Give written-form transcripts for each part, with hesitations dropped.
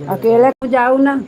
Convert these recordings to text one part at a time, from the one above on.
अकेले को जाऊ ना।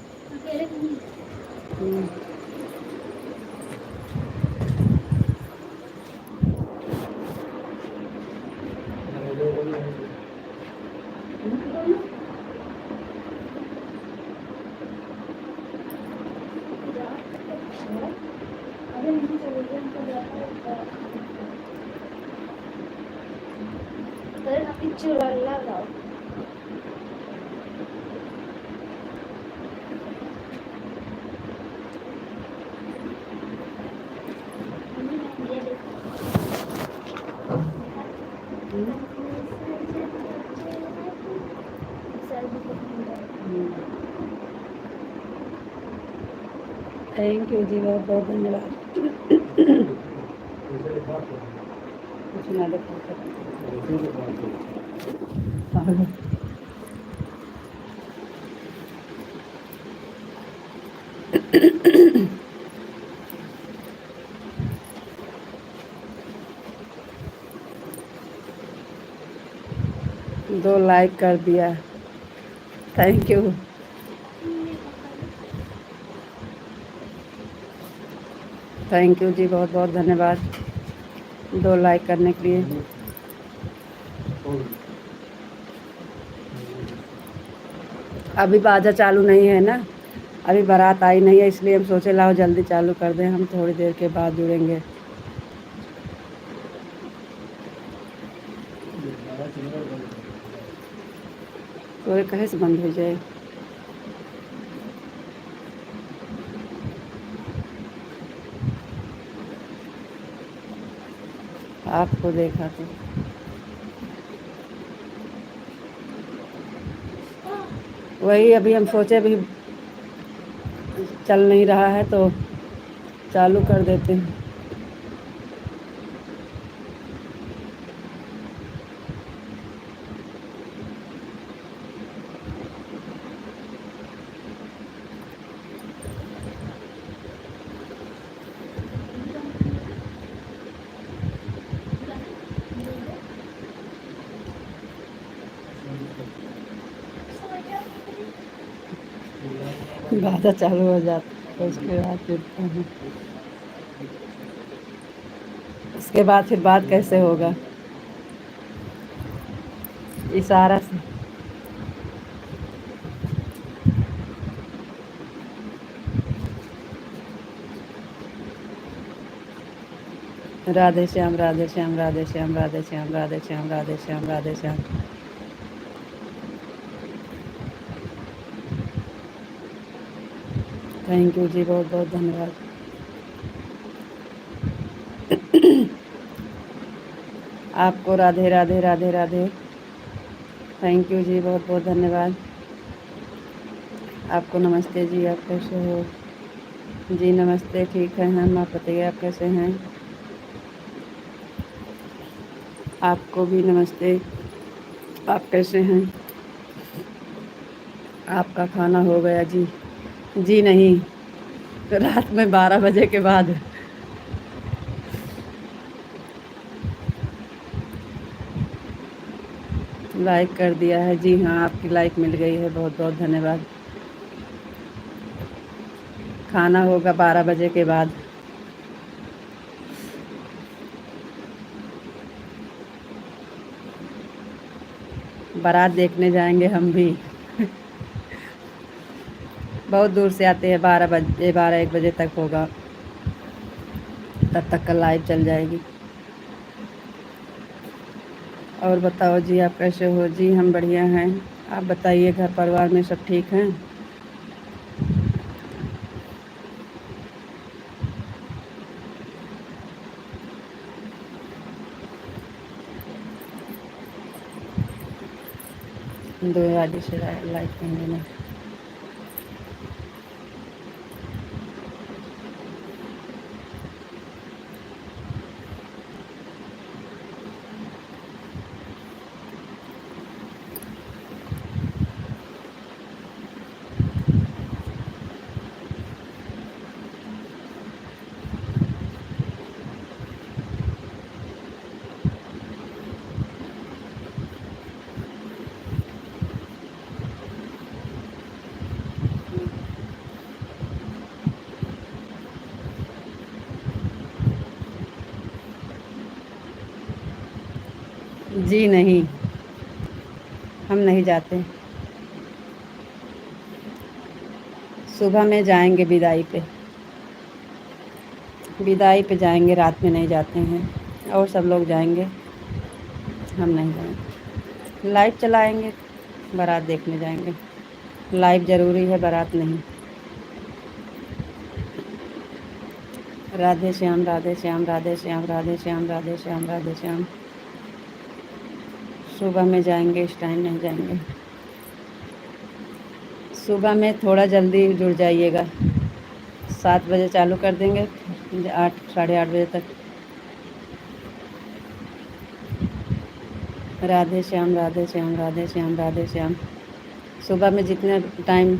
थैंक यू जी, बहुत बहुत धन्यवाद। कुछ ना देखो। दो लाइक कर दिया, थैंक यू। थैंक यू जी, बहुत बहुत धन्यवाद 2 लाइक करने के लिए। अभी बाजा चालू नहीं है ना, अभी बारात आई नहीं है, इसलिए हम सोचे लाओ जल्दी चालू कर दें, हम थोड़ी देर के बाद जुड़ेंगे। तो कहे से बंद हो जाए। आपको देखा तो वही अभी हम सोचे अभी चल नहीं रहा है तो चालू कर देते हैं। बाजा चालू हो जाता है उसके बाद फिर उसके बाद फिर बात कैसे होगा, इशारा से। राधे श्याम राधे श्याम राधे श्याम राधे श्याम राधे श्याम राधे श्याम राधे श्याम। थैंक यू जी, बहुत बहुत धन्यवाद। आपको राधे राधे राधे राधे। थैंक यू जी, बहुत बहुत धन्यवाद। आपको नमस्ते जी, आप कैसे हो जी? नमस्ते, ठीक है हम, आप बताइए आप कैसे हैं? आपको भी नमस्ते, आप कैसे हैं? आपका खाना हो गया जी? जी नहीं, तो रात में 12 बजे के बाद। लाइक कर दिया है जी हाँ, आपकी लाइक मिल गई है, बहुत बहुत धन्यवाद। खाना होगा 12 बजे के बाद। बारात देखने जाएंगे हम भी। बहुत दूर से आते हैं, 12 बजे 12-1 बजे तक होगा, तब तक का लाइव चल जाएगी। और बताओ जी, आप कैसे हो जी? हम बढ़िया हैं, आप बताइए घर परिवार में सब ठीक हैं? दो आदि से लाइक कर देना। जी नहीं, हम नहीं जाते। सुबह में जाएंगे विदाई पे। विदाई पे जाएंगे, रात में नहीं जाते हैं। और सब लोग जाएंगे, हम नहीं जाएंगे। लाइट चलाएंगे, बारात देखने जाएंगे। लाइव ज़रूरी है, बारात नहीं। राधे श्याम, राधे श्याम, राधे श्याम, राधे श्याम, राधे श्याम, राधे श्याम। सुबह में जाएंगे, इस टाइम नहीं जाएंगे। सुबह में थोड़ा जल्दी जुड़ जाइएगा। 7 बजे चालू कर देंगे, 8 साढ़े 8 बजे तक। राधे श्याम, राधे श्याम, राधे श्याम, राधे श्याम। सुबह में जितने टाइम,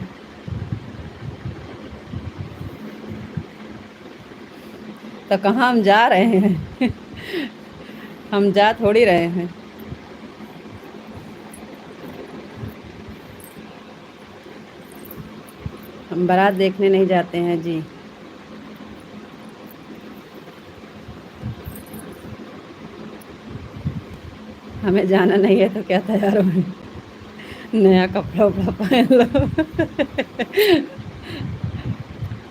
तो कहाँ हम जा रहे हैं? हम जा थोड़ी रहे हैं। हम बारात देखने नहीं जाते हैं जी। हमें जाना नहीं है तो क्या तैयार हो, नया कपड़ा उपड़ा पहन लो।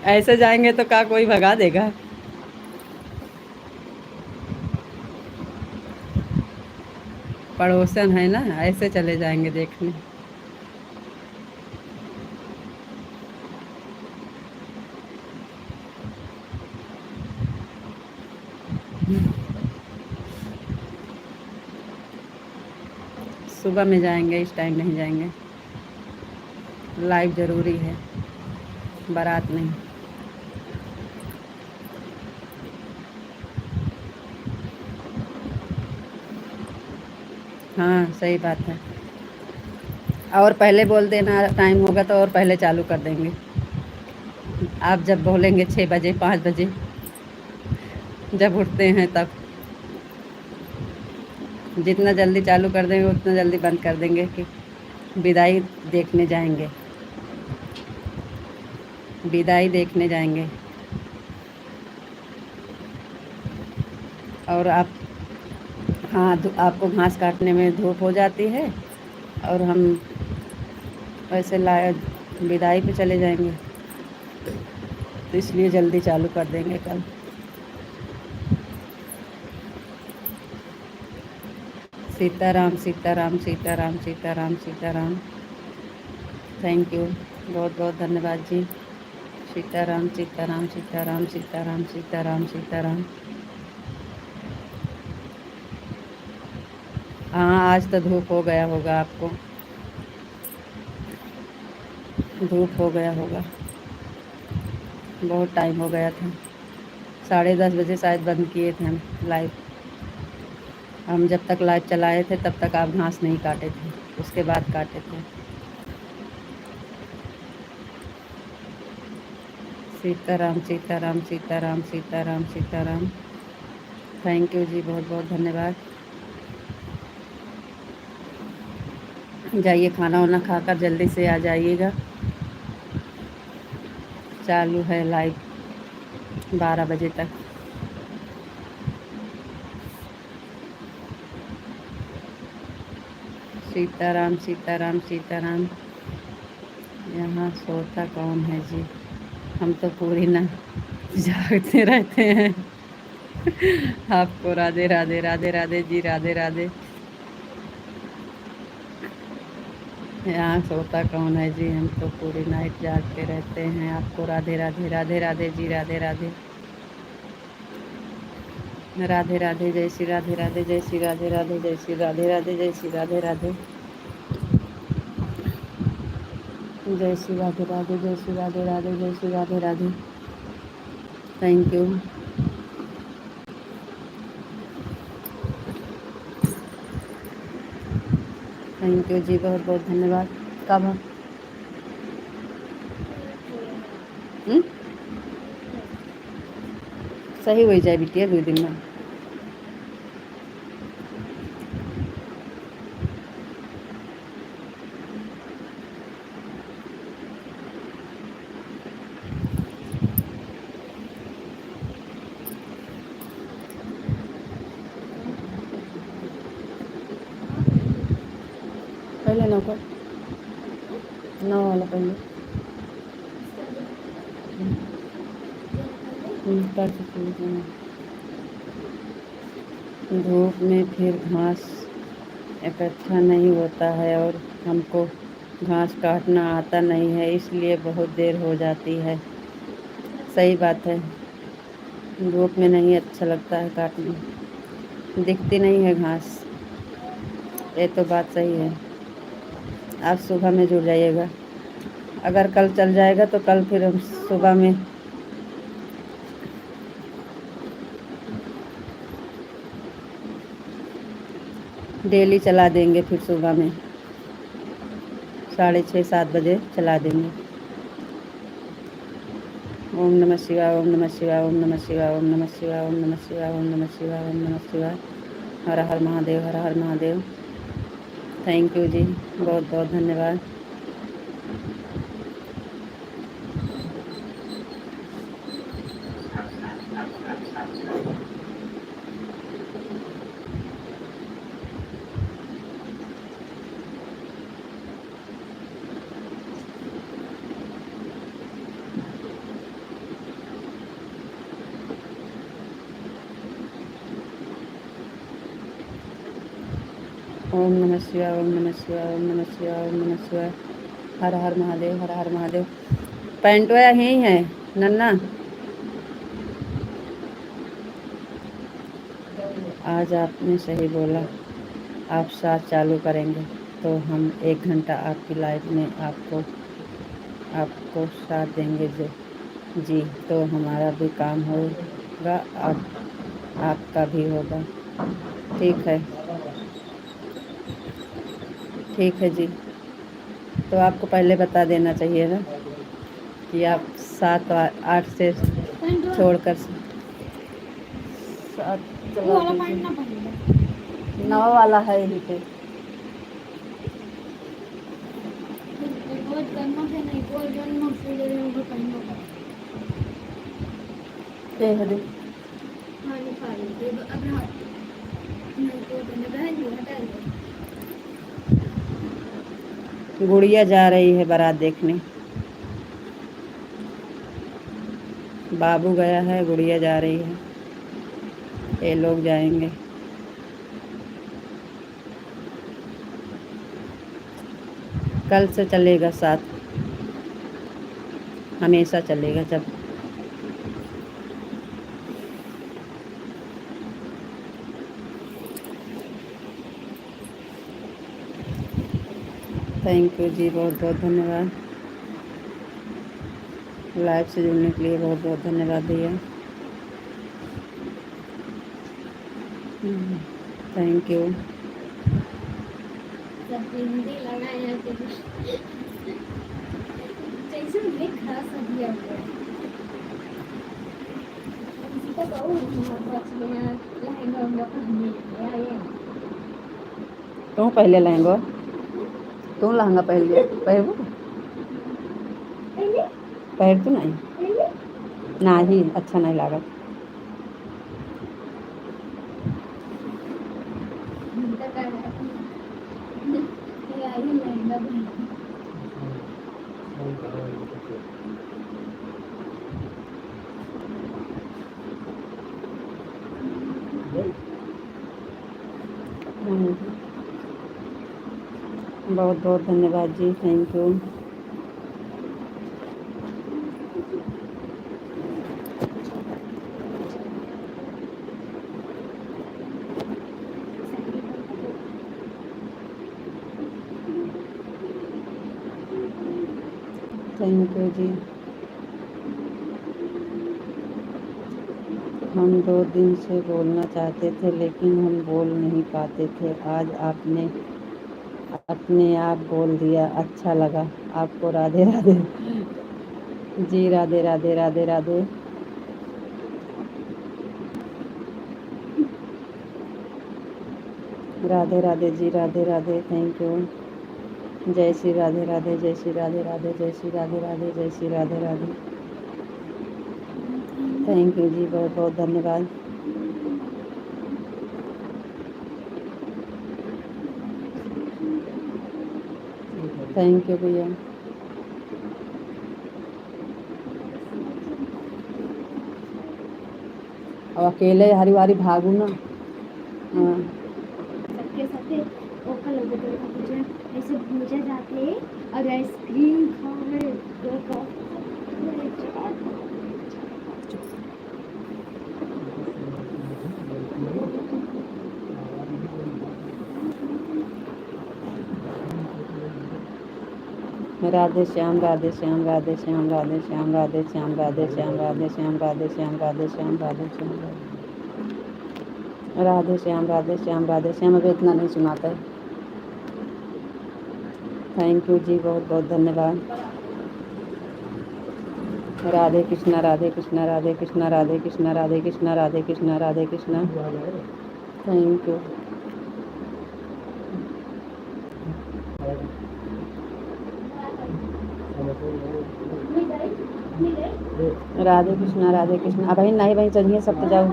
ऐसे जाएंगे तो क्या कोई भगा देगा? पड़ोसन है ना, ऐसे चले जाएंगे देखने। सुबह में जाएंगे, इस टाइम नहीं जाएंगे। लाइव ज़रूरी है, बारात नहीं। हाँ सही बात है। और पहले बोल देना, टाइम होगा तो और पहले चालू कर देंगे। आप जब बोलेंगे 6 बजे 5 बजे, जब उठते हैं तब। जितना जल्दी चालू कर देंगे उतना जल्दी बंद कर देंगे कि विदाई देखने जाएंगे। विदाई देखने जाएंगे। और आप, हाँ, आपको घास काटने में धूप हो जाती है, और हम वैसे विदाई पे चले जाएंगे, तो इसलिए जल्दी चालू कर देंगे कल। सीताराम, सीताराम, सीताराम, सीताराम, सीताराम। थैंक यू, बहुत बहुत धन्यवाद जी। सीताराम, सीताराम, सीताराम, सीताराम, सीताराम, सीताराम। हाँ, आज तो धूप हो गया होगा आपको। धूप हो गया होगा, बहुत टाइम हो गया था। 10:30 बजे शायद बंद किए थे हम लाइव। हम जब तक लाइव चलाए थे तब तक आप घास नहीं काटे थे, उसके बाद काटे थे। सीताराम, सीताराम, सीताराम, सीताराम, सीताराम। थैंक यू जी, बहुत बहुत धन्यवाद। जाइए, खाना वाना खाकर जल्दी से आ जाइएगा। चालू है लाइव 12 बजे तक। सीताराम, सीताराम, सीताराम। यहाँ सोता कौन है जी? हम तो पूरी ना जागते रहते हैं। आपको राधे राधे, राधे राधे जी, राधे राधे। यहाँ सोता कौन है जी? हम तो पूरी नाइट जागते रहते हैं। आपको राधे राधे, राधे राधे जी, राधे राधे। राधे राधे, जय श्री राधे राधे, जय श्री राधे राधे, जय श्री राधे राधे, जय श्री राधे राधे। जय श्री राधे राधे, जय श्री राधे राधे, जय Shri Radhe Radhe. Thank you. Thank you जी, बहुत बहुत धन्यवाद। कब हम सही हो जाए बिटिया 2 दिन में। नौ का, 9 वाला पहले कर सकते हैं। धूप में फिर घास इकट्ठा नहीं होता है और हमको घास काटना आता नहीं है, इसलिए बहुत देर हो जाती है। सही बात है, धूप में नहीं अच्छा लगता है काटना, दिखती नहीं है घास। ये तो बात सही है। आज सुबह में जुड़ जाइएगा, अगर कल चल जाएगा तो कल फिर हम सुबह में डेली चला देंगे। फिर सुबह में 6:30-7 बजे चला देंगे। ओम नमः शिवाय, ओम नमः शिवाय, ओम नमः शिवाय, ओम नमः शिवाय, ओम नमः शिवाय, ओम नमः शिवाय, ओम नमः शिवाय। हर हर महादेव, हर हर महादेव। थैंक यू जी, बहुत बहुत धन्यवाद। ओम नमः शिवाय, ओम नमः शिवाय, ओम नमः शिवाय, ओम नमः शिवाय। हर हर महादेव, हर हर महादेव। पैंटवा यही है नन्ना। आज आपने सही बोला, आप साथ चालू करेंगे तो हम 1 घंटा आपकी लाइफ में आपको साथ देंगे जी, तो हमारा भी काम होगा, आपका भी होगा। ठीक है, ठीक है जी। तो आपको पहले बता देना चाहिए ना कि आप 7-8 से छोड़कर 7 चला दीजिए। 9 वाला है यहीं पे। दे गुड़िया जा रही है बारात देखने। बाबू गया है, गुड़िया जा रही है, ये लोग जाएंगे। कल से चलेगा साथ, हमेशा चलेगा। जब थैंक यू जी, बहुत बहुत धन्यवाद। लाइव से जुड़ने के लिए बहुत बहुत धन्यवाद भैया। Thank you. तू पहले लहंगा, तू लहंगा पहले पहनू, पहन तू नहीं अच्छा नहीं लगा। बहुत बहुत धन्यवाद जी, थैंक यू। थैंक यू जी। हम 2 दिन से बोलना चाहते थे लेकिन हम बोल नहीं पाते थे। आज आपने अपने आप बोल दिया, अच्छा लगा। आपको राधे राधे जी। राधे राधे राधे राधे। Radhe Radhe ji, Radhe Radhe, thank you. जय श्री राधे राधे, जय श्री राधे राधे, जय श्री राधे राधे, जय श्री राधे राधे। थैंक यू जी, बहुत बहुत धन्यवाद। थैंक यू भैया। अब अकेले हरी वारी भागू ना। हाँ सबके साथे ओका लगे तो मुझे ऐसे भूजा जाते और आइसक्रीम खाए राधे श्याम राधे श्याम राधे श्याम राधे श्याम राधे श्याम राधे श्याम राधे श्याम राधे श्याम राधे श्याम राधे श्याम राधे श्याम राधे श्याम राधे श्याम। अभी इतना नहीं सुनाता है। थैंक यू जी, बहुत बहुत धन्यवाद। राधे कृष्णा राधे कृष्णा राधे कृष्णा राधे कृष्णा राधे कृष्णा राधे कृष्णा राधे कृष्णा। Thank you. राधे कृष्णा राधे कृष्णा। अब नहीं भाई चलिए सब तो जाओ।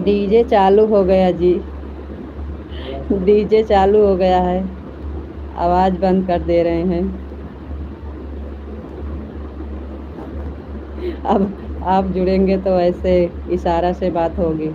डीजे चालू हो गया जी। डीजे चालू हो गया है, आवाज़ बंद कर दे रहे हैं। अब आप जुड़ेंगे तो ऐसे इशारा से बात होगी।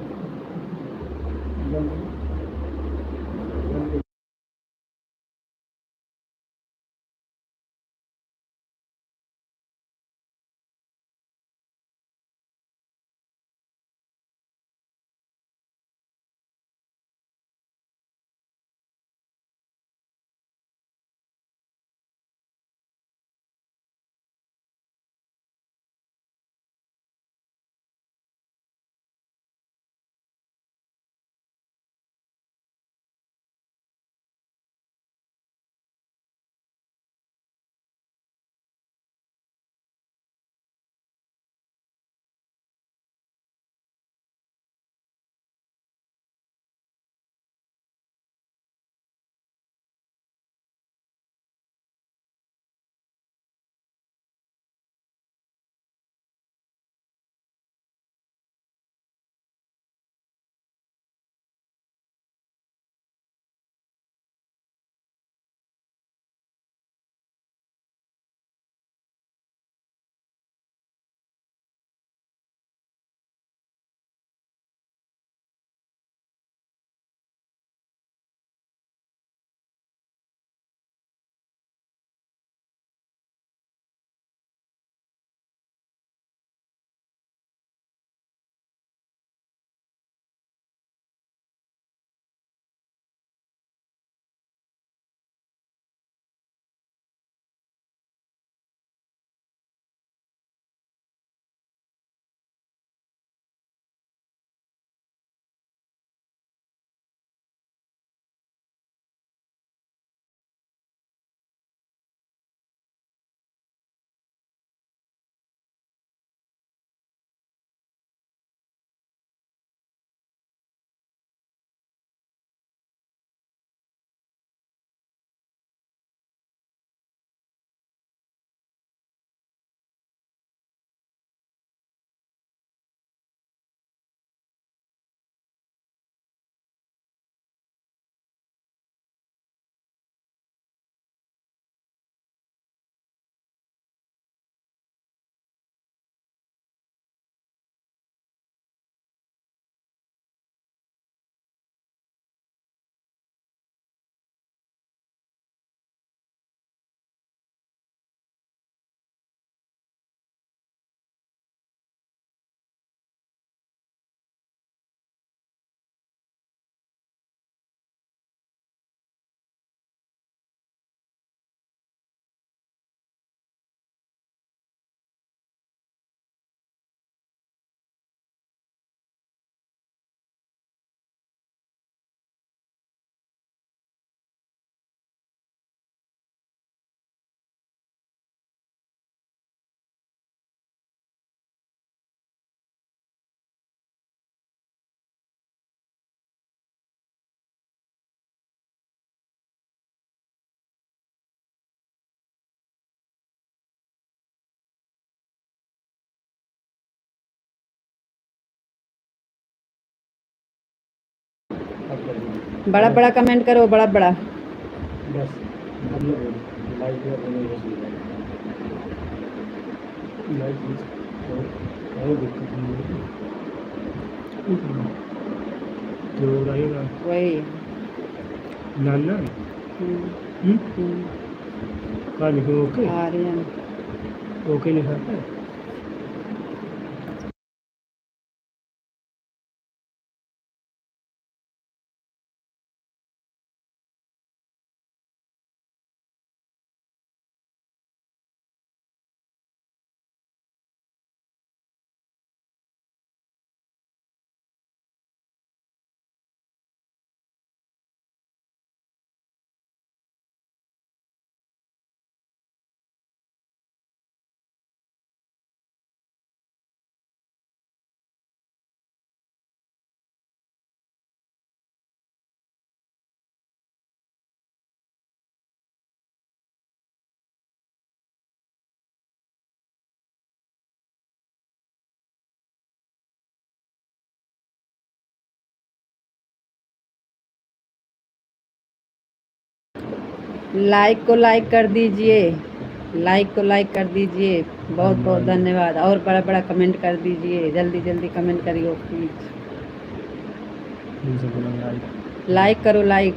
बड़ा बड़ा कमेंट करो, बड़ा बड़ा। बस मतलब लाइक और दिक्कत नहीं है जो रहेगा वही। नाना हम्म, हम्म, का लिखो ओके आर्यन। ओके लिखा है लाइक को लाइक कर दीजिए, लाइक को लाइक कर दीजिए। बहुत बहुत धन्यवाद। और बड़ा बड़ा कमेंट कर दीजिए, जल्दी जल्दी कमेंट करिए प्लीज। लाइक करो, लाइक।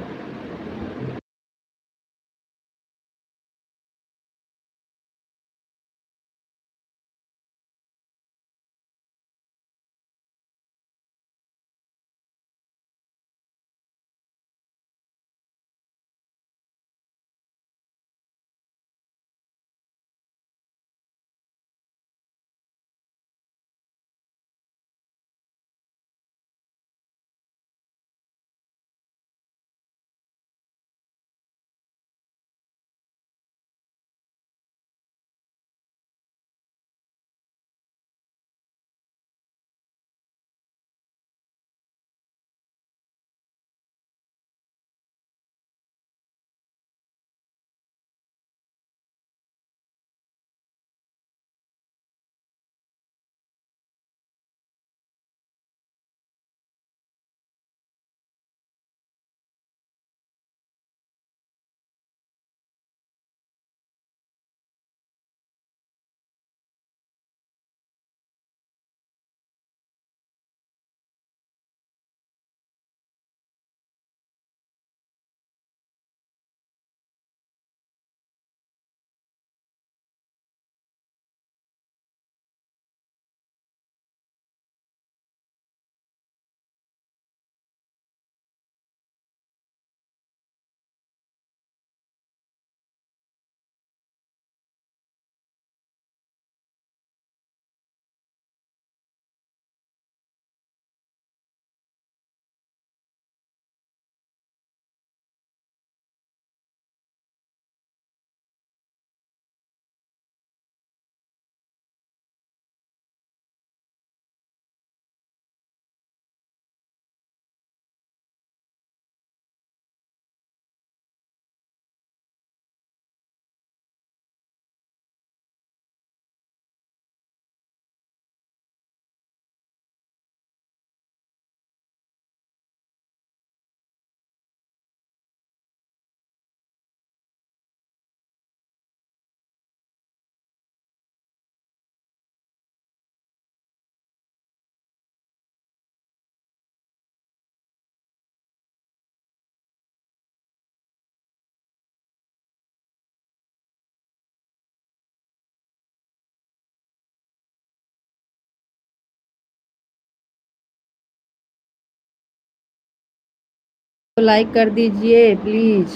लाइक कर दीजिए प्लीज,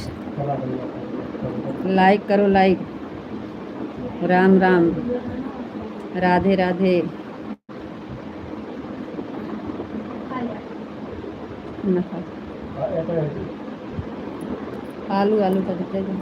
लाइक करो, लाइक। राम राम, राधे राधे। आलू आलू का दिखेगा।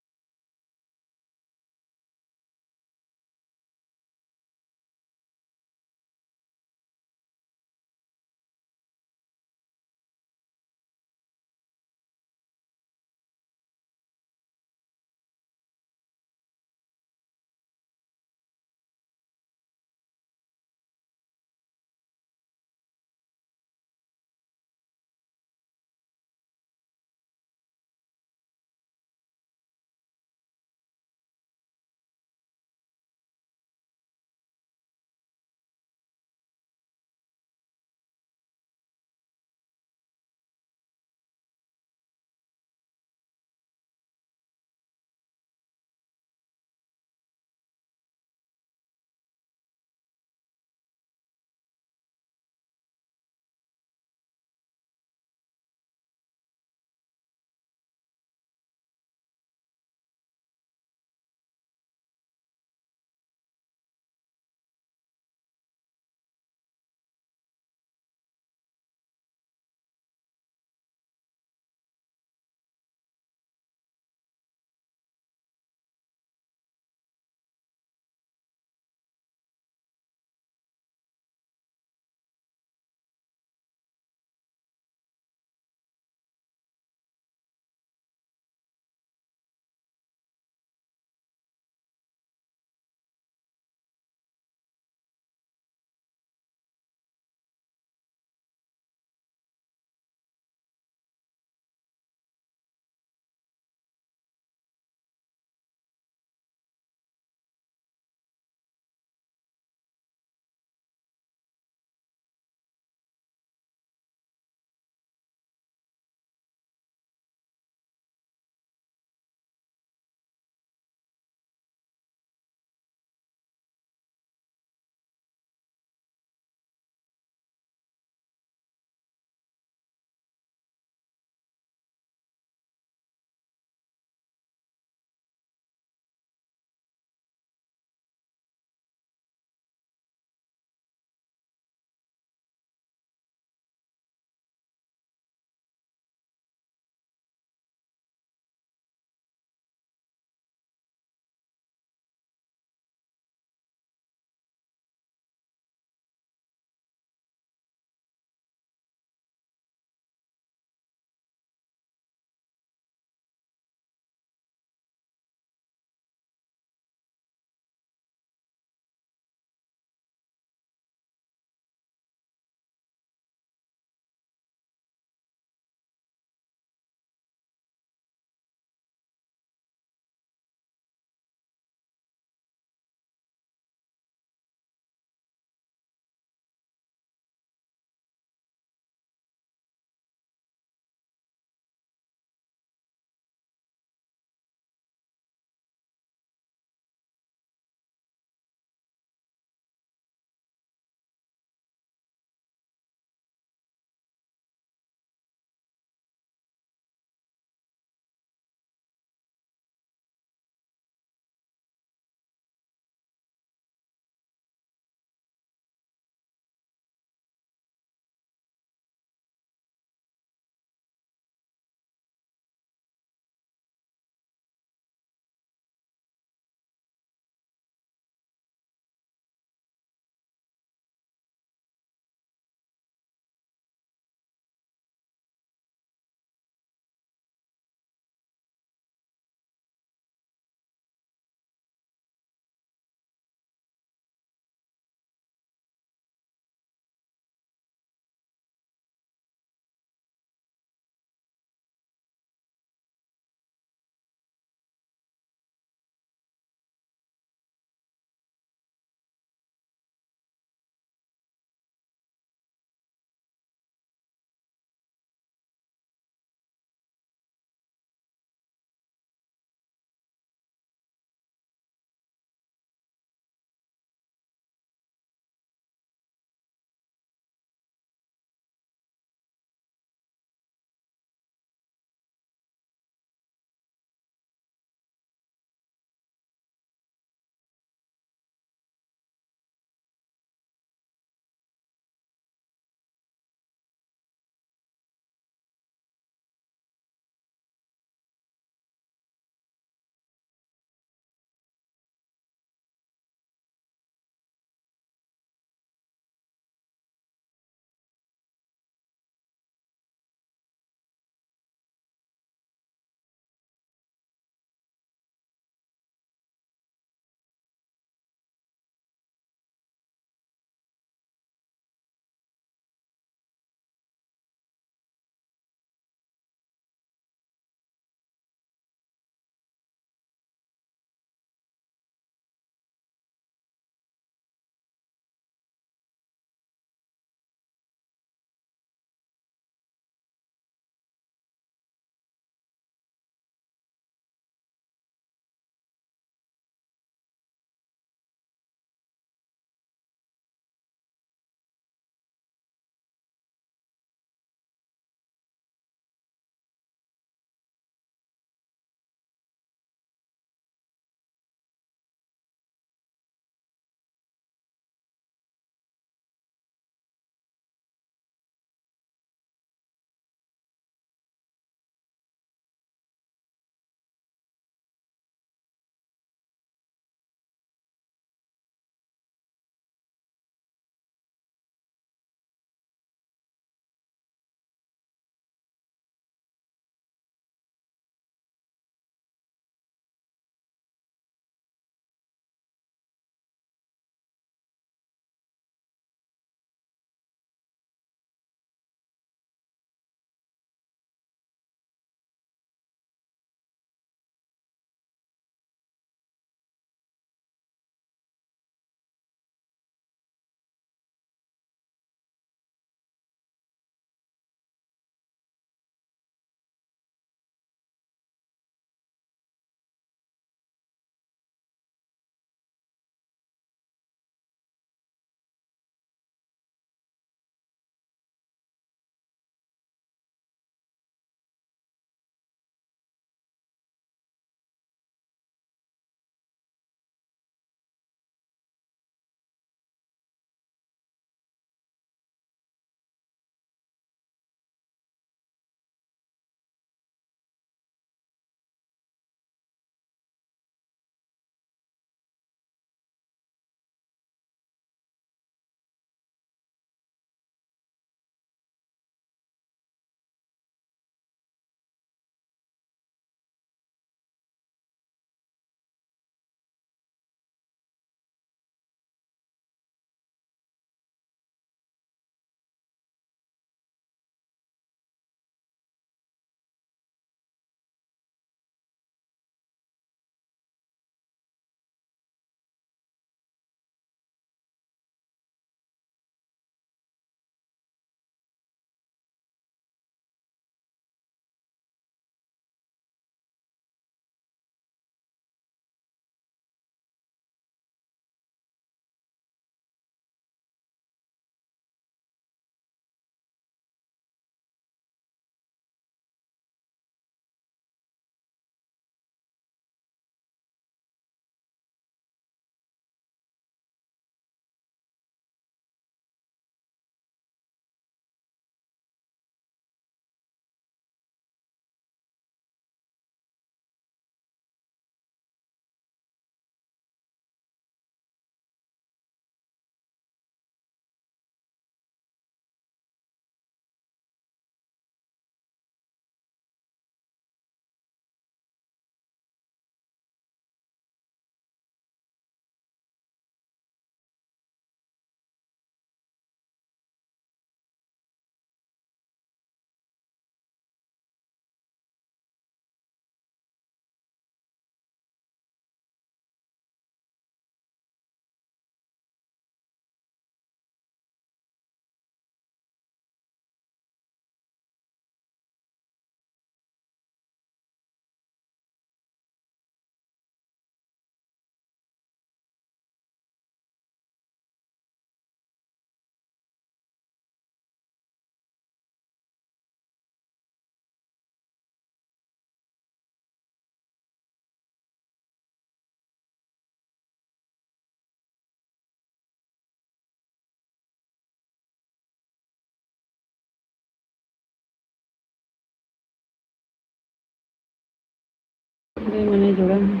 अरे मैंने जुड़ा है।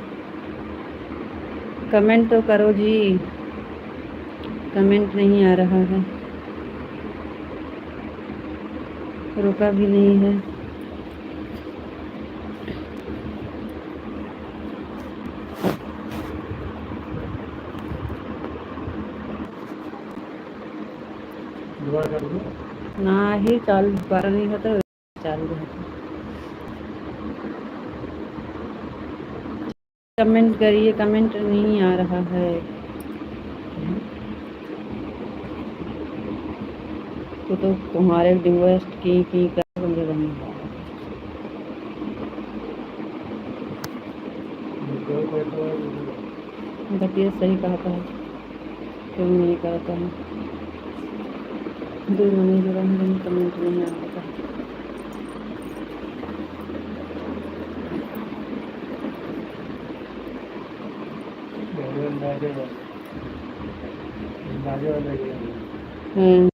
कमेंट तो करो जी, कमेंट नहीं आ रहा है, रुका भी नहीं है। दोबारा कर दो। ना ही चालू दोबारा नहीं होता, चालू होता। कमेंट करिए, कमेंट नहीं आ रहा है। तो तुम्हारे रिक्वेस्ट की कर मुझे नहीं आ रहा। बताइए सही कहा था, क्यों नहीं करता है। दूर नहीं जुड़ा है, लेकिन कमेंट नहीं आ रहा था। हम्म।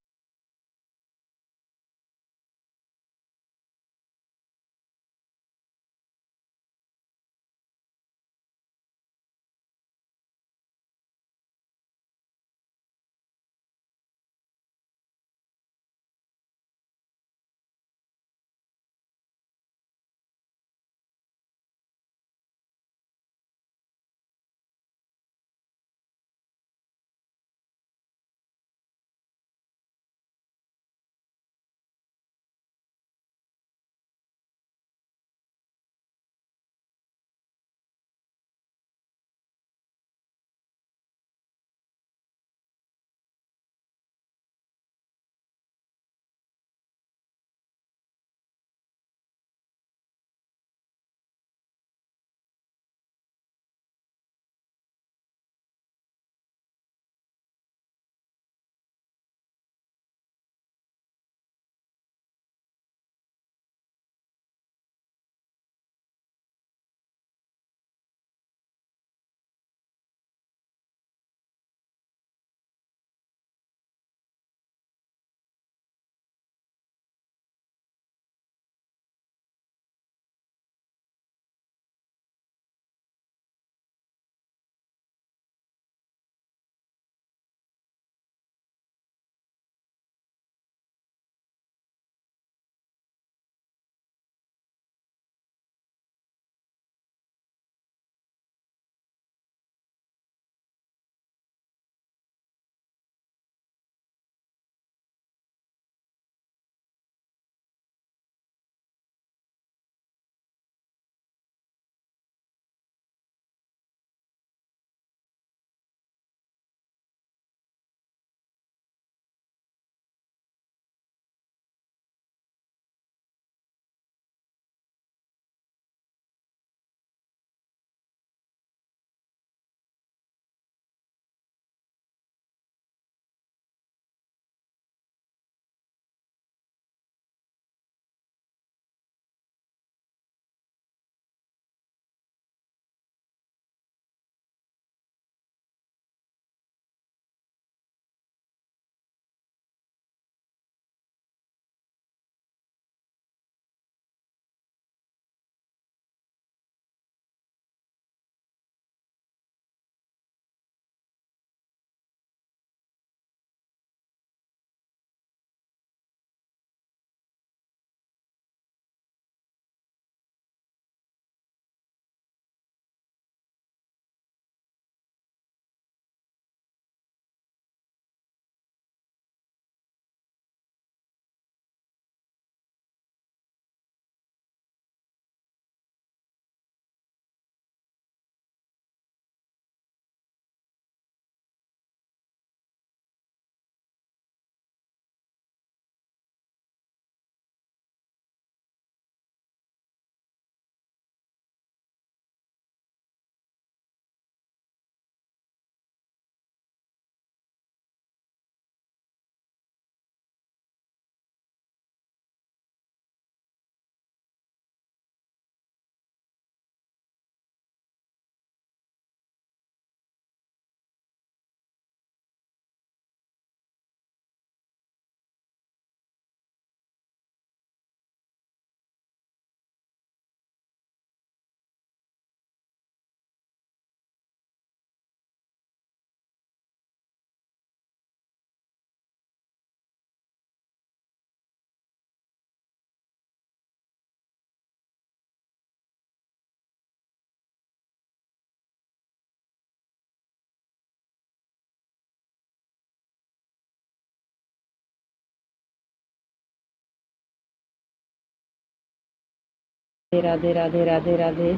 राधे राधे राधे राधे।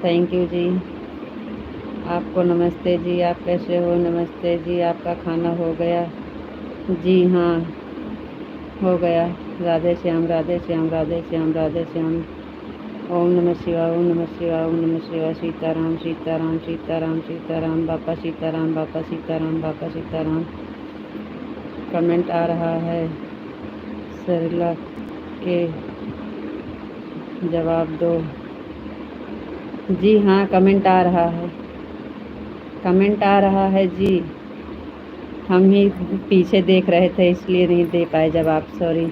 थैंक यू जी। आपको नमस्ते जी, आप कैसे हो? नमस्ते जी, आपका खाना हो गया? जी हाँ, हो गया। राधे श्याम राधे श्याम राधे श्याम राधे श्याम। ओम नमः शिवाय ओम नमः शिवाय ओम नमः शिवाय। सीताराम सीताराम सीताराम सीताराम बापा सीताराम बापा सीताराम बापा सीताराम। कमेंट आ रहा है, सरला के जवाब दो। जी हाँ, कमेंट आ रहा है, कमेंट आ रहा है जी। हम ही पीछे देख रहे थे इसलिए नहीं दे पाए जवाब, सॉरी।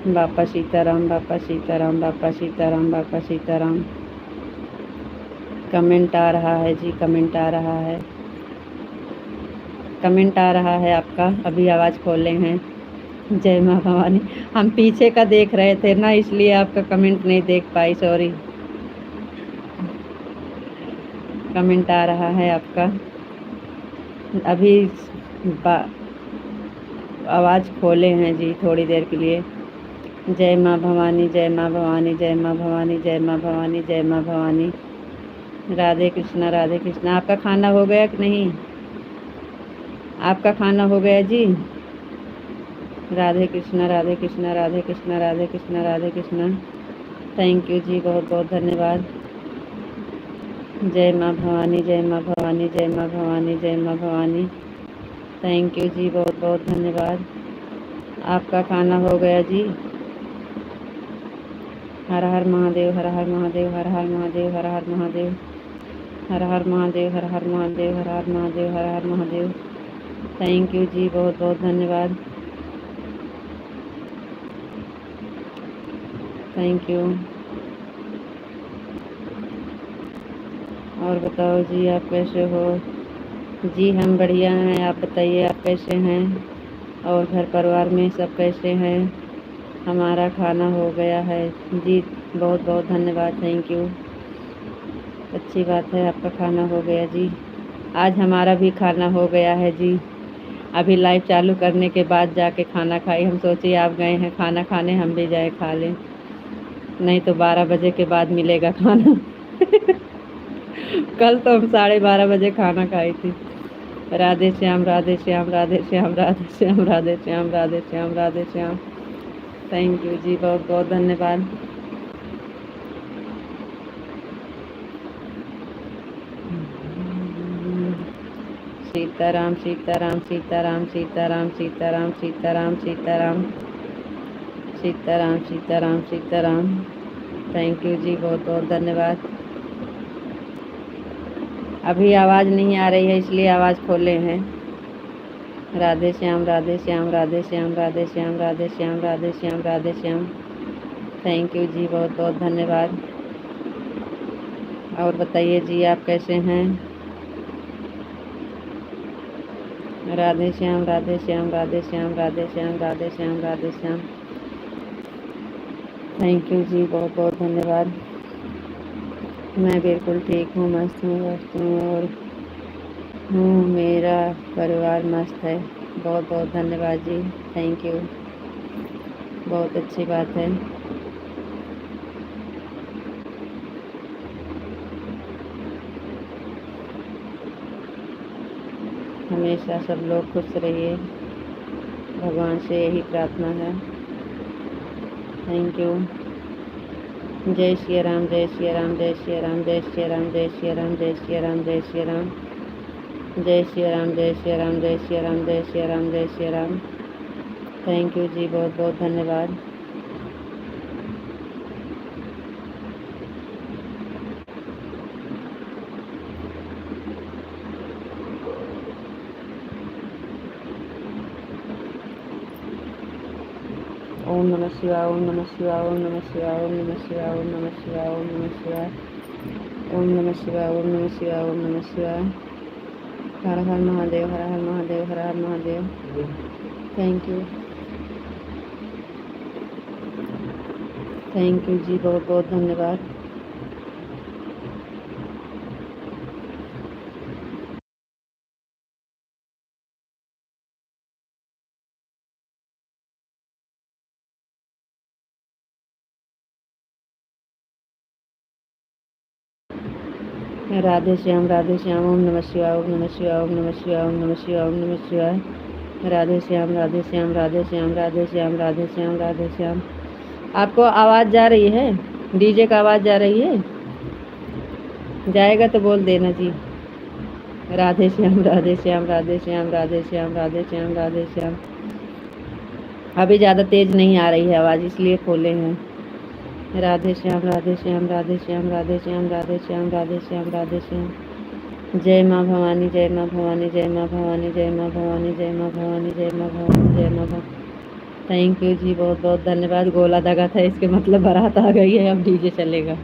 बापा सीताराम बापा सीताराम बापा सीताराम बापा सीताराम। कमेंट आ रहा है जी, कमेंट आ रहा है, कमेंट आ रहा है आपका। अभी आवाज़ खोले हैं। जय माँ भवानी। हम पीछे का देख रहे थे ना, इसलिए आपका कमेंट नहीं देख पाई, सॉरी। कमेंट आ रहा है आपका। अभी आवाज़ खोले हैं जी थोड़ी देर के लिए। जय माँ भवानी जय माँ भवानी जय माँ भवानी जय माँ भवानी जय माँ भवानी। राधे कृष्णा राधे कृष्णा। आपका खाना हो गया कि नहीं? आपका खाना हो गया जी? राधे कृष्णा राधे कृष्णा राधे कृष्णा राधे कृष्णा राधे कृष्णा। थैंक यू जी, बहुत बहुत धन्यवाद। जय माँ भवानी जय माँ भवानी जय माँ भवानी जय माँ भवानी। थैंक यू जी, बहुत बहुत धन्यवाद। आपका खाना हो गया जी? हर हर महादेव हर हर महादेव हर हर महादेव हर हर महादेव हर हर महादेव हर हर महादेव हर हर महादेव हर हर महादेव। थैंक यू जी, बहुत बहुत धन्यवाद। Thank you. और बताओ जी, आप कैसे हो? जी हम बढ़िया हैं, आप बताइए आप कैसे हैं? और घर परिवार में सब कैसे हैं? हमारा खाना हो गया है जी, बहुत बहुत धन्यवाद, थैंक यू। अच्छी बात है, आपका खाना हो गया जी। आज हमारा भी खाना हो गया है जी। अभी लाइव चालू करने के बाद जाके खाना खाई। हम सोचे आप गए हैं खाना खाने, हम भी जाए खा लें, नहीं तो 12 बजे के बाद मिलेगा खाना। कल तो हम 12:30 बजे खाना खाई थी। राधे श्याम राधे श्याम राधे श्याम राधे श्याम राधे श्याम राधे श्याम राधे श्याम। थैंक यू जी, बहुत बहुत धन्यवाद। सीताराम सीताराम सीताराम सीताराम सीताराम सीताराम सीताराम सीताराम सीताराम सीताराम। थैंक यू जी, बहुत बहुत धन्यवाद। अभी आवाज़ नहीं आ रही है इसलिए आवाज़ खोले हैं। राधे श्याम राधे श्याम राधे श्याम राधे श्याम राधे श्याम राधे श्याम राधे श्याम। थैंक यू जी, बहुत बहुत धन्यवाद। और बताइए जी, आप कैसे हैं? राधे श्याम राधे श्याम राधे श्याम राधे श्याम राधे श्याम राधे श्याम। थैंक यू जी, बहुत बहुत धन्यवाद। मैं बिल्कुल ठीक हूँ, मस्त हूँ और हूँ, मेरा परिवार मस्त है। बहुत बहुत धन्यवाद जी, थैंक यू, बहुत अच्छी बात है। हमेशा सब लोग खुश रहिए, भगवान से यही प्रार्थना है। Thank you. जय श्री राम जय श्री राम जय श्री राम जय श्री राम जय श्री राम जय श्री राम जय श्री राम जय श्री राम जय श्री राम जय श्री राम जय श्री राम जय श्री राम। थैंक यू जी, बहुत बहुत धन्यवाद। ओम नमः शिवाय ओम नमः शिवाय ओम नमः शिवाय ओम नमः शिवाय ओम नमः शिवाय ओम नमः शिवाय ओम नमः शिवाय ओम नमः शिवाय ओम नमः शिवाय। हर हर महादेव हर हर महादेव हर हर Mahadev. Thank you, thank you जी, बहुत बहुत धन्यवाद। राधे श्याम ओम नमः शिवाय ओम नमः शिवाय ओम नमः शिवाय ओम नमः शिवाय ओम नमः शिवाय। राधे श्याम राधे श्याम राधे श्याम राधे श्याम राधे श्याम राधे श्याम। आपको आवाज़ जा रही है? डीजे का आवाज़ जा रही है? जाएगा तो बोल देना जी। राधे श्याम राधे श्याम राधे श्याम राधे श्याम राधे श्याम राधे श्याम। अभी ज़्यादा तेज़ नहीं आ रही है आवाज़, इसलिए खोले हैं। राधे श्याम राधे श्याम राधे श्याम राधे श्याम राधे श्याम राधे श्याम राधे श्याम। जय माँ भवानी जय माँ भवानी जय माँ भवानी जय माँ भवानी जय माँ भवानी जय माँ भवानी जय माँ भवानी। थैंक यू जी, बहुत बहुत धन्यवाद। गोला दगा था, इसके मतलब बारात आ गई है, अब डीजे चलेगा।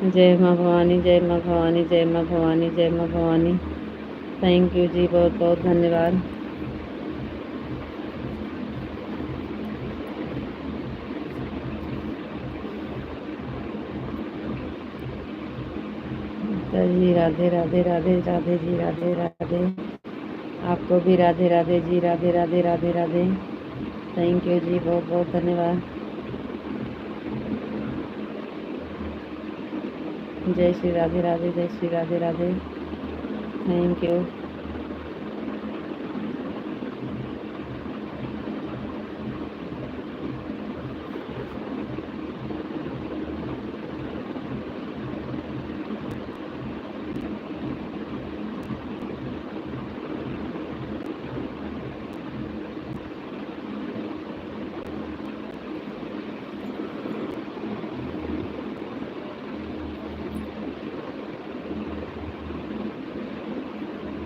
जय माँ भवानी जय माँ भवानी जय माँ भवानी जय माँ भवानी। थैंक यू जी, बहुत बहुत धन्यवाद। जी राधे राधे राधे राधे जी राधे राधे। आपको भी राधे राधे जी, राधे राधे राधे राधे। थैंक यू जी, बहुत बहुत धन्यवाद। जय श्री राधे राधे जय Shri Radhe Radhe. Thank you.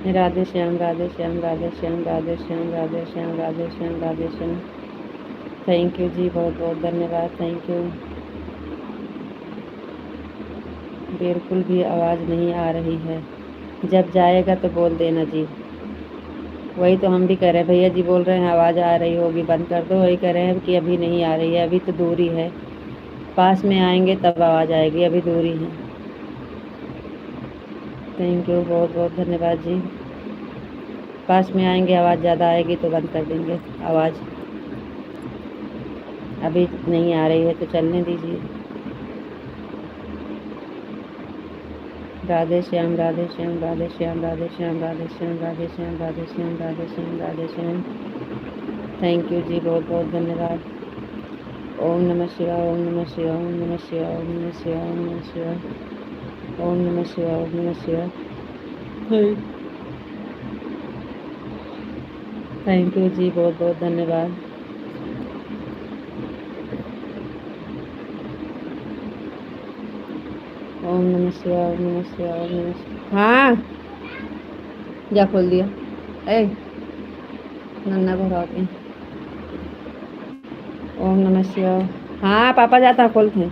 Radhe Shyam Radhe Shyam Radhe Shyam Radhe Shyam Radhe Shyam Radhe Shyam Radhe Shyam. Thank you जी, बहुत बहुत धन्यवाद। Thank you. बिल्कुल भी आवाज़ नहीं आ रही है, जब जाएगा तो बोल देना जी। वही तो हम भी कह रहे हैं, भैया जी बोल रहे हैं आवाज़ आ रही होगी, बंद कर दो। वही कह रहे हैं कि अभी नहीं आ रही है, अभी तो दूरी है, पास में आएंगे तब आवाज़ आएगी, अभी दूरी है। थैंक यू, बहुत बहुत धन्यवाद जी। पास में आएंगे आवाज़ ज़्यादा आएगी तो बंद कर देंगे आवाज़। अभी नहीं आ रही है तो चलने दीजिए। राधे श्याम राधे श्याम राधे श्याम राधे श्याम राधे श्याम राधे श्याम राधे श्याम राधे श्याम राधे श्याम। थैंक यू जी, बहुत बहुत धन्यवाद। ओम नमः शिवाय ओम नमः शिवाय ओम नमः शिवाय ओम नमः शिवाय ओम नमः शिवाय ओम नमः शिवाय ओम नमः शिवाय। थैंक यू जी, बहुत बहुत धन्यवाद। ओम नमः शिवाय ओम नमः शिवाय ओम नमः शिवाय। हाँ जा खोल दिया। ए नन्ना को हरा के। ओम नमः शिवाय। हाँ पापा जाता खोलते।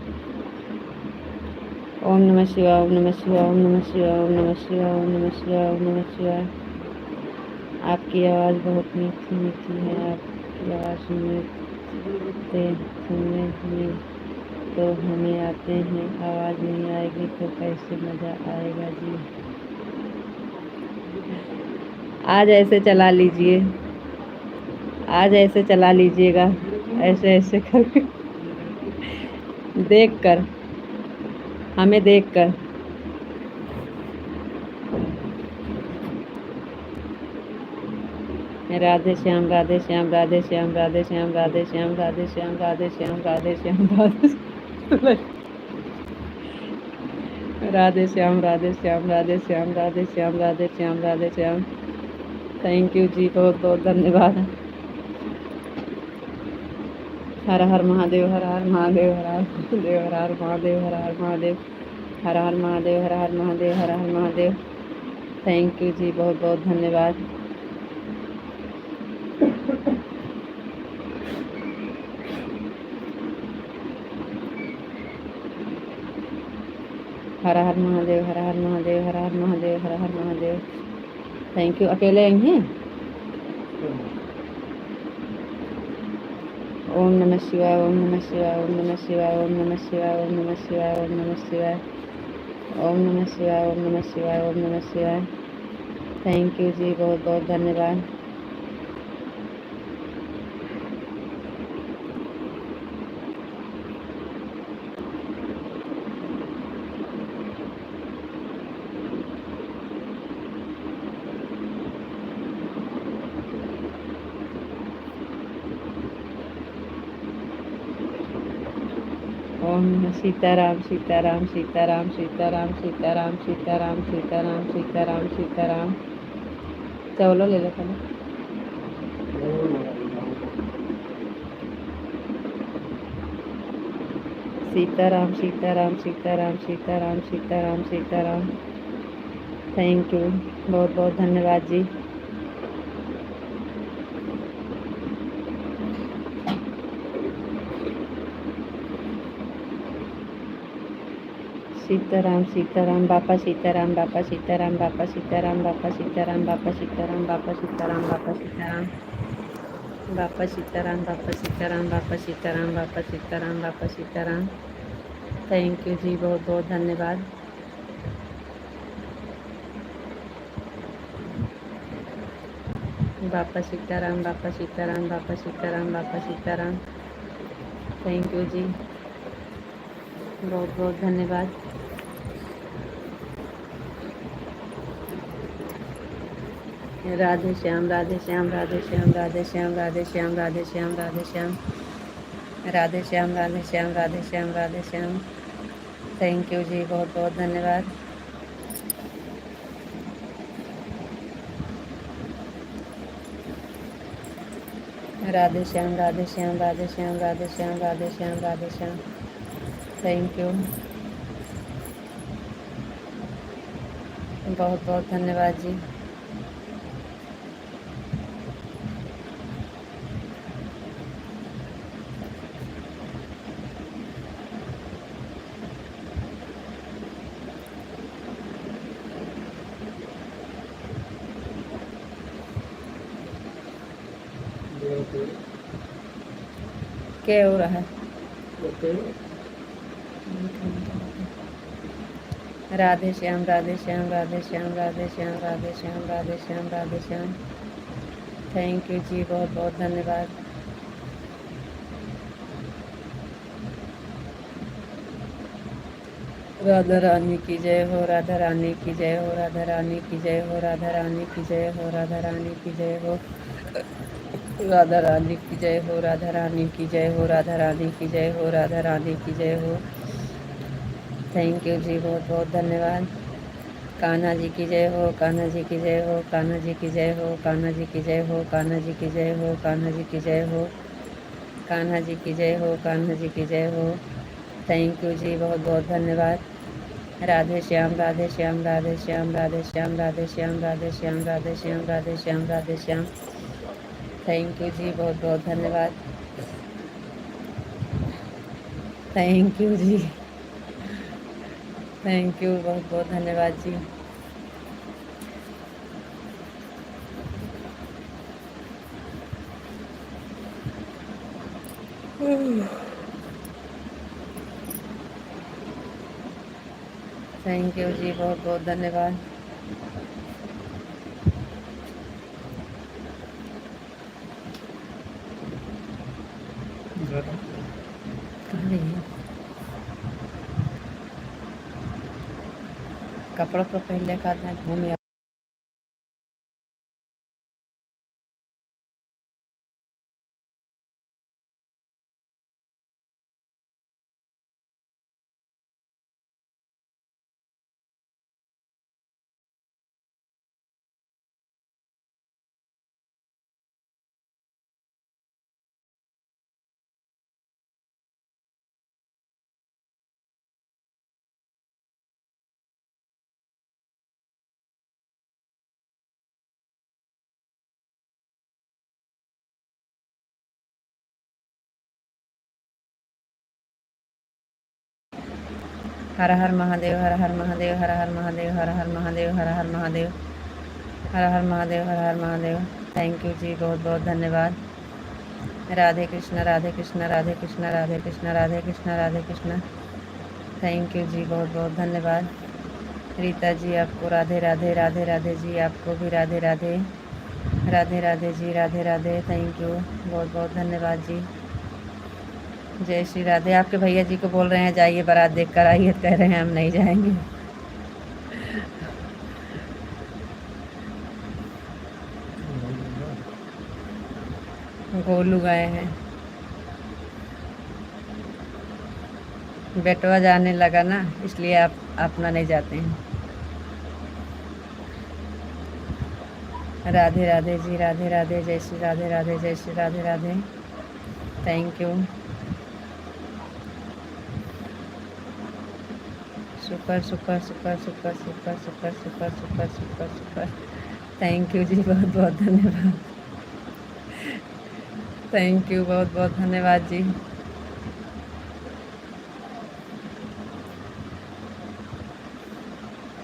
ओम नमः शिवाय ओम नमः शिवाय ओम नमः शिवाय ओम नमः शिवाय ओम नमः शिवाय ओम नमः शिवाय। आपकी आवाज़ बहुत मीठी मीठी है, आपकी आवाज़ सुनने तो हमें आते हैं, आवाज़ नहीं आएगी तो कैसे मज़ा आएगा जी। आज ऐसे चला लीजिए, आज ऐसे चला लीजिएगा, ऐसे ऐसे करके देख कर, हमें देख कर। राधे श्याम राधे श्याम राधे श्याम राधे श्याम राधे श्याम राधे श्याम राधे श्याम राधे श्याम राधे श्याम राधे श्याम राधे श्याम राधे श्याम राधे श्याम राधे श्याम। थैंक यू जी, बहुत बहुत धन्यवाद। हर हर महादेव हर हर महादेव हर हर महादेव हर हर महादेव हर हर महादेव हर हर महादेव हर हर महादेव हर हर महादेव। थैंक यू जी, बहुत बहुत धन्यवाद। हर हर महादेव हर हर महादेव हर हर महादेव हर हर महादेव। Thank you. अकेले आई हैं? ओम नमः शिवाय ओम नमः शिवाय ओम नमः शिवाय ओम नमः शिवाय ओम नमः शिवाय ओम नमः शिवाय ओम नमः शिवाय ओम नमः शिवाय ओम नमः शिवाय। थैंक यू जी, बहुत बहुत धन्यवाद। ओम सीताराम सीताराम सीताराम सीताराम सीताराम सीताराम सीताराम सीताराम सीताराम चावल ले लो खाना सीताराम सीताराम सीताराम सीताराम सीताराम सीताराम थैंक यू बहुत बहुत धन्यवाद जी सीताराम सीताराम बापा सीताराम बापा सीताराम बापा सीताराम बापा सीताराम बापा सीताराम बापा सीताराम बापा सीताराम बापा सीताराम बापा सीताराम बापा सीताराम बापा सीताराम बापा सीताराम थैंक यू जी बहुत बहुत धन्यवाद बापा सीताराम बापा सीताराम बापा सीताराम बापा सीताराम थैंक यू जी बहुत बहुत धन्यवाद राधे श्याम राधे श्याम राधे श्याम राधे श्याम राधे श्याम राधे श्याम राधे श्याम राधे श्याम राधे श्याम राधे श्याम राधे श्याम थैंक यू जी बहुत बहुत धन्यवाद राधे श्याम राधे श्याम राधे श्याम राधे श्याम राधे श्याम राधे श्याम थैंक यू बहुत बहुत धन्यवाद जी क्या हो रहा है राधे श्याम राधे श्याम राधे श्याम राधे श्याम राधे श्याम राधे श्याम राधे श्याम थैंक यू जी बहुत बहुत धन्यवाद राधा रानी की जय हो राधा रानी की जय हो राधा रानी की जय हो राधा रानी की जय हो राधा रानी की जय हो राधा रानी की जय हो राधा रानी की जय हो राधा रानी की जय हो राधा रानी की जय हो थैंक यू जी बहुत बहुत धन्यवाद कान्हा जी की जय हो कान्हा जी की जय हो कान्हा जी की जय हो कान्हा जी की जय हो कान्हा जी की जय हो कान्हा जी की जय हो कान्हा जी की जय हो कान्हा जी की जय हो थैंक यू जी बहुत बहुत धन्यवाद राधे श्याम राधे श्याम राधे श्याम राधे श्याम राधे श्याम राधे श्याम राधे श्याम राधे श्याम राधे श्याम थैंक यू जी बहुत बहुत धन्यवाद थैंक यू जी थैंक यू बहुत बहुत धन्यवाद जी थैंक यू जी बहुत बहुत धन्यवाद कपड़ा तो पहले का घूम हर हर महादेव हर हर महादेव हर हर महादेव हर हर महादेव हर हर महादेव हर हर महादेव हर हर महादेव थैंक यू जी बहुत बहुत धन्यवाद राधे कृष्ण राधे कृष्ण राधे कृष्ण राधे कृष्ण राधे कृष्ण राधे कृष्ण थैंक यू जी बहुत बहुत धन्यवाद रीता जी आपको राधे राधे राधे राधे जी आपको भी राधे राधे राधे राधे जी राधे राधे थैंक यू बहुत बहुत धन्यवाद जी जय श्री राधे आपके भैया जी को बोल रहे हैं जाइए बारात देख कर आइए कह रहे हैं हम नहीं जाएंगे गोलू गए हैं बेटवा जाने लगा ना, इसलिए आप अपना नहीं जाते हैं। राधे राधे जी, राधे राधे, जय श्री राधे राधे, जय Shri Radhe Radhe. Thank you. Super super super super super super super super super super. Thank you जी, बहुत बहुत धन्यवाद। थैंक यू, बहुत बहुत धन्यवाद जी।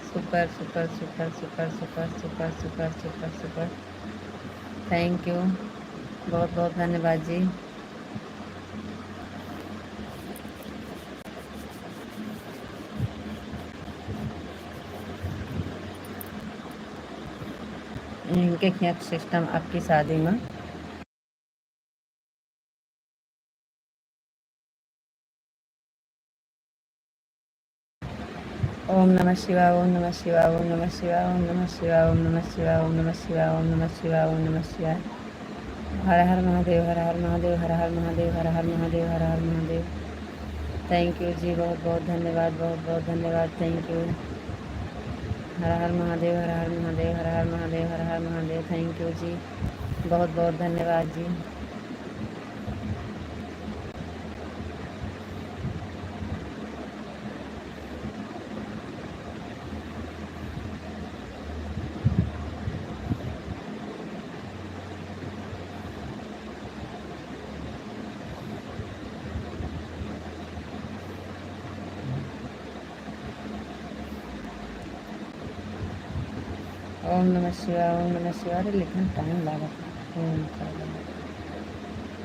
Super super super super super super super super super. Thank you, बहुत बहुत धन्यवाद जी। इनके क्या सिस्टम आपकी शादी में। ओम नमः शिवाय, ओम नमः शिवाय, ओम नमः शिवाय, ओम नमः शिवाय, ओम नमः शिवाय, ओम नमः शिवाय, ओम नमः शिवाय, ओम नमः शिवाय। हर हर महादेव, हर हर महादेव, हर हर महादेव, हर हर महादेव, हर हर महादेव। थैंक यू जी, बहुत बहुत धन्यवाद, बहुत बहुत धन्यवाद। Thank you. Har her Mahadev, her her Mahadev, her her Mahadev, her her Mahadev. Thank you जी, बहुत बहुत धन्यवाद जी। ओम नमः शिवाय, ओम नमः शिवाय। अरे लिखने टाइम लगा था।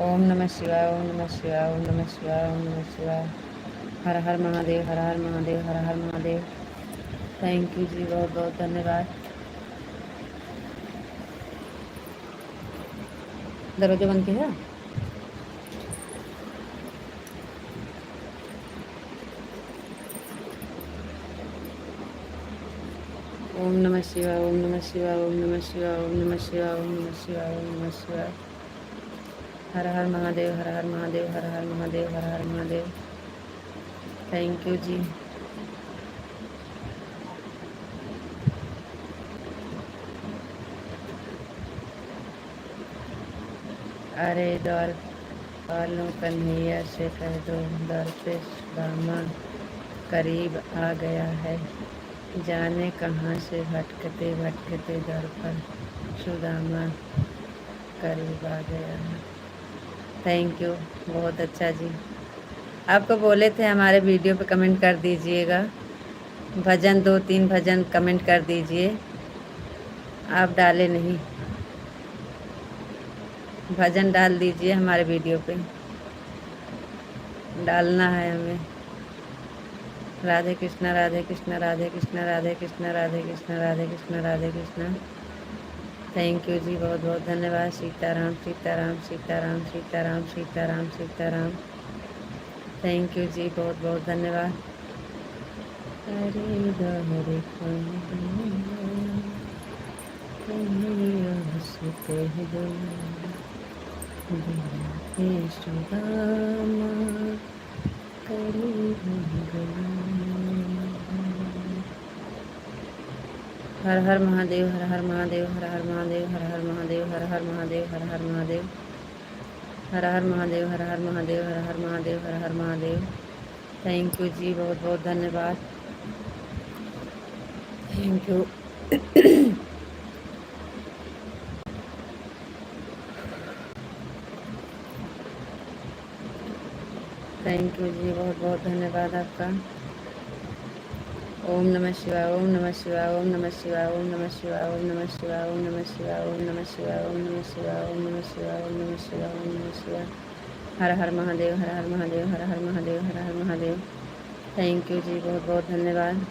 ओम नमः शिवाय, ओम नमः शिवाय, ओम नमः शिवाय, ओम नमः शिवाय। हर हर महादेव, हर हर महादेव, हर हर महादेव। थैंक यू जी, बहुत बहुत धन्यवाद। दरवाजा बंद किया। ओम नमः शिवाय, ओम नमः शिवाय, ओम नमः शिवाय, ओम नमः शिवाय, ओम नमः शिवाय, ओम नमः शिवाय। हर हर महादेव, हर हर महादेव, हर हर महादेव, हर हर महादेव। थैंक यू जी। अरे दौर वालों कन्हैया से कह दो, दर पे सुदामा करीब आ गया है। जाने कहाँ से भटकते भटकते दर पर सुदामा करीब आ गया है। थैंक यू, बहुत अच्छा जी। आपको बोले थे हमारे वीडियो पे कमेंट कर दीजिएगा, भजन 2-3 भजन कमेंट कर दीजिए, आप डाले नहीं। भजन डाल दीजिए हमारे वीडियो पे, डालना है हमें। राधे कृष्णा, राधे कृष्णा, राधे कृष्णा, राधे कृष्णा, राधे कृष्णा, राधे कृष्णा, राधे कृष्णा। थैंक यू जी, बहुत बहुत धन्यवाद। सीताराम सीताराम सीताराम सीताराम सीताराम सीताराम। थैंक यू जी, बहुत बहुत धन्यवाद। हरे गहरे हर हर महादेव, हर हर महादेव, हर हर महादेव, हर हर महादेव, हर हर महादेव, हर हर महादेव, हर हर महादेव, हर हर महादेव, हर हर महादेव, हर हर महादेव। थैंक यू जी, बहुत बहुत धन्यवाद। Thank you. थैंक यू जी, बहुत बहुत धन्यवाद आपका। ओम नमः शिवाय, ओम नमः शिवाय, ओम नमः शिवाय, ओम नमः शिवाय, ओम नमः शिवाय, ओम नमः शिवाय, ओम नमः शिवाय, ओम नमः शिवाय, ओम नमः शिवाय, ओम नमः शिवाय, ओम नमः शिवाय। हर हर महादेव, हर हर महादेव, हर हर महादेव, हर हर महादेव। थैंक यू जी, बहुत बहुत धन्यवाद।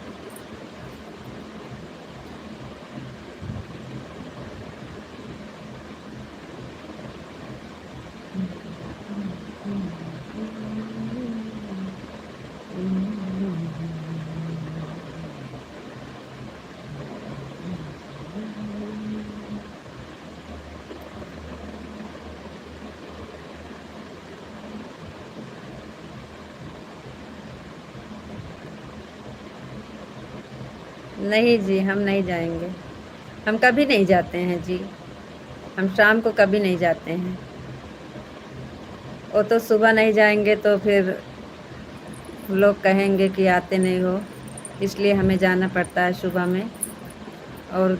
नहीं जी, हम नहीं जाएंगे। हम कभी नहीं जाते हैं जी। हम शाम को कभी नहीं जाते हैं। वो तो सुबह नहीं जाएंगे तो फिर लोग कहेंगे कि आते नहीं हो, इसलिए हमें जाना पड़ता है सुबह में। और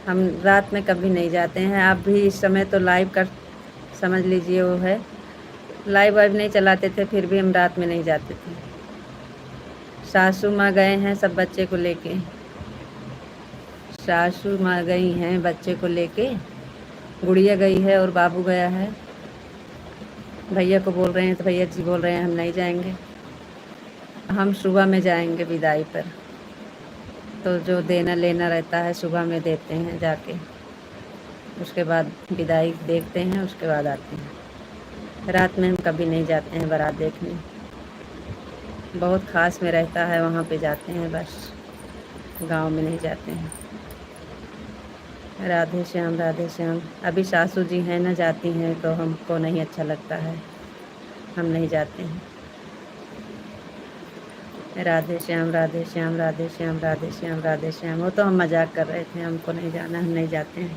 हम रात में कभी नहीं जाते हैं। आप भी इस समय तो लाइव कर समझ लीजिए वो है, लाइव वाइव नहीं चलाते थे, फिर भी हम रात में नहीं जाते थे। सासू माँ गए हैं सब बच्चे को लेके, सासू माँ गई हैं बच्चे को लेके, गुड़िया गई है और बाबू गया है। भैया को बोल रहे हैं तो भैया जी बोल रहे हैं हम नहीं जाएंगे, हम सुबह में जाएंगे विदाई पर। तो जो देना लेना रहता है सुबह में देते हैं जाके, उसके बाद विदाई देखते हैं, उसके बाद आते हैं। रात में हम कभी नहीं जाते हैं बारात देखने। बहुत ख़ास में रहता है वहाँ पे जाते हैं बस, गांव में नहीं जाते हैं। राधे श्याम राधे श्याम। अभी सासू जी हैं ना, जाती हैं तो हमको नहीं अच्छा लगता है, हम नहीं जाते हैं। राधे श्याम राधे श्याम राधे श्याम राधे श्याम राधे श्याम। वो तो हम मजाक कर रहे थे, हमको नहीं जाना, हम नहीं जाते हैं।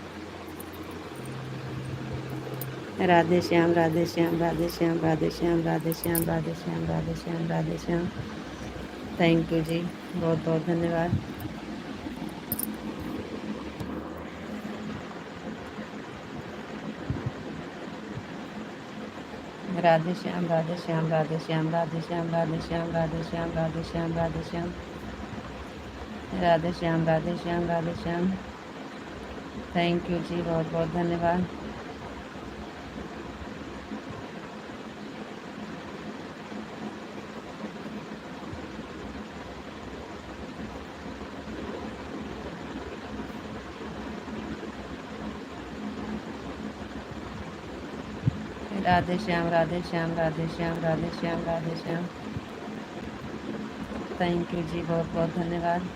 राधे श्याम राधे श्याम राधे श्याम राधे श्याम राधे श्याम राधे श्याम राधे श्याम राधे श्याम। थैंक यू जी, बहुत बहुत धन्यवाद। राधे श्याम राधे श्याम राधे श्याम राधे श्याम राधे श्याम राधे श्याम राधे श्याम राधे श्याम। राधे श्याम राधे श्याम राधे श्याम। थैंक यू जी, बहुत बहुत धन्यवाद। राधे श्याम राधे श्याम राधे श्याम राधे श्याम राधे श्याम। थैंक यू जी, बहुत बहुत धन्यवाद।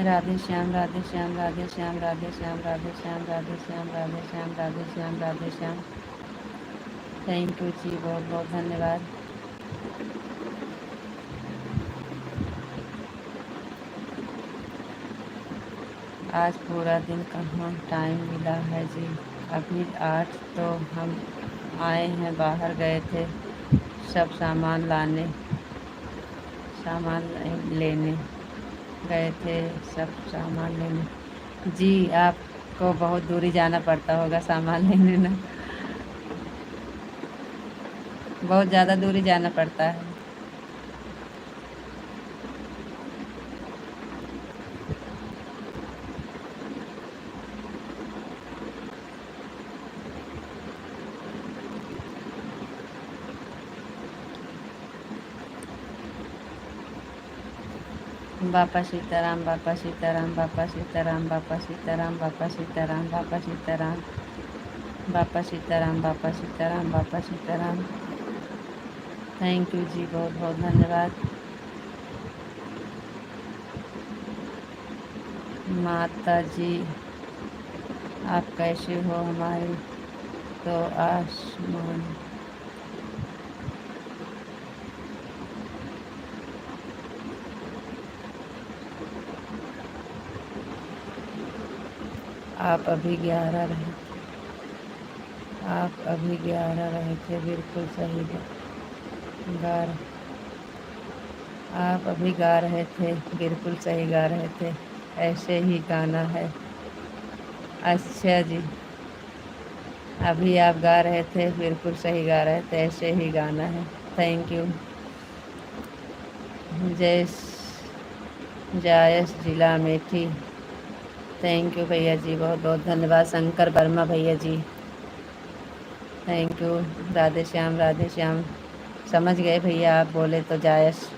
राधे श्याम राधे श्याम राधे श्याम राधे श्याम राधे श्याम राधे श्याम राधे श्याम राधे श्याम राधे श्याम। थैंक यू जी, बहुत बहुत धन्यवाद। आज पूरा दिन कहाँ टाइम मिला है जी। अभी 8 तो हम आए हैं, बाहर गए थे सब सामान लाने, सामान लेने गए थे, सब सामान लेने। जी आपको बहुत दूरी जाना पड़ता होगा सामान लेने ना, बहुत ज़्यादा दूरी जाना पड़ता है। बापा सीताराम बापा सीताराम बापा सीताराम बापा सीताराम बापा सीताराम बापा सीताराम बापा सीताराम बापा सीताराम बापा सीताराम। थैंक यू जी, बहुत बहुत धन्यवाद। माता जी आप कैसे हो हमारी तो आसमान। आप अभी 11 रहे, आप अभी 11 रहे थे, बिल्कुल सही गा आप अभी गा रहे थे, बिल्कुल सही गा रहे थे, ऐसे ही गाना है। अच्छा जी, अभी आप गा रहे थे, बिल्कुल सही गा रहे थे, ऐसे ही गाना है। Thank you. जायस जिला अमेठी। थैंक यू भैया जी, बहुत बहुत धन्यवाद। शंकर वर्मा भैया जी, थैंक यू। राधे श्याम राधे श्याम। समझ गए भैया, आप बोले तो जायस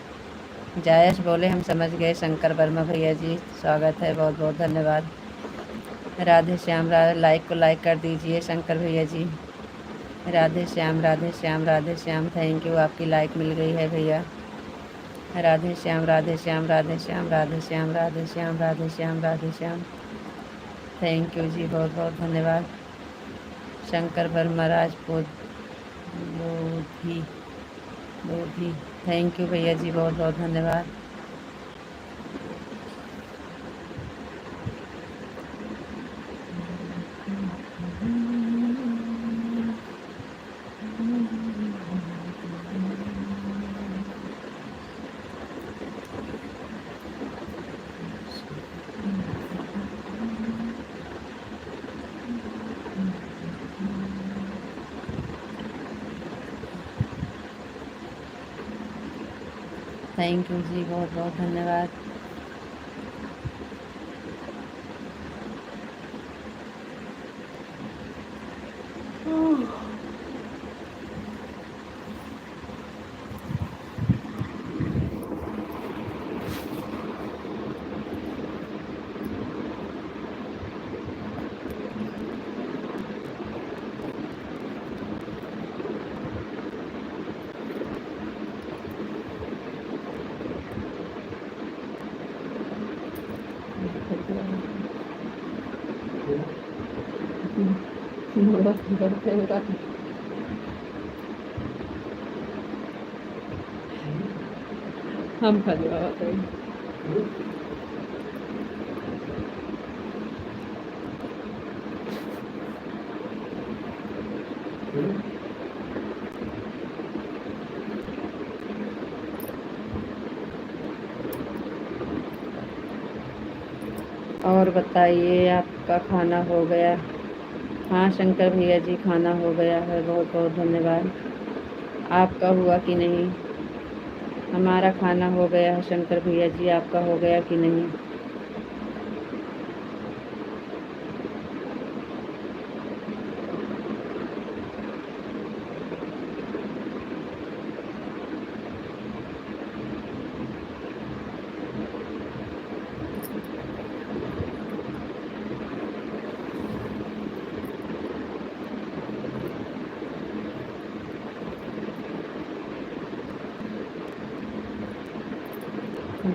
जायश बोले हम समझ गए। शंकर वर्मा भैया जी स्वागत है, बहुत बहुत धन्यवाद। राधे श्याम, लाइक को लाइक कर दीजिए शंकर भैया जी। राधे श्याम, राधे श्याम, राधे श्याम, थैंक यू, आपकी लाइक मिल गई है भैया। राधे श्याम, राधे श्याम, राधे श्याम, राधे श्याम, राधे श्याम, राधे श्याम, राधे श्याम, थैंक यू जी, बहुत बहुत धन्यवाद। शंकर वर्मा राजपूत बोधी बोधी, थैंक यू भैया जी, बहुत बहुत धन्यवाद। थैंक यू जी, बहुत बहुत धन्यवाद। हम खा लिया और बताइए आपका खाना हो गया? हाँ शंकर भैया जी, खाना हो गया है, बहुत बहुत धन्यवाद। आपका हुआ कि नहीं? हमारा खाना हो गया है शंकर भैया जी, आपका हो गया कि नहीं?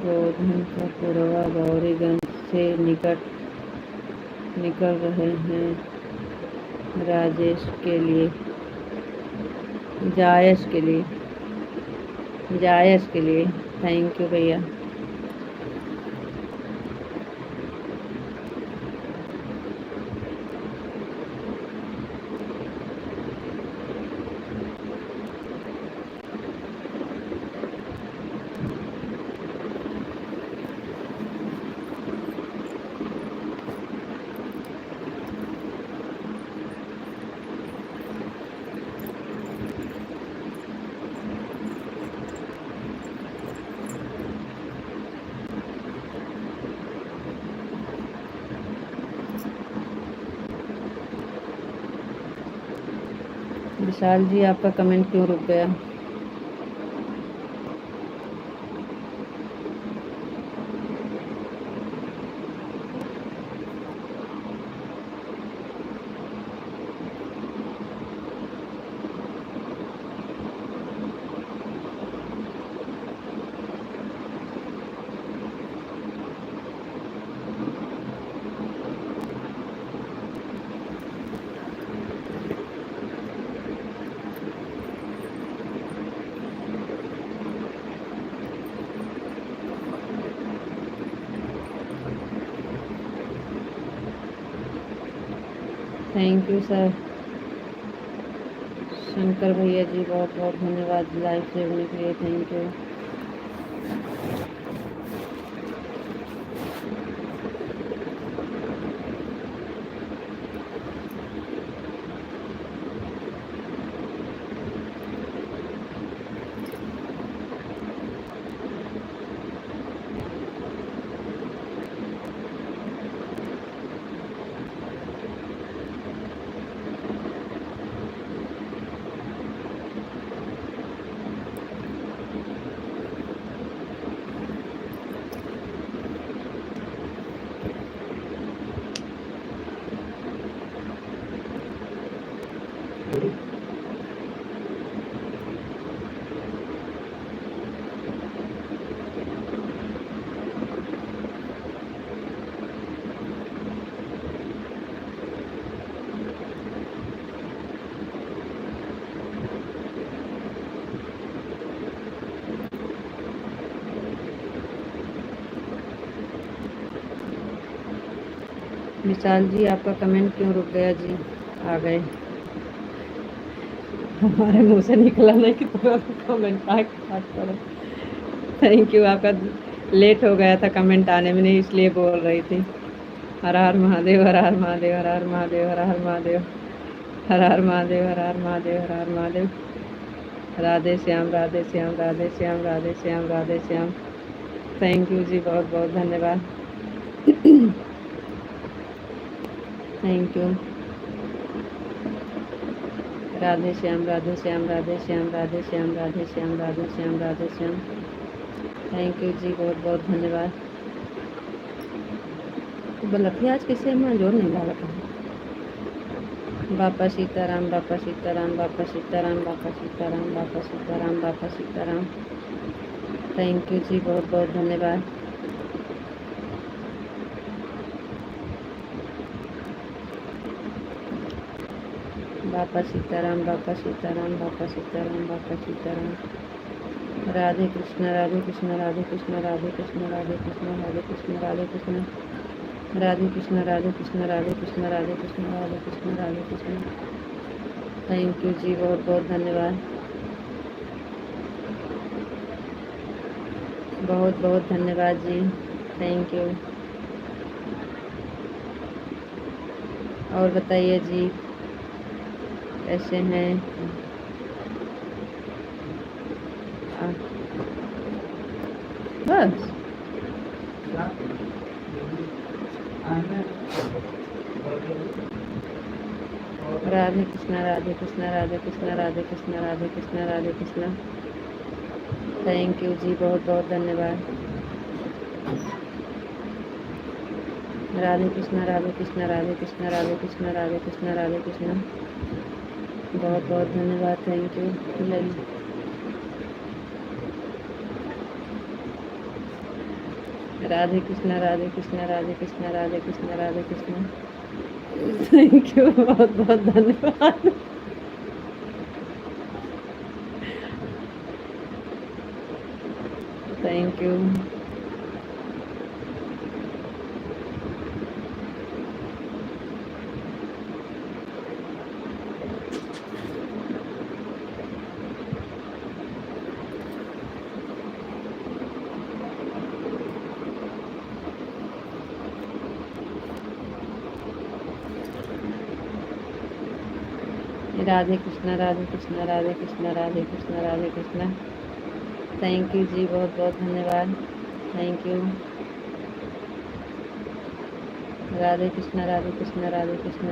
गोधन का पुरवा गौरीगंज से निकल रहे हैं राजेश के लिए, जायश के लिए, थैंक यू भैया। विशाल जी, आपका कमेंट क्यों रुक गया? Thank you sir. शंकर भैया जी, बहुत बहुत धन्यवाद लाइव से जुड़ने के लिए, थैंक यू। विशाल जी आपका कमेंट क्यों रुक गया जी? आ गए, हमारे मुंह से निकला नहीं कि तुरंत कमेंट आ करो। थैंक यू, आपका लेट हो गया था कमेंट आने में, नहीं इसलिए बोल रही थी। हर हर महादेव, हर हर महादेव, हर हर महादेव, हर हर महादेव, हर हर महादेव, हर हर महादेव, हर हर महादेव। राधे श्याम, राधे श्याम, राधे श्याम, राधे श्याम, राधे श्याम। थैंक यू जी, बहुत बहुत धन्यवाद। Thank you. Radhe Shyam, Radhe Shyam, Radhe Shyam, Radhe Shyam, Radhe Shyam, Radhe Shyam, Radhe Shyam. Thank you जी, बहुत बहुत धन्यवाद। बलफिया आज किसे में जोर नहीं डाला था। बापा सीताराम, बापा सीताराम, बापा सीताराम, बापा सीताराम, बापा सीताराम, बापा सीताराम। थैंक यू जी, बहुत बहुत धन्यवाद। बापा सीताराम, बापा सीताराम, बापा सीताराम, बापा सीताराम। राधे कृष्ण, राधे कृष्ण, राधे कृष्ण, राधे कृष्ण, राधे कृष्ण, राधे कृष्ण, राधे कृष्ण, राधे कृष्ण, राधे कृष्ण, राधे कृष्ण, राधे कृष्ण, राधे कृष्ण, राधे कृष्ण। थैंक यू जी, बहुत बहुत धन्यवाद। बहुत बहुत धन्यवाद जी, थैंक यू। और बताइए जी कैसे हैं? बस राधे कृष्ण, राधे कृष्ण, राधे कृष्ण, राधे कृष्ण, राधे कृष्ण, राधे कृष्ण। थैंक यू जी, बहुत बहुत धन्यवाद। राधे कृष्ण, राधे कृष्ण, राधे कृष्ण, राधे कृष्ण, राधे कृष्ण, राधे कृष्ण। बहुत बहुत धन्यवाद, thank you. Radhe Krishna, Radhe Krishna, Radhe Krishna, Radhe Krishna, Radhe Krishna. Thank you, बहुत बहुत धन्यवाद। Thank you. Radhe Krishna, Radhe Krishna, Radhe Krishna, Radhe Krishna, Radhe Krishna. Thank you जी, बहुत बहुत धन्यवाद। Thank you. राधे कृष्ण, राधे कृष्ण, राधे कृष्ण।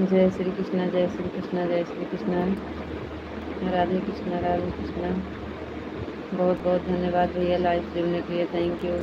जय श्री कृष्ण, जय श्री कृष्ण, जय श्री कृष्ण। राधे कृष्ण, राधे कृष्ण। बहुत बहुत धन्यवाद भैया लाइव जुड़ने के लिए, थैंक यू।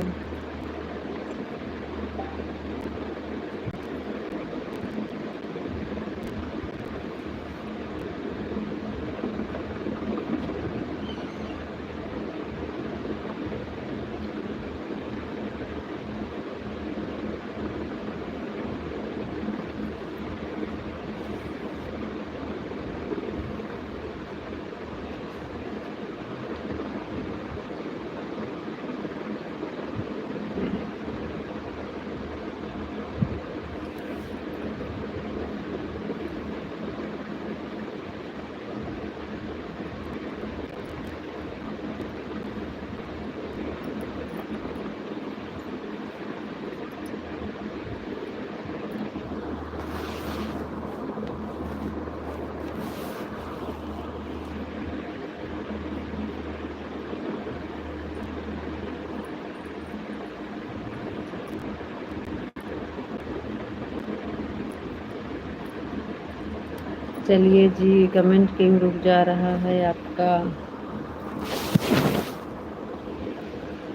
चलिए जी, कमेंट क्यों रुक जा रहा है आपका?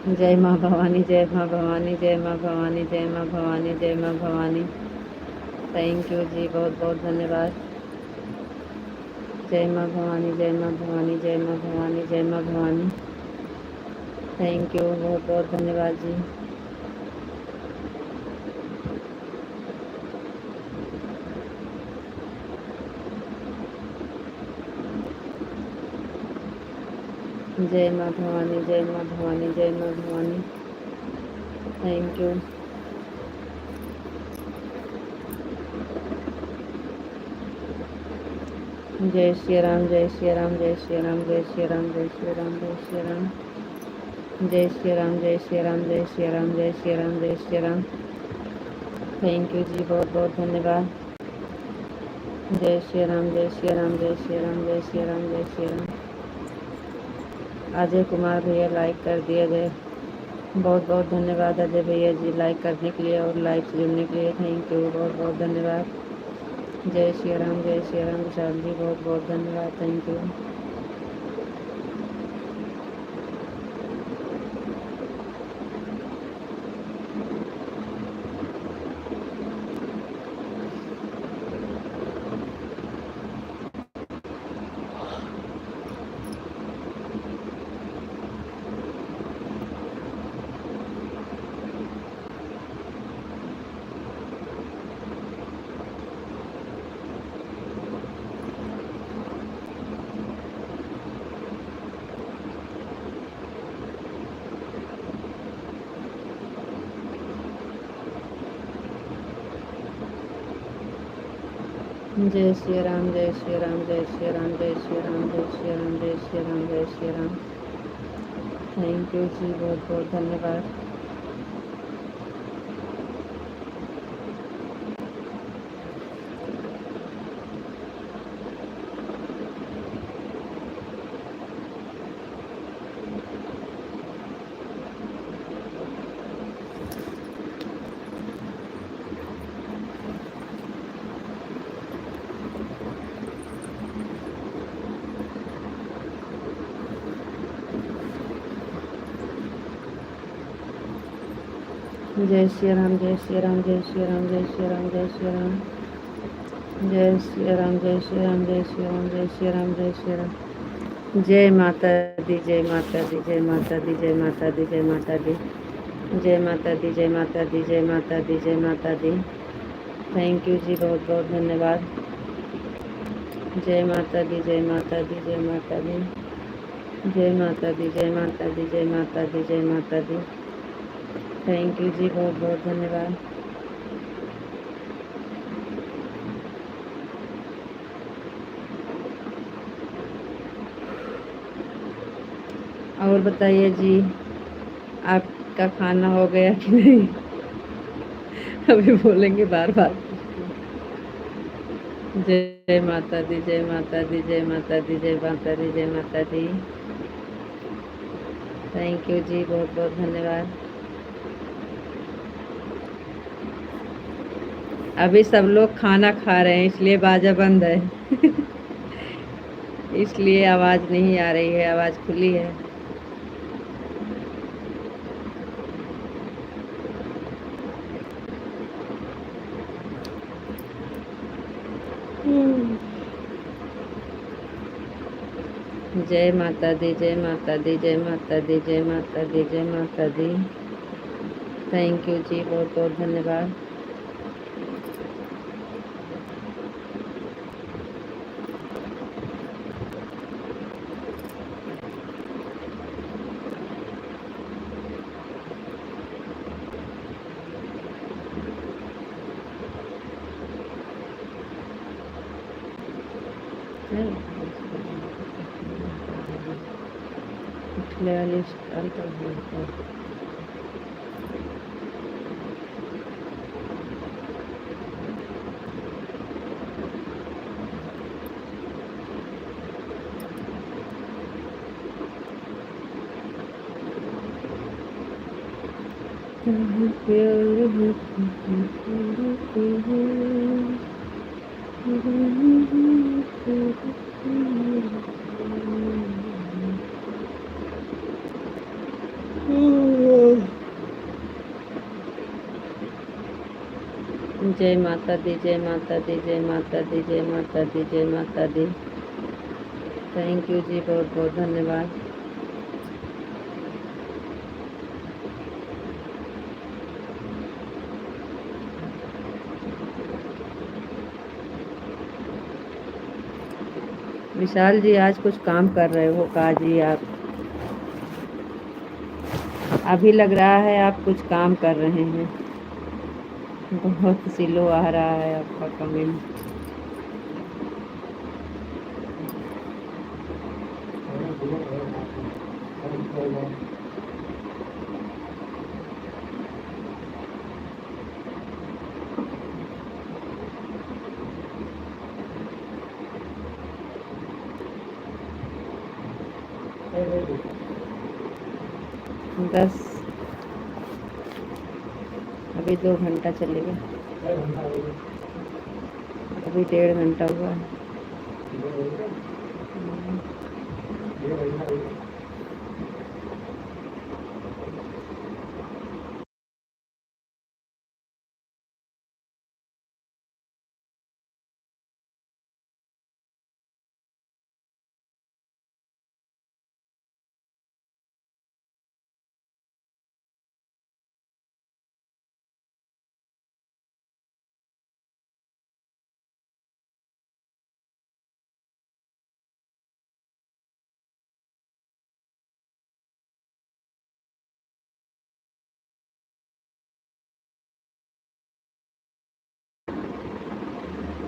जय माँ भवानी, जय माँ भवानी, जय माँ भवानी, जय माँ भवानी, जय माँ भवानी। थैंक यू जी, बहुत बहुत धन्यवाद। जय माँ भवानी, जय माँ भवानी, जय माँ भवानी, जय माँ भवानी। थैंक यू, बहुत बहुत धन्यवाद जी। जय माँ भवानी, जय माँ भवानी, जय माँ भवानी। Thank you. जय श्री राम, जय श्री राम, जय श्री राम, जय श्री राम, जय श्री राम, जय श्री राम। जय श्री राम, जय श्री राम, जय श्री राम, जय श्री राम, जय श्री राम। थैंक यू जी, बहुत बहुत धन्यवाद। जय श्री राम, जय श्री राम, जय श्री राम, जय श्री राम, जय श्री राम। अजय कुमार भैया लाइक कर दिया जय, बहुत बहुत धन्यवाद अजय भैया जी लाइक करने के लिए और लाइक से जुड़ने के लिए। थैंक यू, बहुत बहुत धन्यवाद। जय श्री राम, जय श्री राम विशाल जी, बहुत बहुत धन्यवाद। Thank you. जय श्री राम, जय श्री राम, जय श्री राम, जय श्री राम, जय श्री राम, जय श्री राम, जय श्री राम। थैंक यू जी, बहुत बहुत धन्यवाद। जय श्री राम, जय श्री राम, जय श्री राम, जय श्री राम, जय श्री राम। जय श्री राम, जय श्री राम, जय श्री राम, जय श्री राम, जय श्री राम। जय माता दी, जय माता दी, जय माता दी, जय माता दी, जय माता दी, जय माता दी, जय माता दी, जय माता दी, जय माता दी। थैंक यू जी, बहुत बहुत धन्यवाद। जय माता दी, जय माता दी, जय माता दी, जय माता दी, जय माता दी, जय माता दी, जय माता दी। थैंक यू जी, बहुत बहुत धन्यवाद। और बताइए जी, आपका खाना हो गया कि नहीं? अभी बोलेंगे बार बार। जय माता दी, जय माता दी, जय माता दी, जय माता दी, जय माता दी। थैंक यू जी, बहुत बहुत धन्यवाद। अभी सब लोग खाना खा रहे हैं इसलिए बाजा बंद है। इसलिए आवाज़ नहीं आ रही है, आवाज़ खुली है। जय माता दी, जय माता दी, जय माता दी, जय माता दी, जय माता दी। थैंक यू जी, बहुत बहुत धन्यवाद। पिछले वाली स्टाइल कर दिया। प्यार जय माता दी, जय माता दी, जय माता दी, जय माता दी, जय माता दी। थैंक यू जी, बहुत बहुत धन्यवाद। विशाल जी, आज कुछ काम कर रहे हो का जी आप? अभी लग रहा है आप कुछ काम कर रहे हैं। बहुत स्लो आ रहा है आपका कमेंट। बस अभी 2 घंटा चलेगा। अभी 1.5 घंटा हुआ है।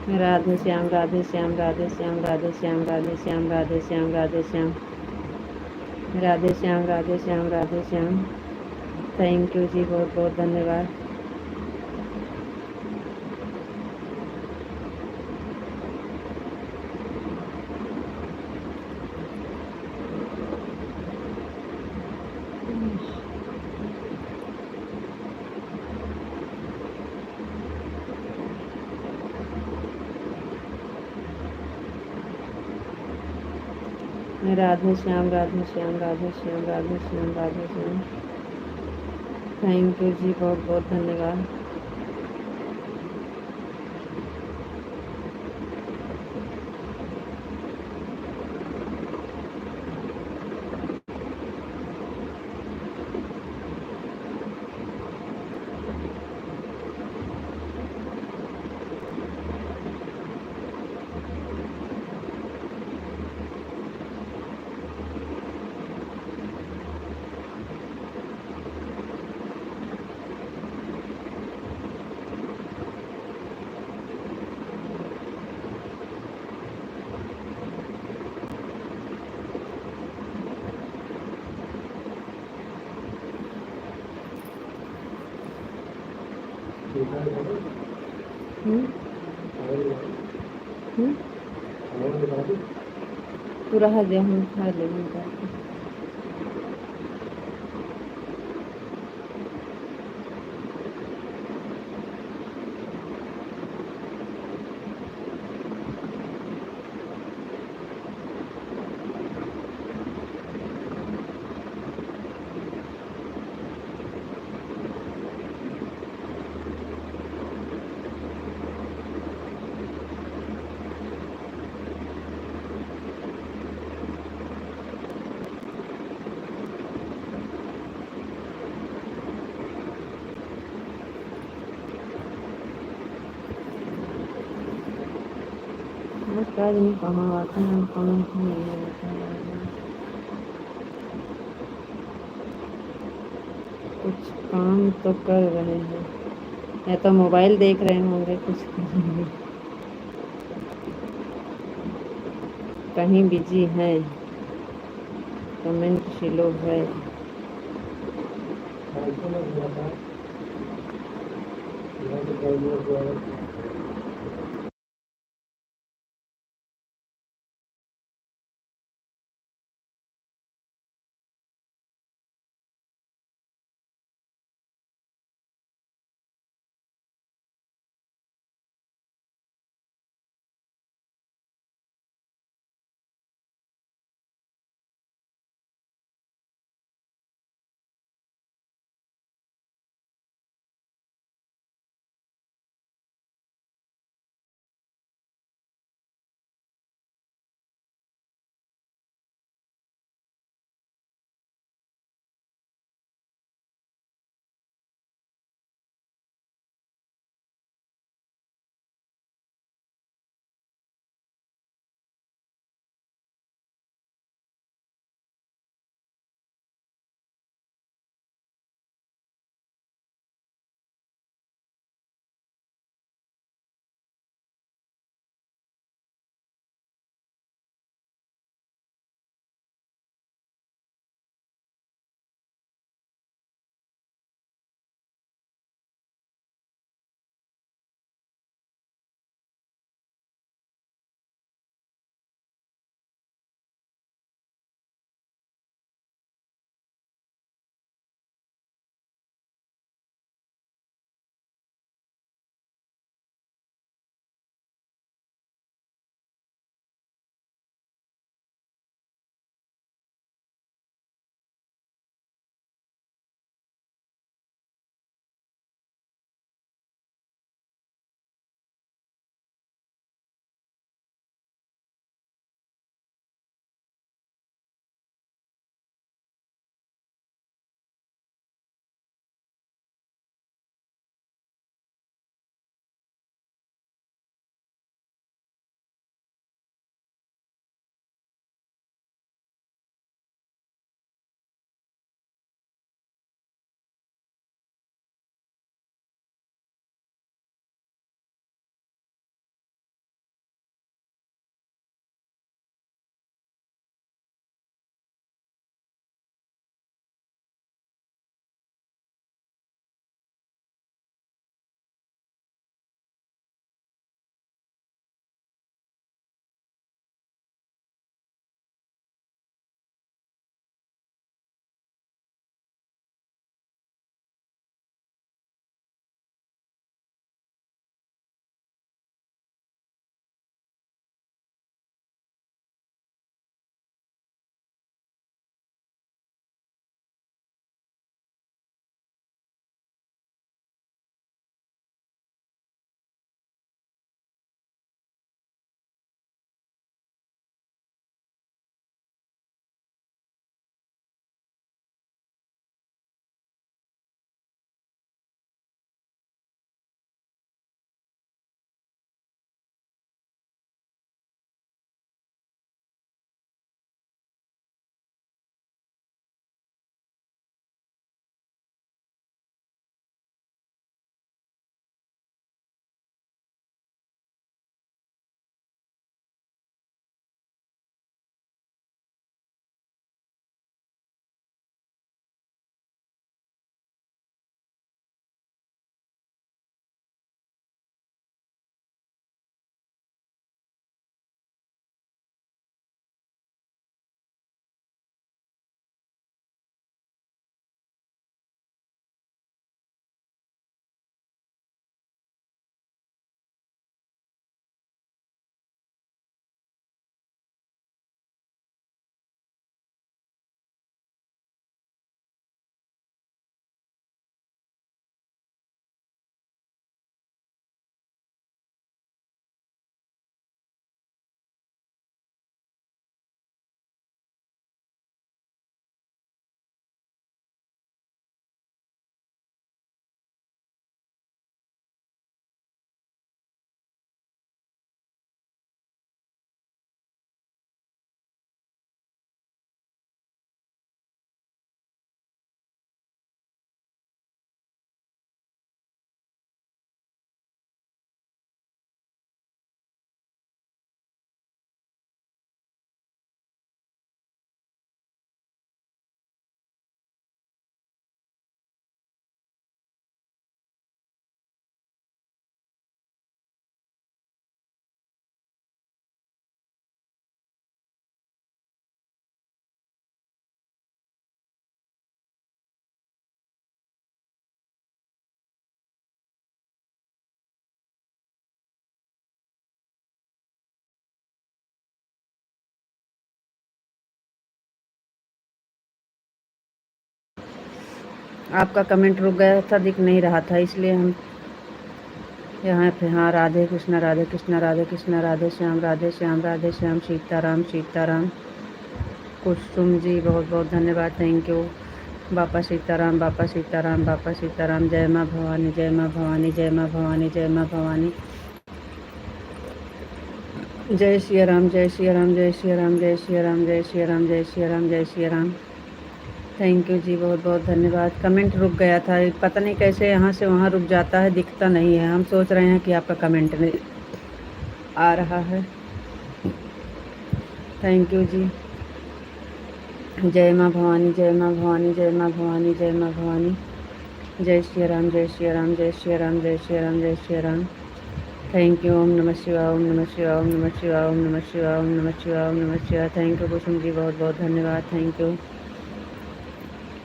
राधे श्याम, राधे श्याम, राधे श्याम, राधे श्याम, राधे श्याम, राधे श्याम, राधे श्याम, राधे श्याम, राधे श्याम, राधे श्याम। थैंक यू जी, बहुत बहुत धन्यवाद। राधे श्याम, राधे श्याम, राधे श्याम, राधे श्याम, राधे श्याम। थैंक यू जी, बहुत बहुत धन्यवाद। तू रहा दे, हम खा लेंगे। नमस्कार जी, कहाँ आते हैं? कमेंट नहीं होता है। कुछ काम तो कर रहे हैं या तो मोबाइल देख रहे होंगे, कुछ करेंगे। कहीं बिजी हैं, कमेंट स्लो है। आपका कमेंट रुक गया था, दिख नहीं रहा था, इसलिए हम यहाँ पे। हाँ, राधे कृष्णा राधे कृष्णा राधे कृष्णा, राधे श्याम राधे श्याम राधे श्याम, सीताराम सीताराम। कुसुम जी बहुत बहुत धन्यवाद, थैंक यू। बापा सीताराम बापा सीताराम बापा सीताराम। जय माँ भवानी जय माँ भवानी जय माँ भवानी जय माँ भवानी। जय श्री राम जय श्री राम जय श्री राम जय श्री राम जय श्री राम जय श्री राम जय श्री राम। थैंक यू जी, बहुत बहुत धन्यवाद। कमेंट रुक गया था, पता नहीं कैसे यहाँ से वहाँ रुक जाता है, दिखता नहीं है। हम सोच रहे हैं कि आपका कमेंट नहीं आ रहा है। थैंक यू जी। जय माँ भवानी जय माँ भवानी जय माँ भवानी जय माँ भवानी। जय श्री राम जय श्री राम जय श्री राम जय श्री राम जय श्री राम। Thank you. ओम नमः शिवाय ओम नमः शिवाय ओम नमः शिवाय ओम नमः शिवाय ओम नमः शिवाय ओम नमः शिवाय। थैंक यू कुसुम जी, बहुत बहुत धन्यवाद, थैंक यू।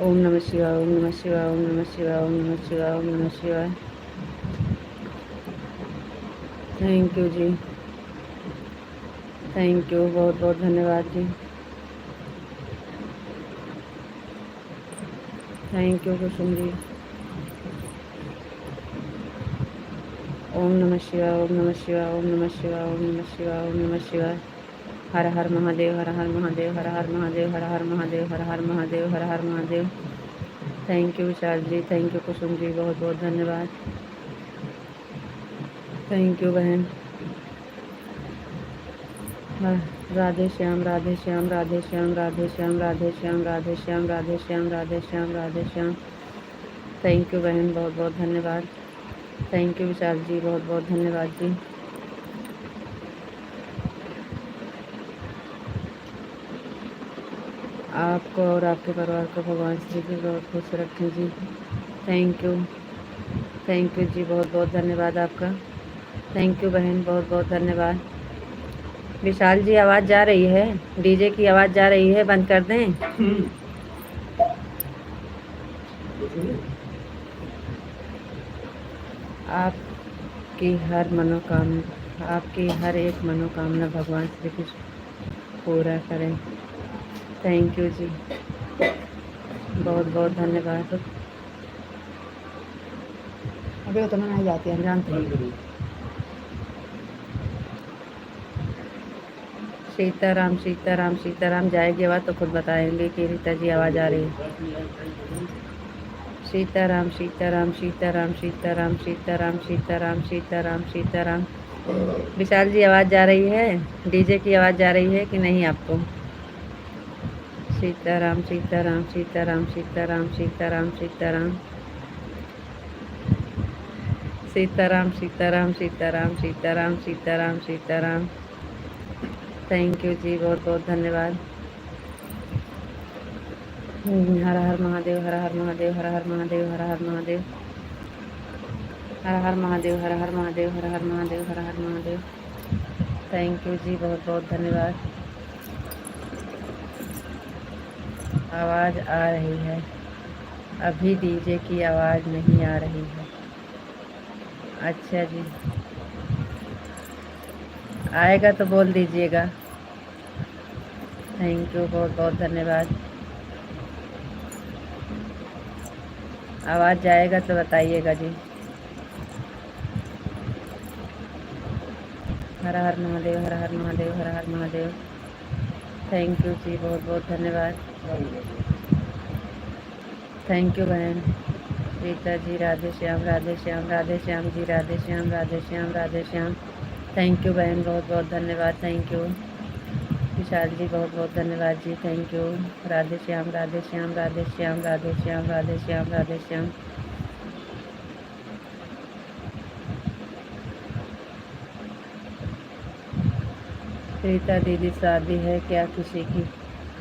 ओम नमः शिवाय ओम नमः शिवाय ओम नमः शिवाय ओम नमः शिवाय ओम नमः शिवाय। थैंक यू जी, थैंक यू, बहुत बहुत धन्यवाद जी। थैंक यू कुसुम जी। ओम नमः शिवाय ओम नमः शिवाय ओम नमः शिवाय ओम नमः शिवाय ओम नमः शिवाय। हर हर महादेव हर हर महादेव हर हर महादेव हर हर महादेव हर हर महादेव हर हर Mahadev. Thank you Vishal ji, thank you Kusum ji, बहुत बहुत धन्यवाद। थैंक यू बहन। राधे श्याम राधे श्याम राधे श्याम राधे श्याम राधे श्याम राधे श्याम राधे श्याम राधे श्याम राधे श्याम। थैंक यू बहन, बहुत बहुत धन्यवाद। थैंक यू विशाल जी, बहुत बहुत धन्यवाद जी। आपको और आपके परिवार को भगवान श्री जी बहुत खुश रखें जी। थैंक यू जी, बहुत बहुत धन्यवाद आपका। थैंक यू बहन, बहुत बहुत धन्यवाद। विशाल जी आवाज़ जा रही है, डीजे की आवाज़ जा रही है, बंद कर दें? आपकी हर एक मनोकामना भगवान श्री कृष्ण पूरा करें। थैंक यू जी, बहुत बहुत धन्यवाद। अभी तो मैं नहीं जाती, हम जानते हैं। सीताराम सीताराम सीताराम। जाएगी आवाज़ तो खुद बताएंगे कि रीता जी आवाज़ आ रही है। सीताराम सीताराम सीताराम सीताराम सीताराम सीताराम सीताराम सीताराम। विशाल जी आवाज़ जा रही है, डीजे की आवाज़ जा रही है कि नहीं आपको? सीताराम सीताराम सीताराम सीताराम सीताराम सीताराम सीताराम सीताराम सीताराम सीताराम सीताराम सीताराम। थैंक यू जी, बहुत बहुत धन्यवाद। हर हर महादेव हर हर महादेव हर हर महादेव हर हर महादेव हर हर महादेव हर हर महादेव हर हर महादेव हर हर महादेव। थैंक यू जी, बहुत बहुत धन्यवाद। आवाज़ आ रही है, अभी डीजे की आवाज़ नहीं आ रही है। अच्छा जी, आएगा तो बोल दीजिएगा। थैंक यू, बहुत बहुत धन्यवाद। आवाज़ जाएगा तो बताइएगा जी। हर हर महादेव हर हर महादेव हर हर महादेव। थैंक यू जी, बहुत बहुत धन्यवाद। थैंक यू बहन रीता जी। राधे श्याम राधे श्याम राधे श्याम जी, राधे श्याम राधे श्याम राधे श्याम। थैंक यू बहन, बहुत बहुत धन्यवाद। थैंक यू विशाल जी, बहुत बहुत धन्यवाद जी, थैंक यू। राधे श्याम राधे श्याम राधे श्याम राधे श्याम राधे श्याम राधे श्याम। रीता दीदी शादी है क्या किसी की?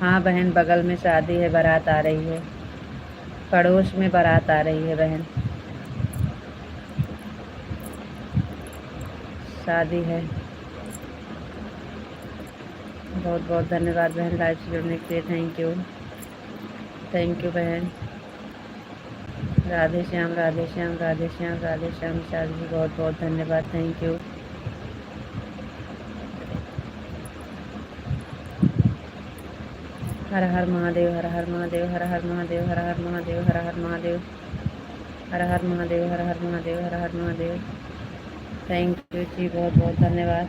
हाँ बहन, बगल में शादी है, बारात आ रही है, पड़ोस में बारात आ रही है बहन, शादी है। बहुत बहुत धन्यवाद बहन लाइव से जुड़ने के लिए, थैंक यू बहन। राधे श्याम राधे श्याम राधे श्याम राधे श्याम। विशाल जी, बहुत बहुत धन्यवाद, thank you. Har her Mahadev, her her Mahadev, her her Mahadev, her her Mahadev, her her Mahadev, her her Mahadev, her her Mahadev, her her Mahadev. Thank you जी, बहुत बहुत धन्यवाद।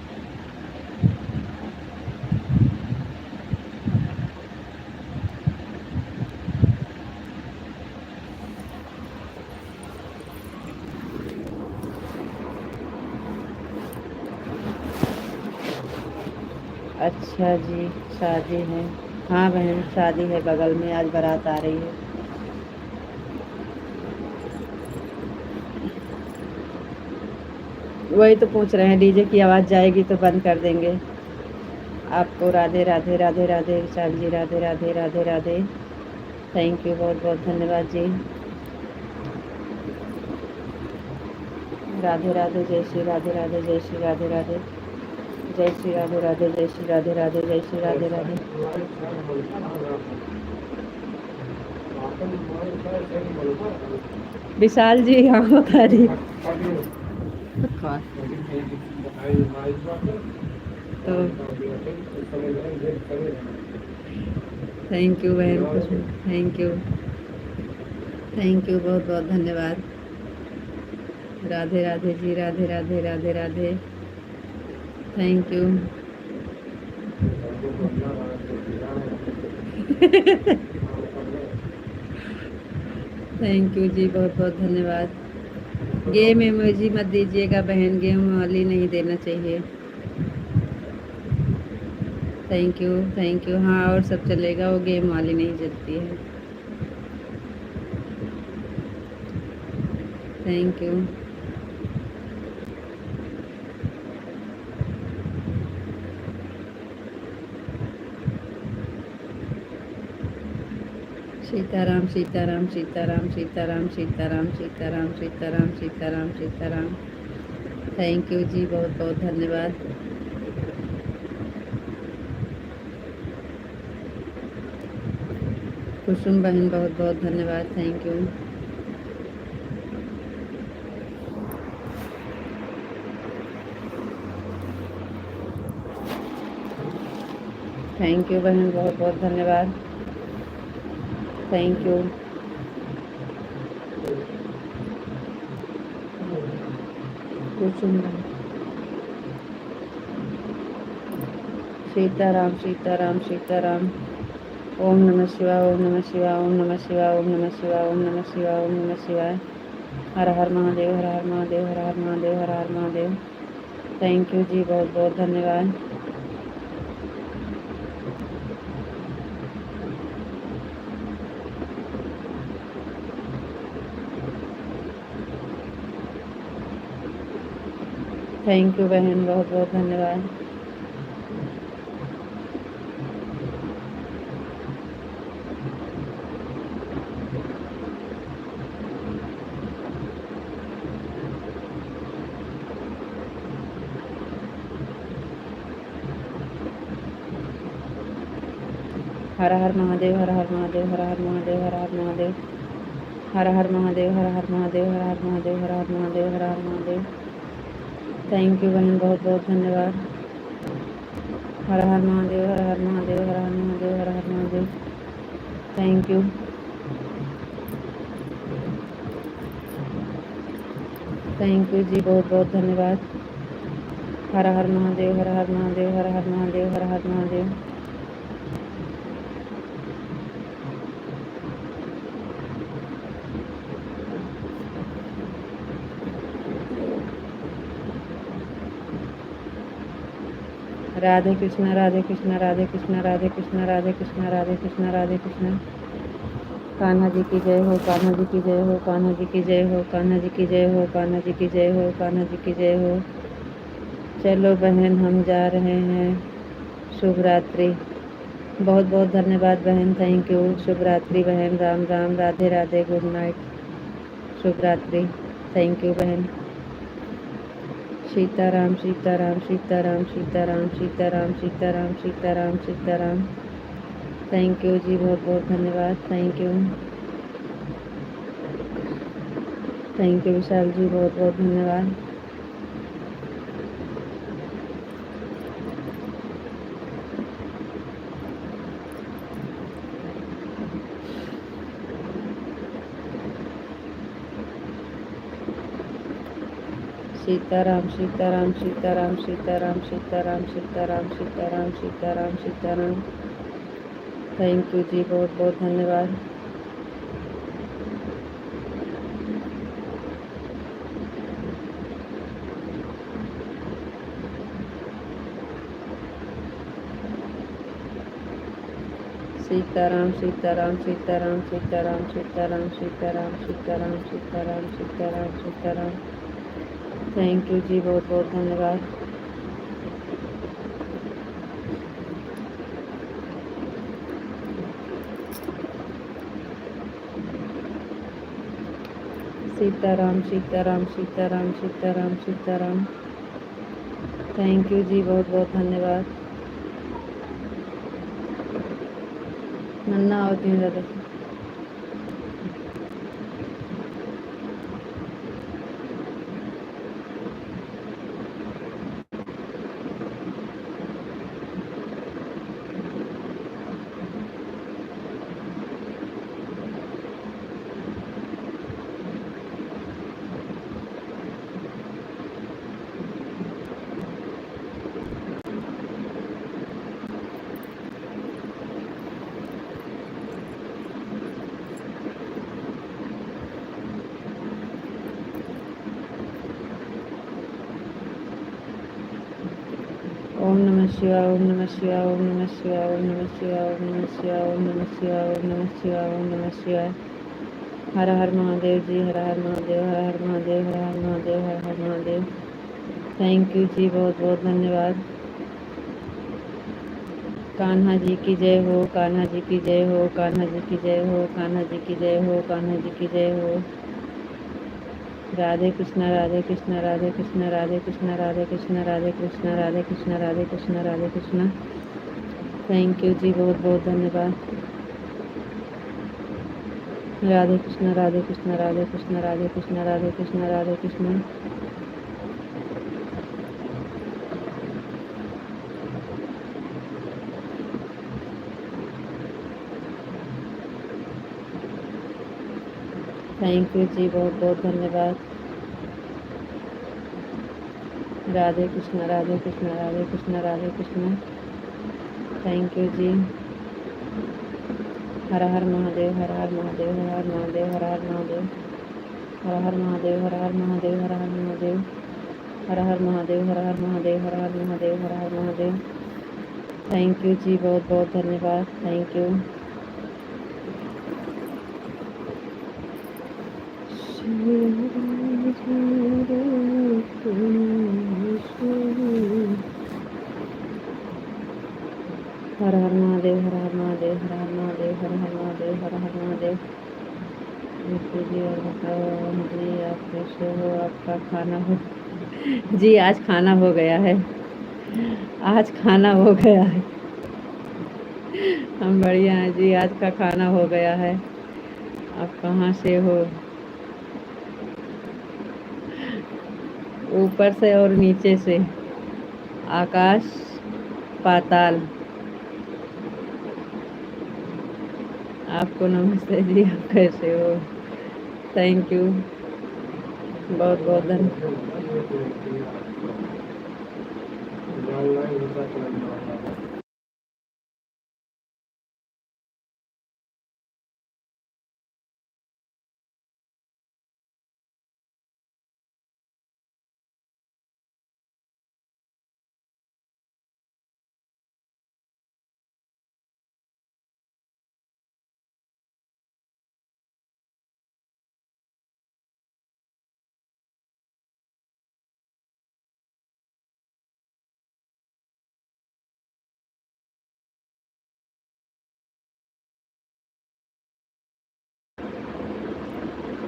अच्छा जी, शादी है। हाँ बहन, शादी है बगल में, आज बारात आ रही है। वही तो पूछ रहे हैं, डीजे की आवाज़ जाएगी तो बंद कर देंगे। आपको राधे राधे राधे राधे विशाल जी, राधे राधे राधे राधे। थैंक यू, बहुत बहुत धन्यवाद जी। राधे राधे, जय श्री राधे राधे, जय श्री राधे राधे, जय श्री राधे राधे, जय श्री राधे राधे, जय श्री राधे राधे। विशाल जी, हाँ बता दी तो। थैंक यू बहन, थैंक यू, थैंक यू, बहुत बहुत धन्यवाद। Radhe Radhe ji, Radhe Radhe Radhe Radhe. Thank you. Thank you जी, बहुत बहुत धन्यवाद। गेम इमोजी मत दीजिएगा बहन, गेम वाली नहीं देना चाहिए। Thank you, thank you. हाँ और सब चलेगा, वो गेम वाली नहीं चलती है। Thank you. Sitaram Sitaram Sitaram Sitaram Sitaram Sitaram Sitaram Sitaram Sitaram. Thank you जी, बहुत बहुत धन्यवाद। कुसुम बहन, बहुत बहुत धन्यवाद। Thank you. थैंक यू बहन, बहुत बहुत धन्यवाद। Thank you. कुसुम बहन, सीताराम सीताराम सीताराम। ओम नमः शिवाय, ओम नमः शिवाय, ओम नमः शिवाय, ओम नमः शिवाय, ओम नमः शिवाय, ओम नमः शिवाय। हर हर महादेव, हर हर महादेव, हर हर महादेव, हर हर महादेव। थैंक यू जी, बहुत बहुत धन्यवाद। थैंक यू बहन, बहुत बहुत धन्यवाद। हर हर महादेव, हर हर महादेव, हर हर महादेव, हर हर महादेव, हर हर महादेव, हर हर महादेव, हर हर महादेव, हर हर महादेव, हर हर महादेव। थैंक यू बहन, बहुत बहुत धन्यवाद। हर हर महादेव, हर हर महादेव, हर हर महादेव, हर हर Mahadev. Thank you. Thank you जी, बहुत बहुत धन्यवाद। हर हर महादेव, हर हर महादेव, हर हर महादेव, हर हर महादेव। राधे कृष्णा, राधे कृष्णा, राधे कृष्णा, राधे कृष्णा, राधे कृष्णा, राधे कृष्णा, राधे कृष्णा। कान्हा जी की जय हो, कान्हा जी की जय हो, कान्हा जी की जय हो, कान्हा जी की जय हो, कान्हा जी की जय हो, कान्हा जी की जय हो। चलो बहन, हम जा रहे हैं। शुभ रात्रि। बहुत बहुत धन्यवाद बहन, थैंक यू। शुभ रात्रि बहन, राम राम, राधे राधे, गुड नाइट, शुभ रात्रि। थैंक यू बहन। सीताराम सीताराम सीताराम सीताराम सीताराम सीताराम सीताराम सीताराम। थैंक यू जी, बहुत बहुत धन्यवाद। Thank you, thank you Vishal ji, बहुत बहुत धन्यवाद। सीताराम सीताराम सीताराम सीताराम सीताराम सीताराम सीताराम सीताराम सीताराम। थैंक यू जी, बहुत बहुत धन्यवाद। सीताराम सीताराम सीताराम सीताराम सीताराम सीताराम सीताराम सीताराम सीताराम सीताराम। थैंक यू जी, बहुत बहुत धन्यवाद। सीताराम सीताराम सीताराम सीताराम सीताराम। थैंक यू जी, बहुत बहुत धन्यवाद। नन्ना और तीन ज़्यादा। ओम नमः शिवाय ओम नमः शिवाय ओम नमः शिवाय ओम नमः शिवाय ओम नमः शिवाय ओम नमः शिवाय ओम नमः शिवाय ओम नमः शिवाय। हर हर महादेव जी, हर हर महादेव, हर हर महादेव, हर हर महादेव, हर हर महादेव। थैंक यू जी, बहुत बहुत धन्यवाद। कान्हा जी की जय हो, कान्हा जी की जय हो, कान्हा जी की जय हो, कान्हा जी की जय हो, कान्हा जी की जय हो। राधे कृष्णा राधे कृष्णा राधे कृष्णा राधे कृष्णा राधे कृष्णा राधे कृष्णा राधे कृष्णा राधे कृष्णा राधे कृष्णा। थैंक यू जी, बहुत बहुत धन्यवाद। राधे कृष्णा राधे कृष्णा राधे कृष्णा राधे कृष्णा राधे कृष्णा राधे कृष्णा। थैंक यू जी, बहुत बहुत धन्यवाद। राधे कृष्णा राधे कृष्णा राधे कृष्णा राधे कृष्णा। थैंक यू जी। हर हर महादेव, हर हर महादेव, हर हर महादेव, हर हर महादेव, हर हर महादेव, हर हर महादेव, हर हर महादेव, हर हर महादेव, हर हर महादेव, हर हर महादेव, हर हर महादेव। थैंक यू जी, बहुत बहुत धन्यवाद। Thank you. हर हर महादेव, हर हर महादेव, हर हर महादेव, हर हर महादेव, हर हर महादेव। जी और बताओ जी, आप कैसे हो? आपका खाना हो? जी आज खाना हो गया है, आज खाना हो गया है। हम बढ़िया हैं जी, आज का खाना हो गया है। आप कहाँ से हो? ऊपर से और नीचे से, आकाश पाताल। आपको नमस्ते जी, आप कैसे हो? थैंक यू, बहुत बहुत धन्यवाद।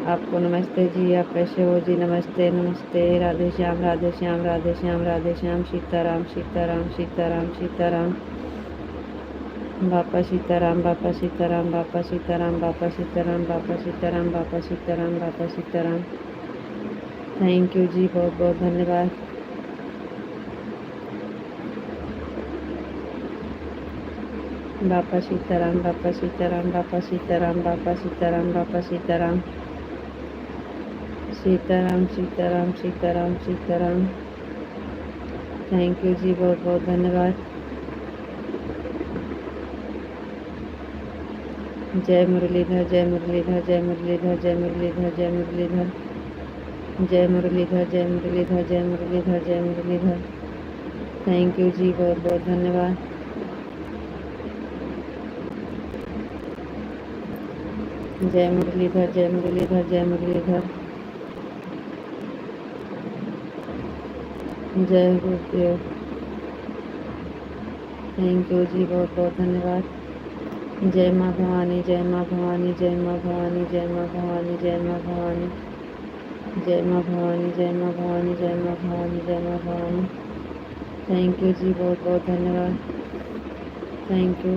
आपको नमस्ते जी, आप कैसे हो जी? नमस्ते नमस्ते। राधे श्याम राधे श्याम राधे श्याम राधे श्याम। सीताराम सीताराम सीताराम सीताराम। बापा सीताराम बापा सीताराम बापा सीताराम बापा सीताराम बापा सीताराम बापा सीताराम बापा सीताराम। थैंक यू जी, बहुत बहुत धन्यवाद। बापा सीताराम बापा सीताराम बापा सीताराम बापा सीताराम बापा सीताराम। सीताराम सीताराम सीताराम सीताराम। थैंक यू जी, बहुत बहुत धन्यवाद। जय मुरलीधर जय मुरलीधर जय मुरलीधर जय मुरलीधर जय मुरलीधर जय मुरलीधर जय मुरलीधर जय मुरलीधर जय मुरलीधर। थैंक यू जी, बहुत बहुत धन्यवाद। जय मुरलीधर जय मुरलीधर जय मुरलीधर। जय गुरुदेव। थैंक यू जी, बहुत बहुत धन्यवाद। जय माँ भवानी जय माँ भवानी जय माँ भवानी जय माँ भवानी जय माँ भवानी जय माँ भवानी जय माँ भवानी जय माँ भवानी जय माँ भवानी। थैंक यू जी, बहुत बहुत धन्यवाद। Thank you.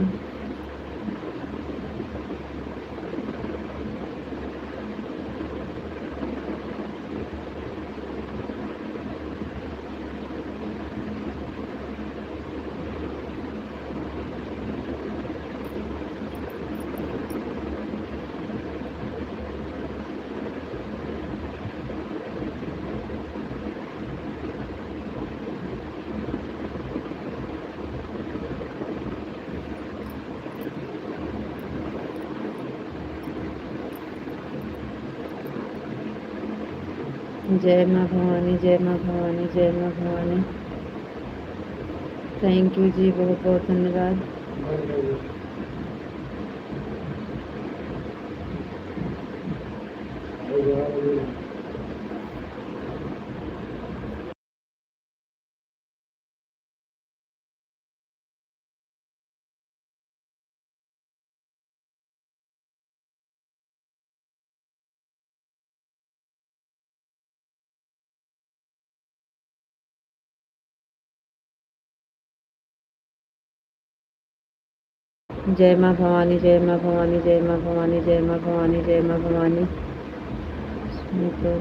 जय माँ भवानी जय माँ भवानी जय माँ भवानी। थैंक यू जी, बहुत बहुत धन्यवाद। जय माँ भवानी जय माँ भवानी जय माँ भवानी जय माँ भवानी जय माँ भवानी। इसमें तो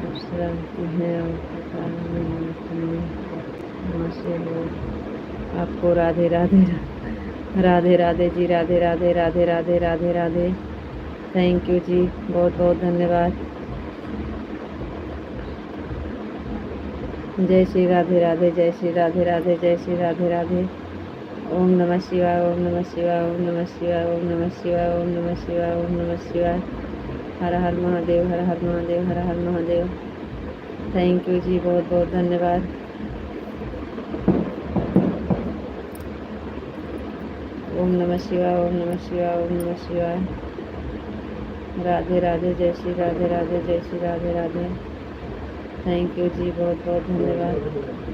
विश्रांति है और पता नहीं नमस्ते हो आपको। राधे राधे राधे राधे जी, राधे राधे राधे राधे राधे राधे। थैंक यू जी, बहुत बहुत धन्यवाद। जय श्री राधे राधे जय श्री राधे राधे जय श्री राधे राधे। ओम नमः शिवाय ओम नमः शिवाय ओम नमः शिवाय ओम नमः शिवाय ओम नमः शिवाय ओम नमः शिवाय। हर हर महादेव हर हर महादेव हर हर महादेव। थैंक यू जी, बहुत बहुत धन्यवाद। ओम नमः शिवाय ओम नमः शिवाय ओम नमः शिवाय। राधे राधे जय श्री राधे राधे जय श्री राधे राधे। थैंक यू जी, बहुत बहुत धन्यवाद।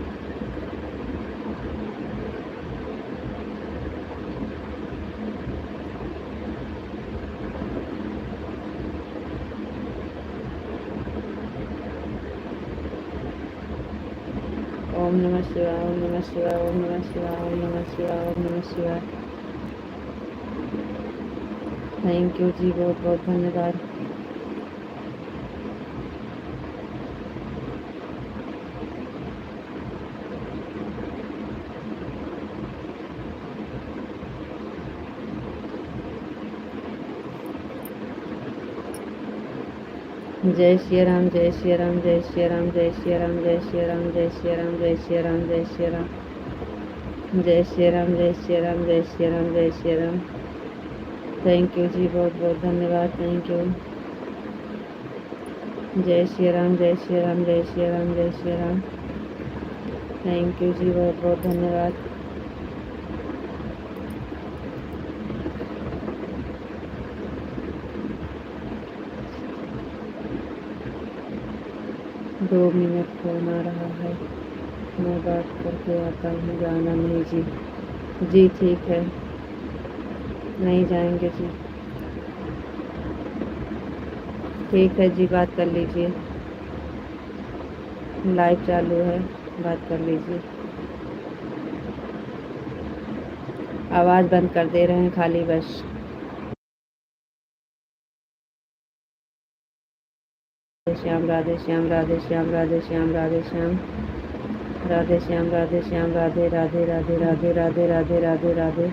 ओम नमः शिवाय ओम नमः शिवाय ओम नमः शिवाय ओम नमः शिवाय ओम नमः शिवाय। थैंक यू जी, बहुत बहुत धन्यवाद। जय श्री राम जय श्री राम जय श्री राम जय श्री राम जय श्री राम जय श्री राम जय श्री राम जय श्री राम जय श्री राम जय श्री राम जय श्री राम जय श्री राम। थैंक यू जी, बहुत बहुत धन्यवाद। Thank you. जय श्री राम जय श्री राम जय श्री राम जय श्री राम। थैंक यू जी, बहुत बहुत धन्यवाद। 2 मिनट फोन आ रहा है, मैं बात करके आता हूँ। जाना नहीं जी। जी ठीक है, नहीं जाएंगे जी। ठीक है जी, बात कर लीजिए, लाइव चालू है, बात कर लीजिए। आवाज़ बंद कर दे रहे हैं खाली बस। श्याम राधे श्याम राधे श्याम राधे श्याम राधे श्याम राधे श्याम राधे श्याम राधे राधे राधे राधे राधे राधे राधे राधे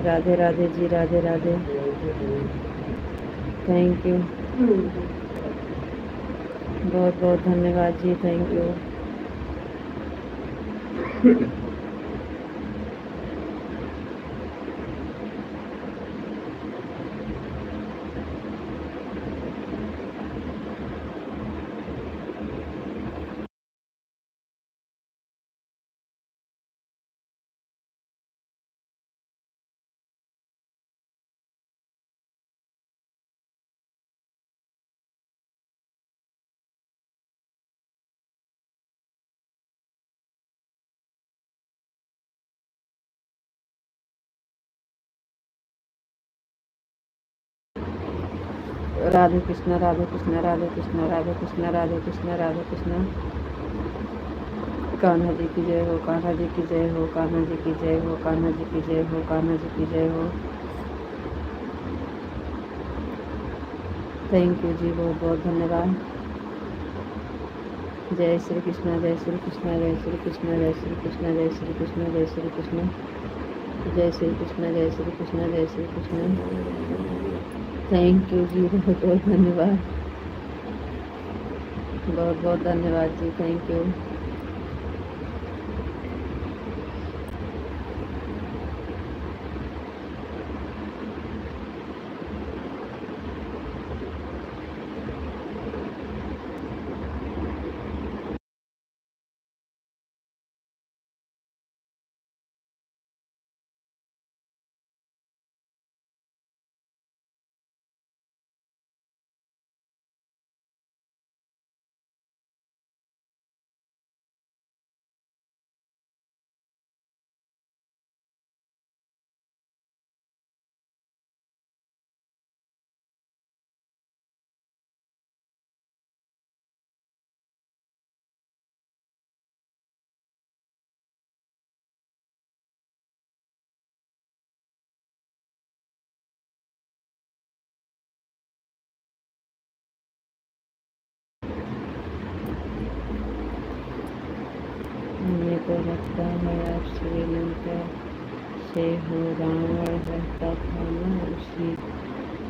राधे राधे जी, राधे राधे। Thank you. बहुत बहुत धन्यवाद जी, थैंक यू। राधे कृष्णा, राधे कृष्णा, राधे कृष्णा, राधे कृष्णा, राधे कृष्णा, राधे कृष्णा। कान्हा जी की जय हो, कान्हा जी की जय हो, कान्हा जी की जय हो, कान्हा जी की जय हो, कान्हा जी की जय हो। थैंक यू जी, बहुत बहुत धन्यवाद। जय श्री कृष्णा, जय श्री कृष्णा, जय श्री कृष्णा, जय श्री कृष्णा, जय श्री कृष्णा, जय श्री कृष्णा, जय श्री कृष्णा, जय श्री कृष्णा, जय श्री कृष्णा। थैंक यू जी, बहुत बहुत धन्यवाद, बहुत बहुत धन्यवाद जी, थैंक यू। मेरे को लगता है आप श्रीलंका से हो, रावण रहता था ना उसी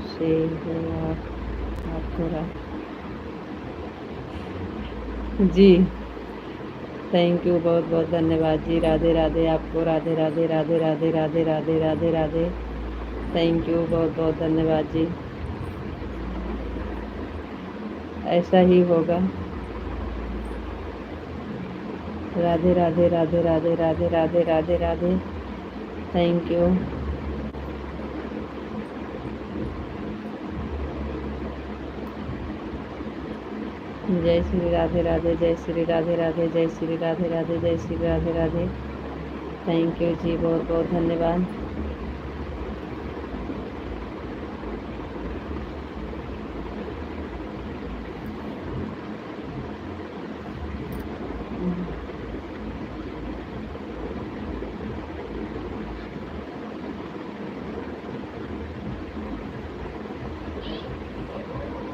से हो आप, आपको जी। थैंक यू, बहुत बहुत धन्यवाद जी, राधे राधे आपको, राधे राधे, राधे राधे, राधे राधे, राधे राधे। थैंक यू, बहुत बहुत धन्यवाद जी। ऐसा ही होगा। राधे राधे, राधे राधे, राधे राधे, राधे राधे। Thank you. जय श्री राधे राधे, जय श्री राधे राधे, जय श्री राधे राधे, जय श्री राधे राधे। थैंक यू जी, बहुत बहुत धन्यवाद।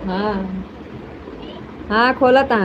हाँ हाँ, खोला था।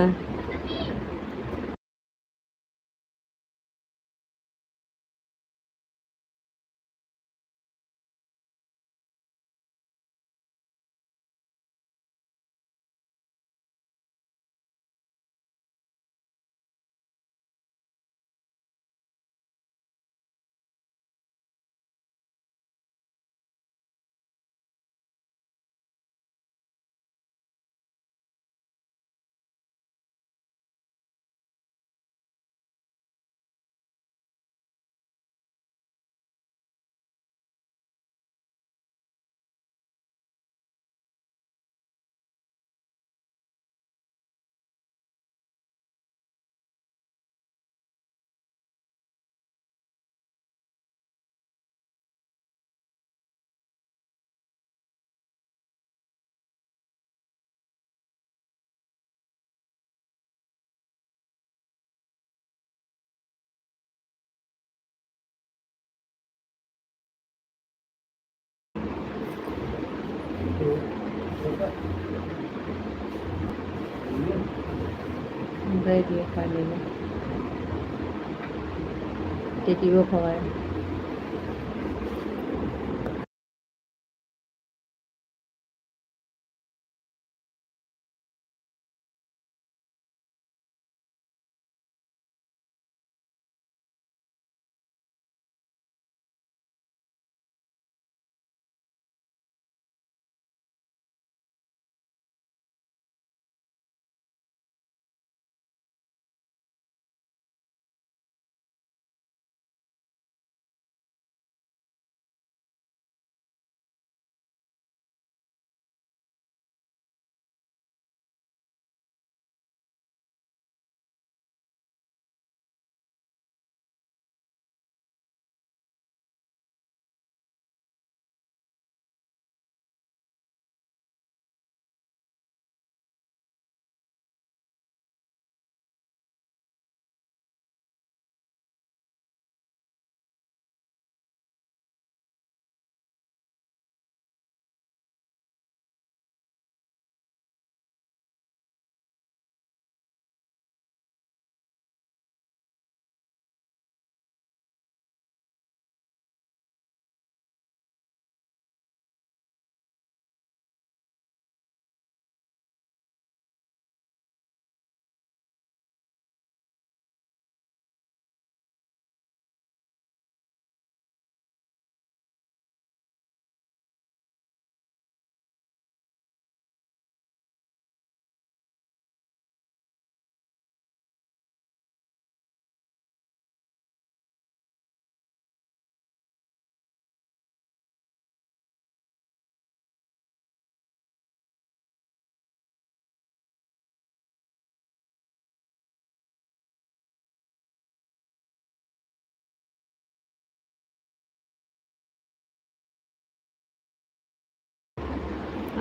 दे दिए खाने में, टिकी वो खवाया।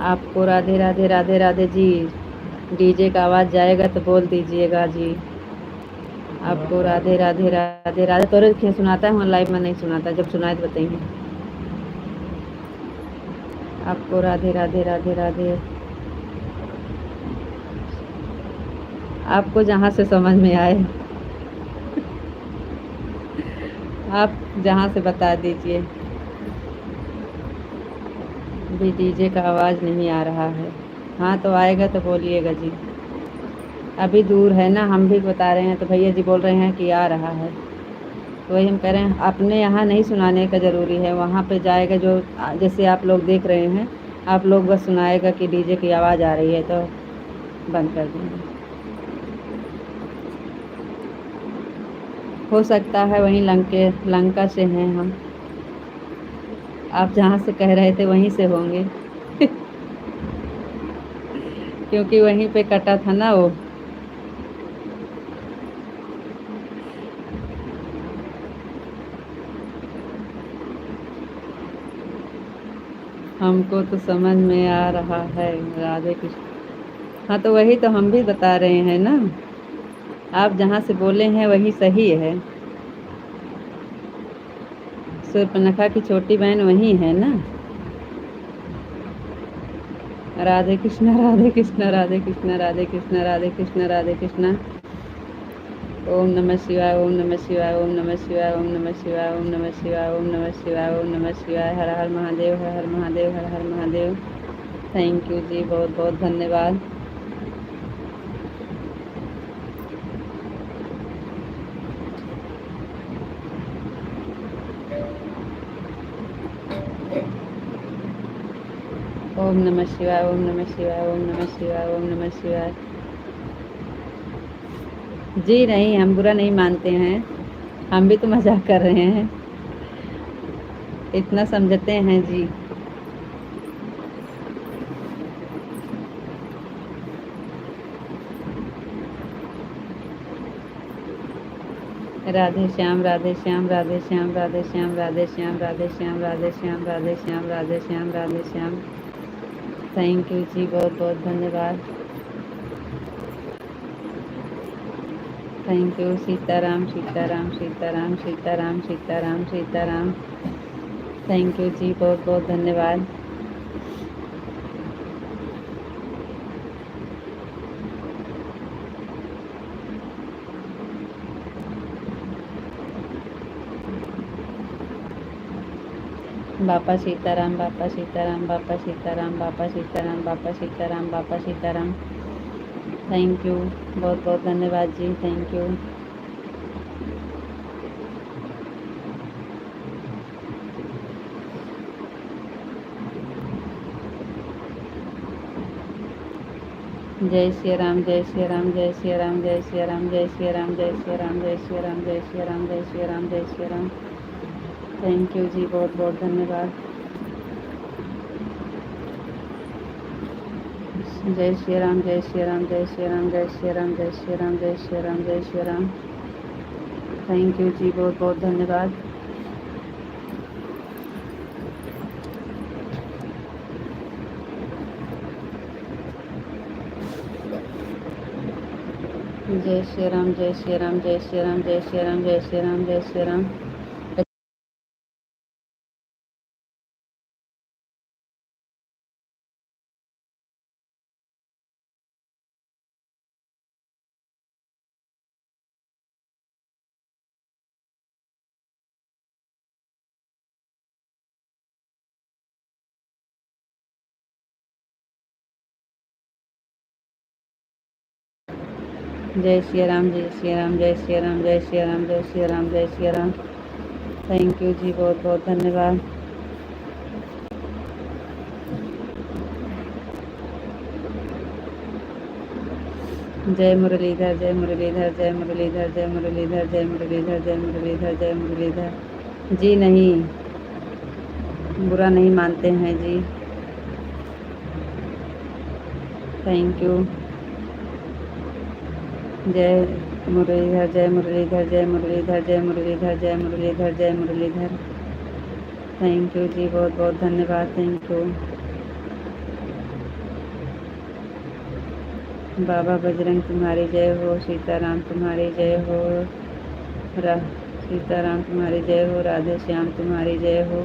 आपको राधे राधे राधे राधे जी। डीजे का आवाज़ जाएगा तो बोल दीजिएगा जी। आपको राधे राधे राधे राधे। तो क्या सुनाता है, लाइव में नहीं सुनाता, जब सुनाए तो बताइए। आपको राधे राधे राधे राधे। आपको जहाँ से समझ में आए आप जहाँ से बता दीजिए। अभी डीजे का आवाज़ नहीं आ रहा है। हाँ तो आएगा तो बोलिएगा जी। अभी दूर है ना, हम भी बता रहे हैं तो भैया जी बोल रहे हैं कि आ रहा है, तो वही हम कह रहे हैं अपने यहाँ नहीं सुनाने का ज़रूरी है, वहाँ पे जाएगा जो जैसे आप लोग देख रहे हैं, आप लोग बस सुनाएगा कि डीजे की आवाज़ आ रही है तो बंद कर देंगे। हो सकता है वहीं लंका से हैं हम, आप जहाँ से कह रहे थे वहीं से होंगे क्योंकि वहीं पे कटा था ना वो। हमको तो समझ में आ रहा है राधे कृष्ण। हाँ तो वही तो हम भी बता रहे हैं ना, आप जहाँ से बोले हैं वही सही है। सूर्पनखा की छोटी बहन वही है ना। राधे कृष्ण राधे कृष्ण राधे कृष्ण राधे कृष्ण राधे कृष्ण राधे कृष्ण। ओम नमः शिवाय ओम नमः शिवाय ओम नमः शिवाय ओम नमः शिवाय ओम नमः शिवाय ओम नमः शिवाय ओम नमः शिवाय। हर हर महादेव हर हर महादेव हर हर महादेव। थैंक यू जी, बहुत बहुत धन्यवाद। ओम नमः शिवाय ओम नमः शिवाय ओम नमः शिवाय ओम नमः शिवाय। जी नहीं, हम बुरा नहीं मानते हैं, हम भी तो मजाक कर रहे हैं, इतना समझते हैं जी। राधे श्याम राधे श्याम राधे श्याम राधे श्याम राधे श्याम राधे श्याम राधे श्याम राधे श्याम राधे श्याम राधे श्याम। थैंक यू जी, बहुत बहुत धन्यवाद। Thank you. Sitaram Sitaram Sitaram Sitaram Sitaram Sitaram. Thank you जी, बहुत बहुत धन्यवाद। बापा सीताराम बापा सीताराम बापा सीताराम बापा सीताराम बापा सीताराम बापा सीताराम। थैंक यू, बहुत बहुत धन्यवाद जी, थैंक यू। जय श्री राम जय श्री राम जय श्री राम जय श्री राम जय श्री राम जय श्री राम जय श्री राम जय श्री राम जय श्री राम जय श्री राम। थैंक यू जी, बहुत बहुत धन्यवाद। जय श्री राम जय श्री राम जय श्री राम जय श्री राम जय श्री राम जय श्री राम जय श्री राम। थैंक यू जी, बहुत बहुत धन्यवाद। जय श्री राम जय श्री राम जय श्री राम जय श्री राम जय श्री राम जय श्री राम। जय श्री राम जय श्री राम जय श्री राम जय श्री राम जय श्री राम जय श्री राम। थैंक यू जी, बहुत बहुत धन्यवाद। जय मुरलीधर जय मुरलीधर जय मुरलीधर जय मुरलीधर जय मुरलीधर जय मुरलीधर जय मुरलीधर। जी नहीं, बुरा नहीं मानते हैं जी। Thank you. जय मुरलीधर जय मुरलीधर जय मुरलीधर जय मुरलीधर जय मुरलीधर जय मुरलीधर। थैंक यू जी, बहुत बहुत धन्यवाद, थैंक यू। बाबा बजरंग तुम्हारी जय हो, सीताराम तुम्हारी जय हो, सीताराम तुम्हारी जय हो, राधे श्याम तुम्हारी जय हो,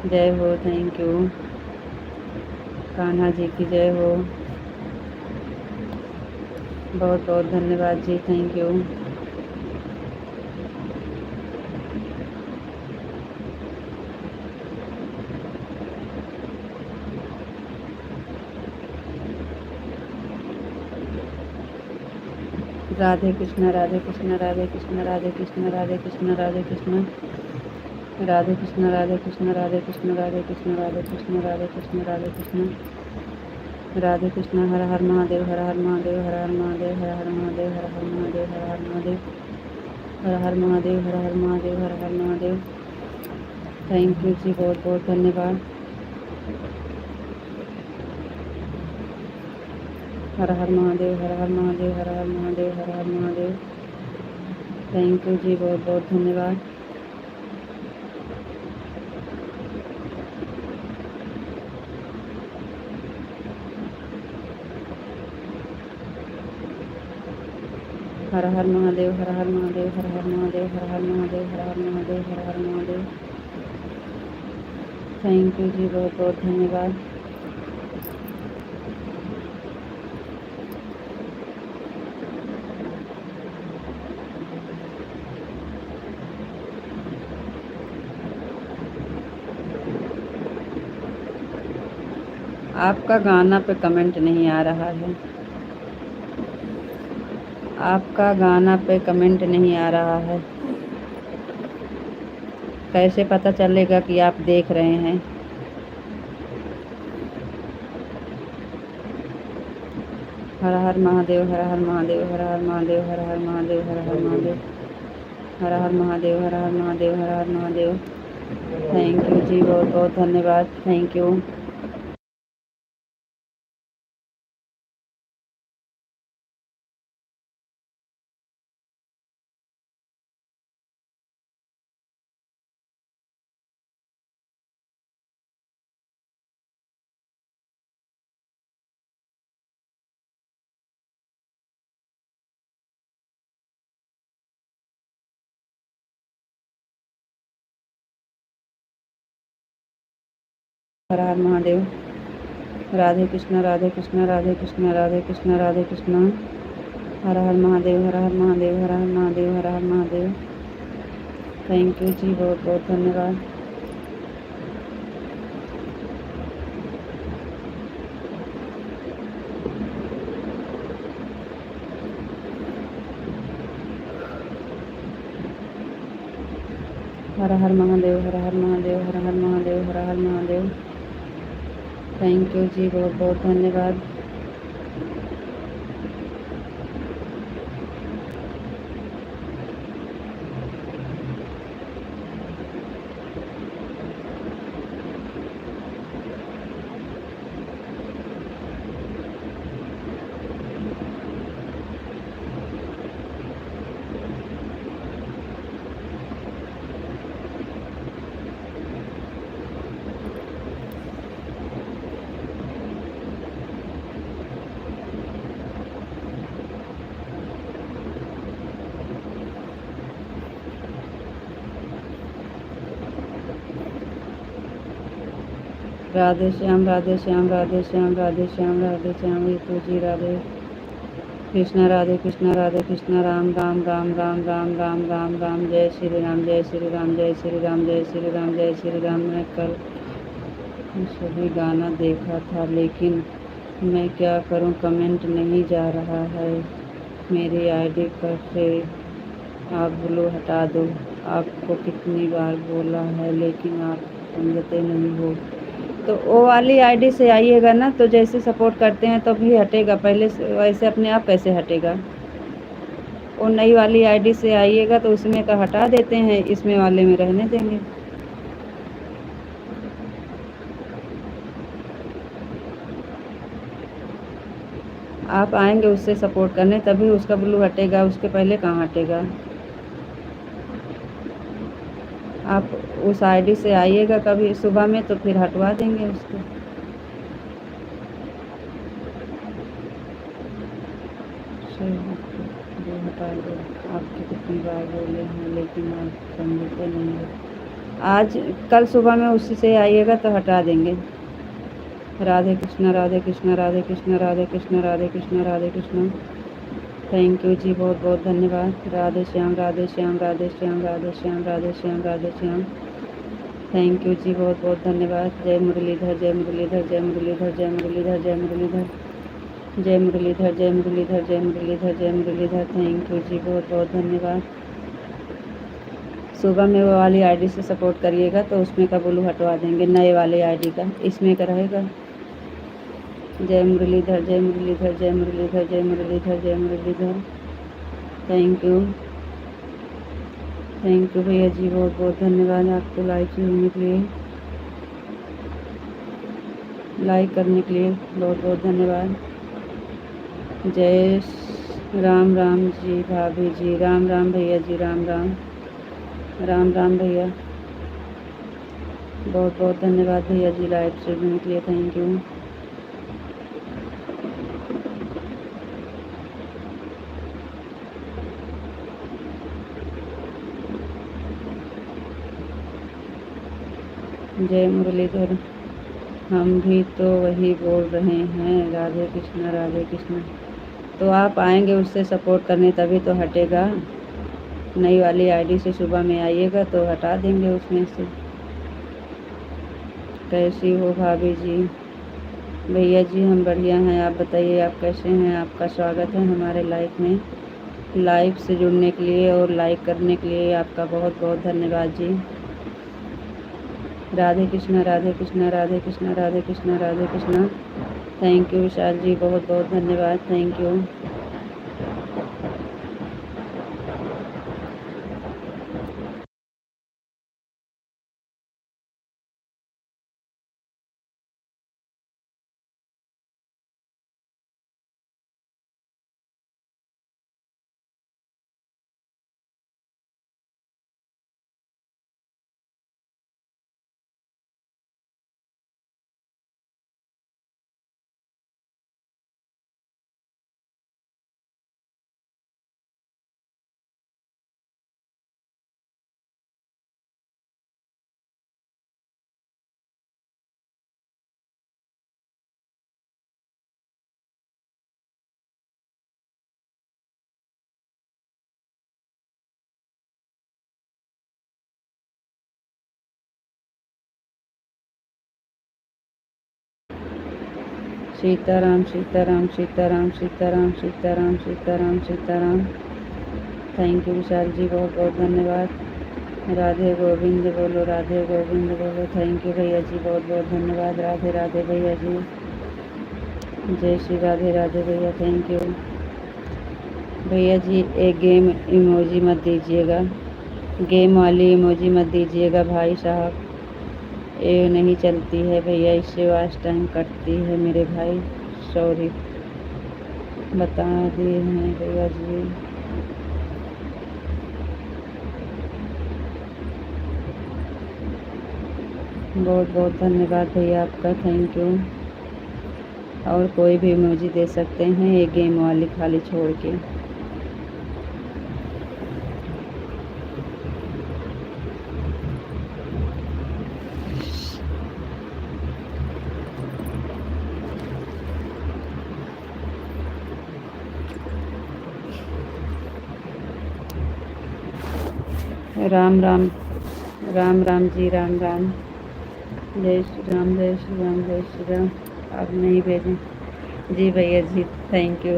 जय हो। Thank you. कान्हा जी की जय हो, बहुत बहुत धन्यवाद जी, thank you. Radhe Krishna Radhe Krishna Radhe Krishna Radhe Krishna Radhe Krishna Radhe Krishna Radhe Krishna Radhe Krishna Radhe Krishna Radhe Krishna Radhe Krishna Radhe Krishna Radhe Krishna Radhe Krishna. Har her Mahadev, her her Mahadev, her her Mahadev, her her Mahadev, her her Mahadev, her her Mahadev, her her Mahadev, her her Mahadev, her her Mahadev. Thank you जी, बहुत बहुत धन्यवाद। हर हर महादेव, हर हर महादेव, हर हर महादेव, हर हर महादेव। थैंक यू जी, बहुत बहुत धन्यवाद। हर हर महादेव, हर हर महादेव, हर हर महादेव, हर हर महादेव, हर हर महादेव, हर हर महादेव। थैंक यू जी, बहुत बहुत धन्यवाद। आपका गाना पे कमेंट नहीं आ रहा है, आपका गाना पे कमेंट नहीं आ रहा है, कैसे पता चलेगा कि आप देख रहे हैं? हर हर महादेव, हर हर महादेव, हर हर महादेव, हर हर महादेव, हर हर महादेव, हर हर महादेव, हर हर महादेव, हर हर महादेव। थैंक यू जी, बहुत बहुत धन्यवाद, thank you. Har her Mahadev. Radhe Krishna Radhe Krishna Radhe Krishna Radhe Krishna Radhe Krishna. Har her Mahadev, her her Mahadev, her her Mahadev, her her Mahadev. Thank you जी, बहुत बहुत धन्यवाद। हर हर महादेव, हर हर महादेव, हर हर महादेव, हर हर महादेव। थैंक यू जी, बहुत बहुत धन्यवाद। राधे श्याम, राधे श्याम, राधे श्याम, राधे श्याम, राधे श्याम, ऋतु जी राधे कृष्ण, राधे कृष्ण, राधे कृष्ण, राम राम राम राम राम राम राम राम। जय श्री राम, जय श्री राम, जय श्री राम, जय श्री राम, जय श्री राम। मैं कल सभी गाना देखा था, लेकिन मैं क्या करूं, कमेंट नहीं जा रहा है मेरी आईडी पर से। आप ब्लू हटा दो। आपको कितनी बार बोला है, लेकिन आप समझते नहीं हो। तो वो वाली आईडी से आइएगा ना, तो जैसे सपोर्ट करते हैं तो भी हटेगा, पहले वैसे अपने आप कैसे हटेगा? वो नई वाली आईडी से आइएगा तो उसमें का हटा देते हैं, इसमें वाले में रहने देंगे। आप आएंगे उससे सपोर्ट करने तभी उसका ब्लू हटेगा, उसके पहले कहाँ हटेगा? आप उस आईडी से आइएगा कभी सुबह में, तो फिर हटवा देंगे उसको। से वो हटा दो। आपके कितनी बार बोले हैं लेकिन आप समझते नहीं हो। आज कल सुबह में उसी से आइएगा तो हटा देंगे। राधे कृष्णा राधे कृष्णा राधे कृष्णा राधे कृष्णा राधे कृष्णा राधे कृष्णा। थैंक यू जी, बहुत बहुत धन्यवाद। राधे श्याम राधे श्याम राधे श्याम राधे श्याम राधे श्याम राधे श्याम। थैंक यू जी, बहुत बहुत धन्यवाद। जय मुरलीधर जय मुरलीधर जय मुरलीधर जय मुरलीधर जय मुरलीधर जय मुरलीधर जय मुरलीधर जय मुरलीधर जय मुरलीधर। थैंक यू जी, बहुत बहुत धन्यवाद। सुबह में वो वाली आईडी से सपोर्ट करिएगा तो उसमें का ब्लू हटवा देंगे, नए वाले आईडी का इसमें का रहेगा। जय मुरलीधर जय मुरलीधर जय मुरलीधर जय मुरलीधर जय मुरलीधर। थैंक यू भैया जी, बहुत बहुत धन्यवाद आपको लाइक करने के लिए, लाइक करने के लिए बहुत बहुत धन्यवाद। जय राम राम जी भाभी जी, राम राम भैया जी, राम राम राम राम भैया, बहुत बहुत धन्यवाद भैया जी लाइव से जुड़ने के लिए। Thank you. जय मुरलीधर, हम भी तो वही बोल रहे हैं, राधे कृष्णा राधे कृष्णा। तो आप आएंगे उससे सपोर्ट करने तभी तो हटेगा। नई वाली आईडी से सुबह में आइएगा तो हटा देंगे उसमें से। कैसी हो भाभी जी? भैया जी हम बढ़िया हैं, आप बताइए आप कैसे हैं? आपका स्वागत है हमारे लाइफ में। लाइव से जुड़ने के लिए और लाइक करने के लिए आपका बहुत बहुत धन्यवाद जी। राधे कृष्णा राधे कृष्णा राधे कृष्णा राधे कृष्णा राधे कृष्णा। थैंक यू विशाल जी, बहुत बहुत धन्यवाद। Thank you. Sitaram Sitaram Sitaram Sitaram Sitaram Sitaram Sitaram. Thank you Vishal ji, बहुत बहुत धन्यवाद। राधे गोविंद बोलो, राधे गोविंद बोलो। थैंक यू भैया जी, बहुत बहुत धन्यवाद। राधे राधे भैया जी, जय श्री राधे राधे भैया। थैंक यू भैया जी। एक गेम इमोजी मत दीजिएगा, गेम वाली इमोजी मत दीजिएगा भाई साहब, ये नहीं चलती है भैया, इससे वास्ट टाइम कटती है मेरे भाई। सॉरी बता दिए हैं भैया जी। बहुत बहुत धन्यवाद भैया आपका, थैंक यू। और कोई भी इमोजी दे सकते हैं, ये गेम वाली खाली छोड़ के। राम राम राम राम जी, राम राम। जय श्री राम जय श्री राम जय श्री राम। आप नहीं भेजें जी भैया जी, थैंक यू।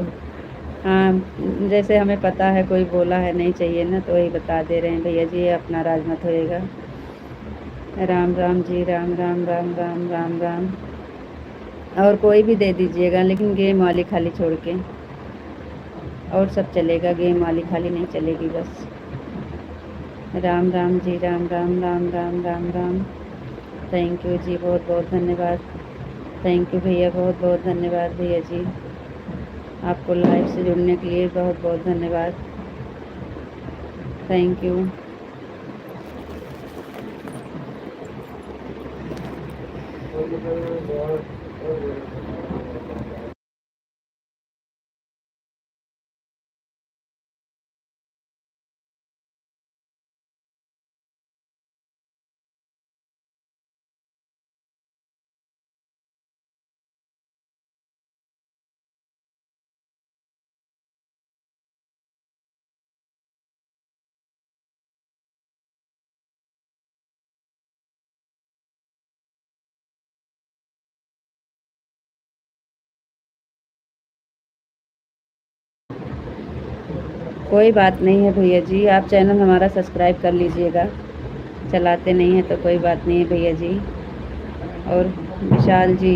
हाँ जैसे हमें पता है कोई बोला है नहीं चाहिए ना, तो वही बता दे रहे हैं भैया जी, ये अपना राज मत होएगा। राम राम जी, राम राम राम राम राम राम। और कोई भी दे दीजिएगा लेकिन गेम वाली खाली छोड़ के, और सब चलेगा, गेम वाली खाली नहीं चलेगी बस। राम राम जी, राम राम राम राम राम राम। थैंक यू जी, बहुत बहुत धन्यवाद। थैंक यू भैया, बहुत बहुत धन्यवाद भैया जी। आपको लाइव से जुड़ने के लिए बहुत बहुत धन्यवाद। Thank you. कोई बात नहीं है भैया जी, आप चैनल हमारा सब्सक्राइब कर लीजिएगा। चलाते नहीं हैं तो कोई बात नहीं है भैया जी। और विशाल जी,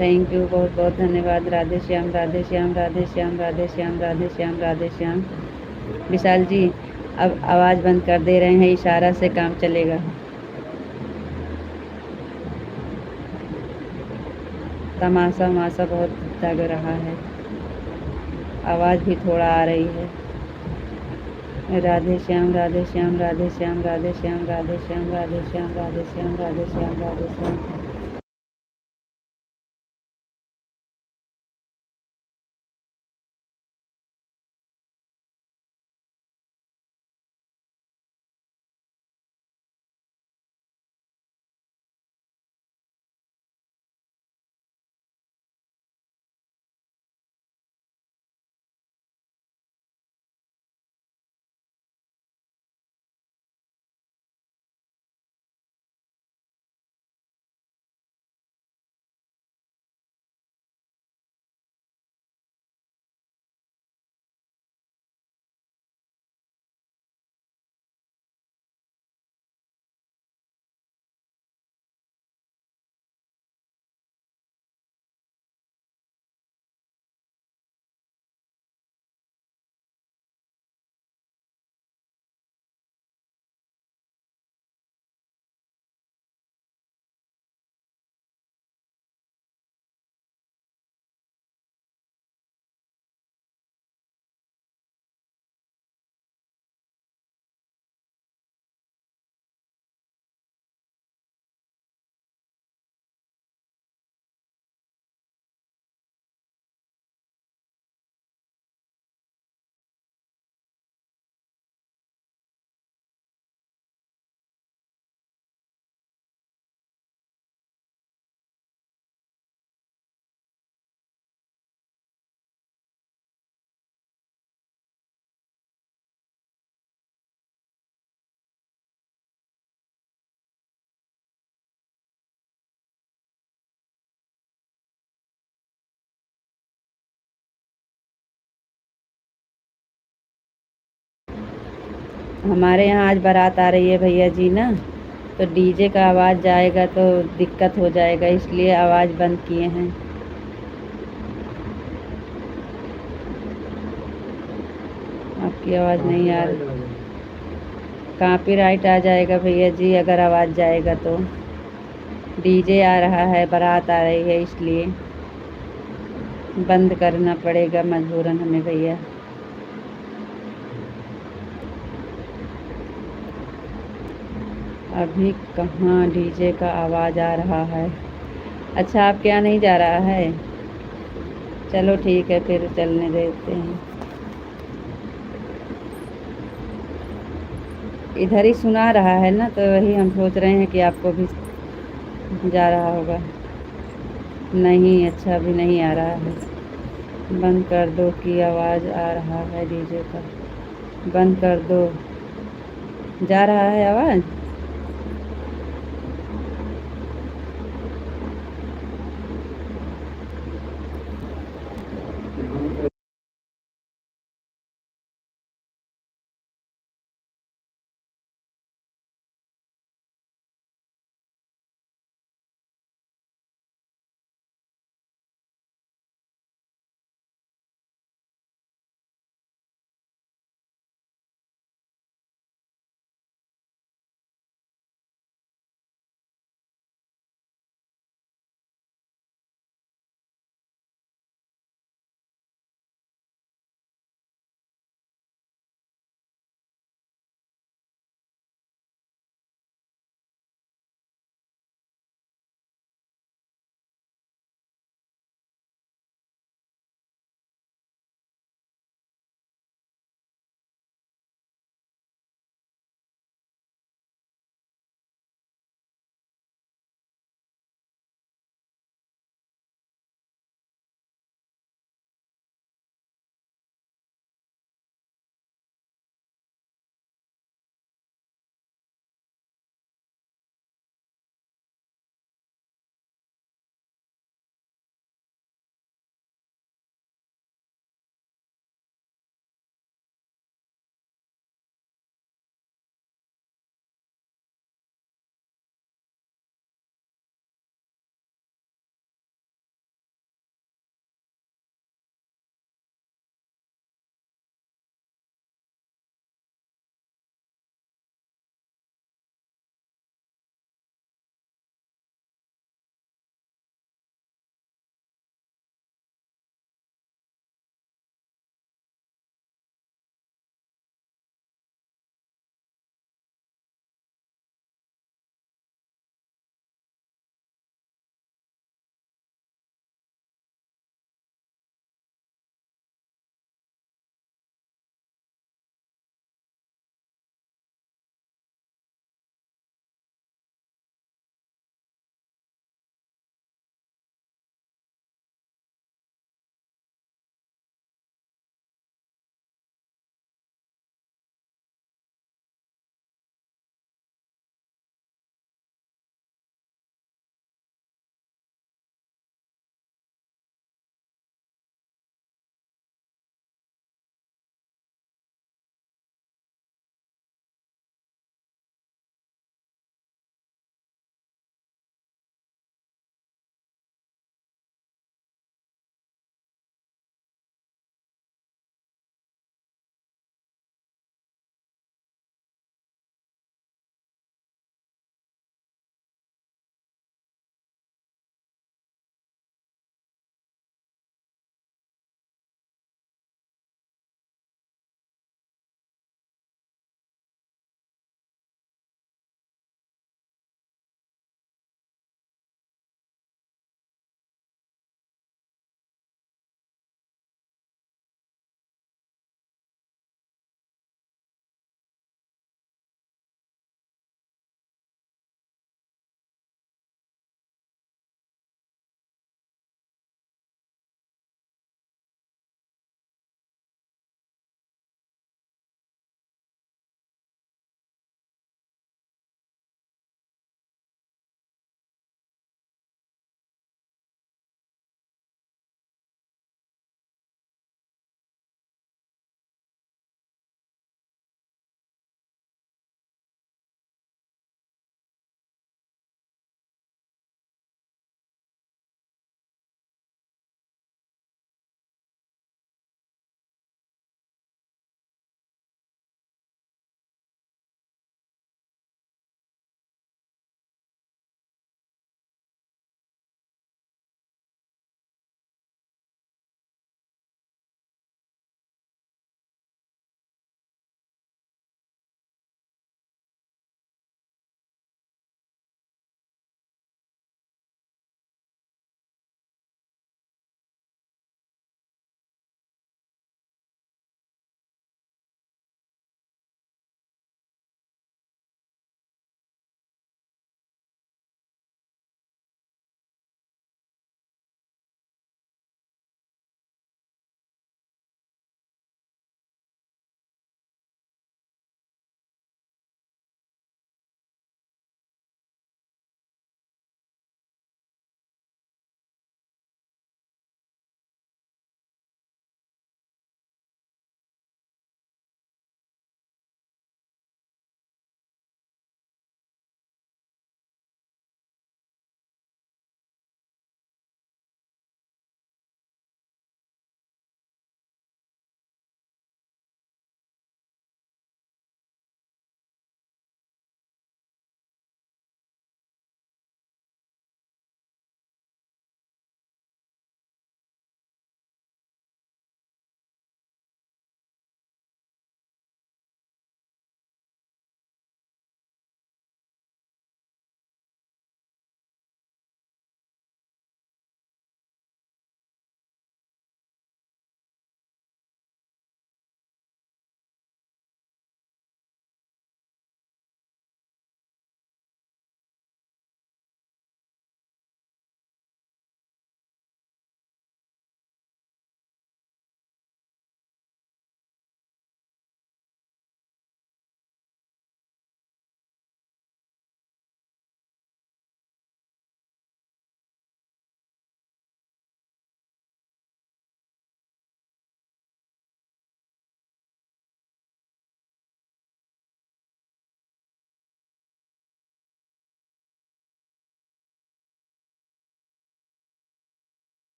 थैंक यू, बहुत बहुत धन्यवाद। राधे श्याम, राधे श्याम, राधे श्याम, राधे श्याम, राधे श्याम, राधे श्याम। विशाल जी, अब आवाज़ बंद कर दे रहे हैं, इशारा से काम चलेगा। तमाशा वमाशा बहुत लग रहा है, आवाज़ भी थोड़ा आ रही है। राधे श्याम, राधे श्याम, राधे श्याम, राधे श्याम, राधे श्याम, राधे श्याम, राधे श्याम, राधे श्याम, राधे श्याम। हमारे यहाँ आज बारात आ रही है भैया जी ना, तो डीजे का आवाज़ जाएगा तो दिक्कत हो जाएगा, इसलिए आवाज़ बंद किए हैं। आपकी आवाज़ नहीं आ रही। कॉपीराइट आ जाएगा भैया जी अगर आवाज़ जाएगा तो। डीजे आ रहा है, बारात आ रही है, इसलिए बंद करना पड़ेगा मजबूरन हमें भैया। अभी कहाँ डीजे का आवाज़ आ रहा है? अच्छा, आपके यहाँ नहीं जा रहा है? चलो ठीक है, फिर चलने देते हैं। इधर ही सुना रहा है ना, तो वही हम सोच रहे हैं कि आपको भी जा रहा होगा। नहीं, अच्छा अभी नहीं आ रहा है। बंद कर दो की आवाज़ आ रहा है डीजे का, बंद कर दो। जा रहा है आवाज़?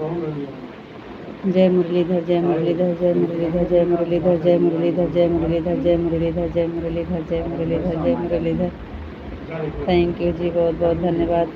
कौन है ये? जय मुरलीधर जय मुरलीधर जय मुरलीधर जय मुरलीधर जय मुरलीधर जय मुरलीधर जय मुरलीधर जय मुरलीधर जय मुरलीधर जय मुरलीधर। थैंक यू जी, बहुत बहुत धन्यवाद।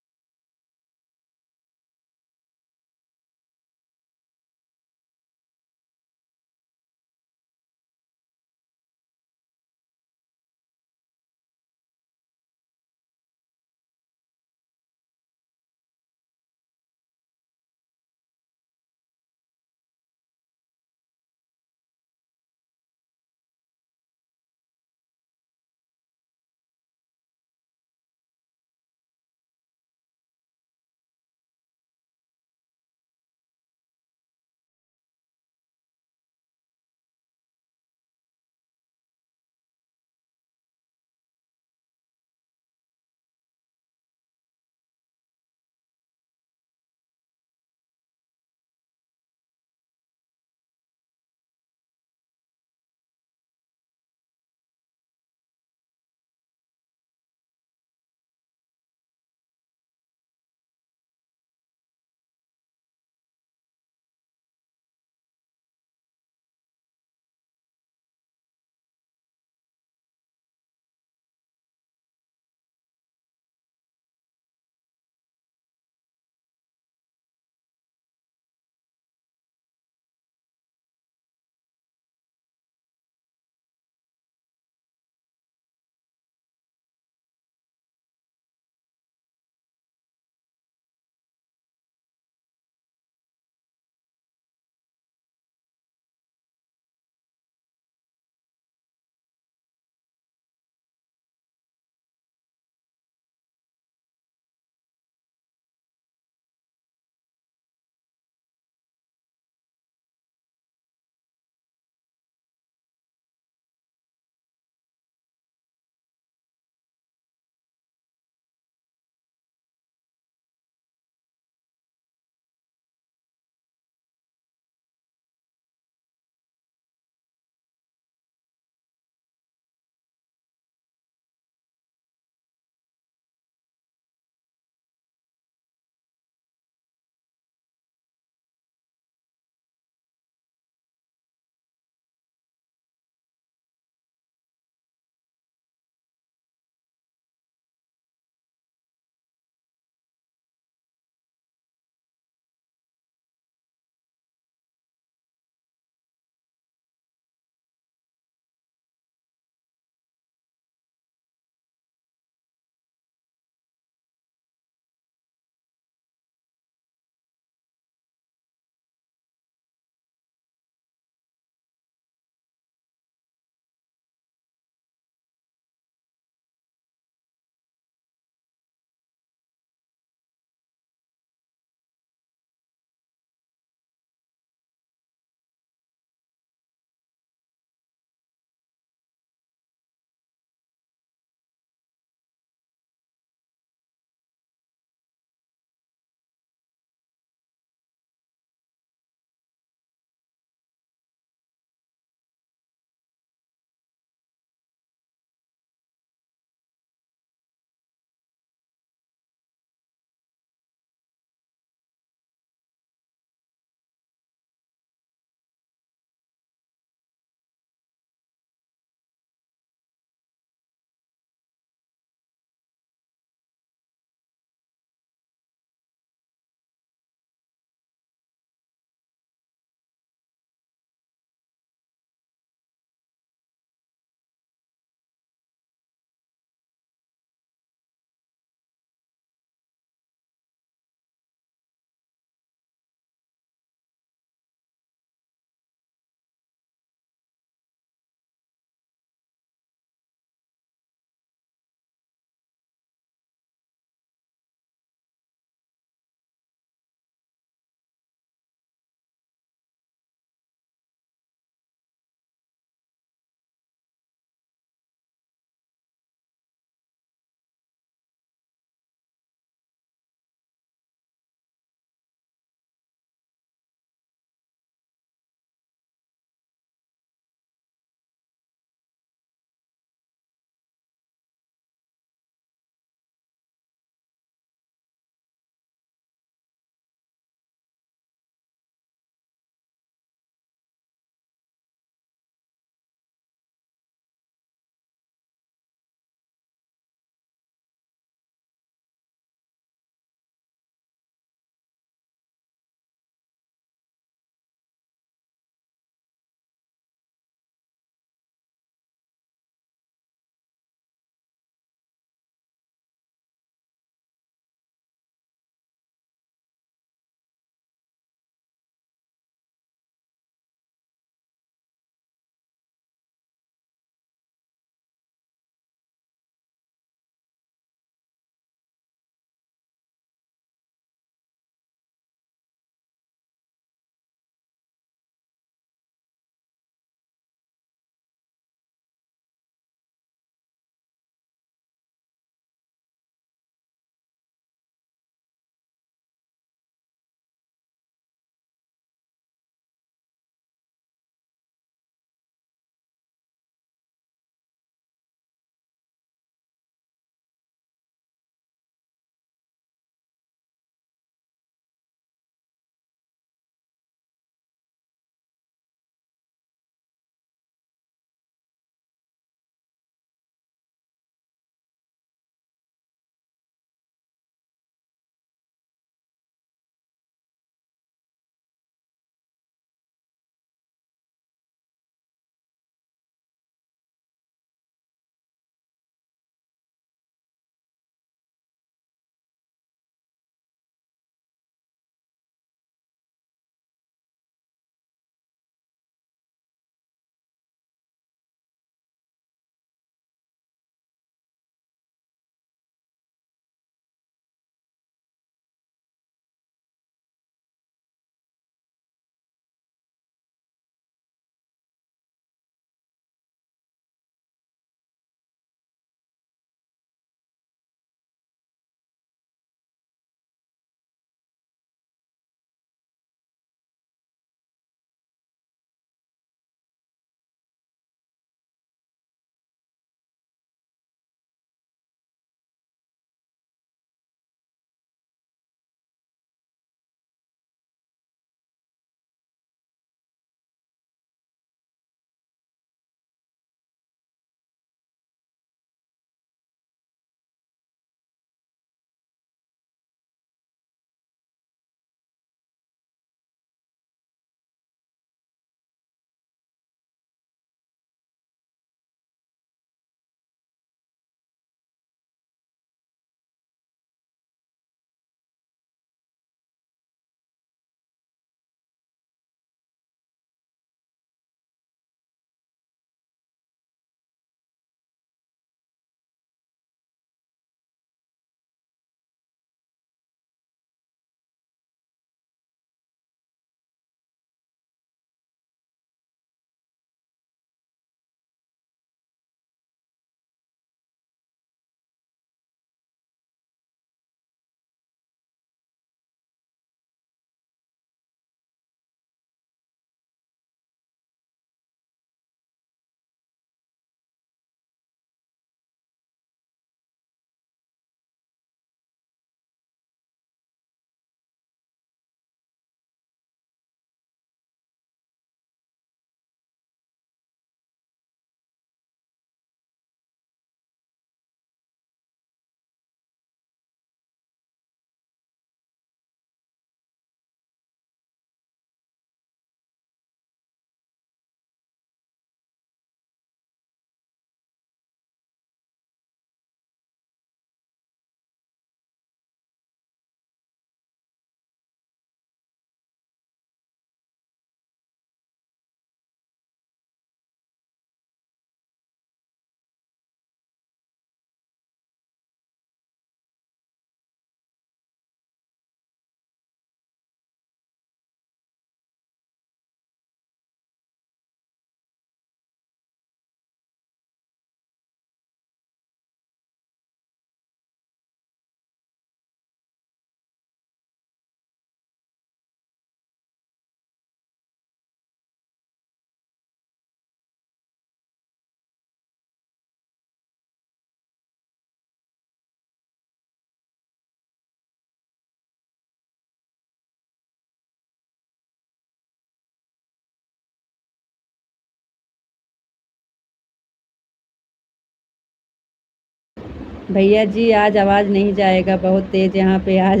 भैया जी आज आवाज़ नहीं जाएगा, बहुत तेज़ यहाँ पे आज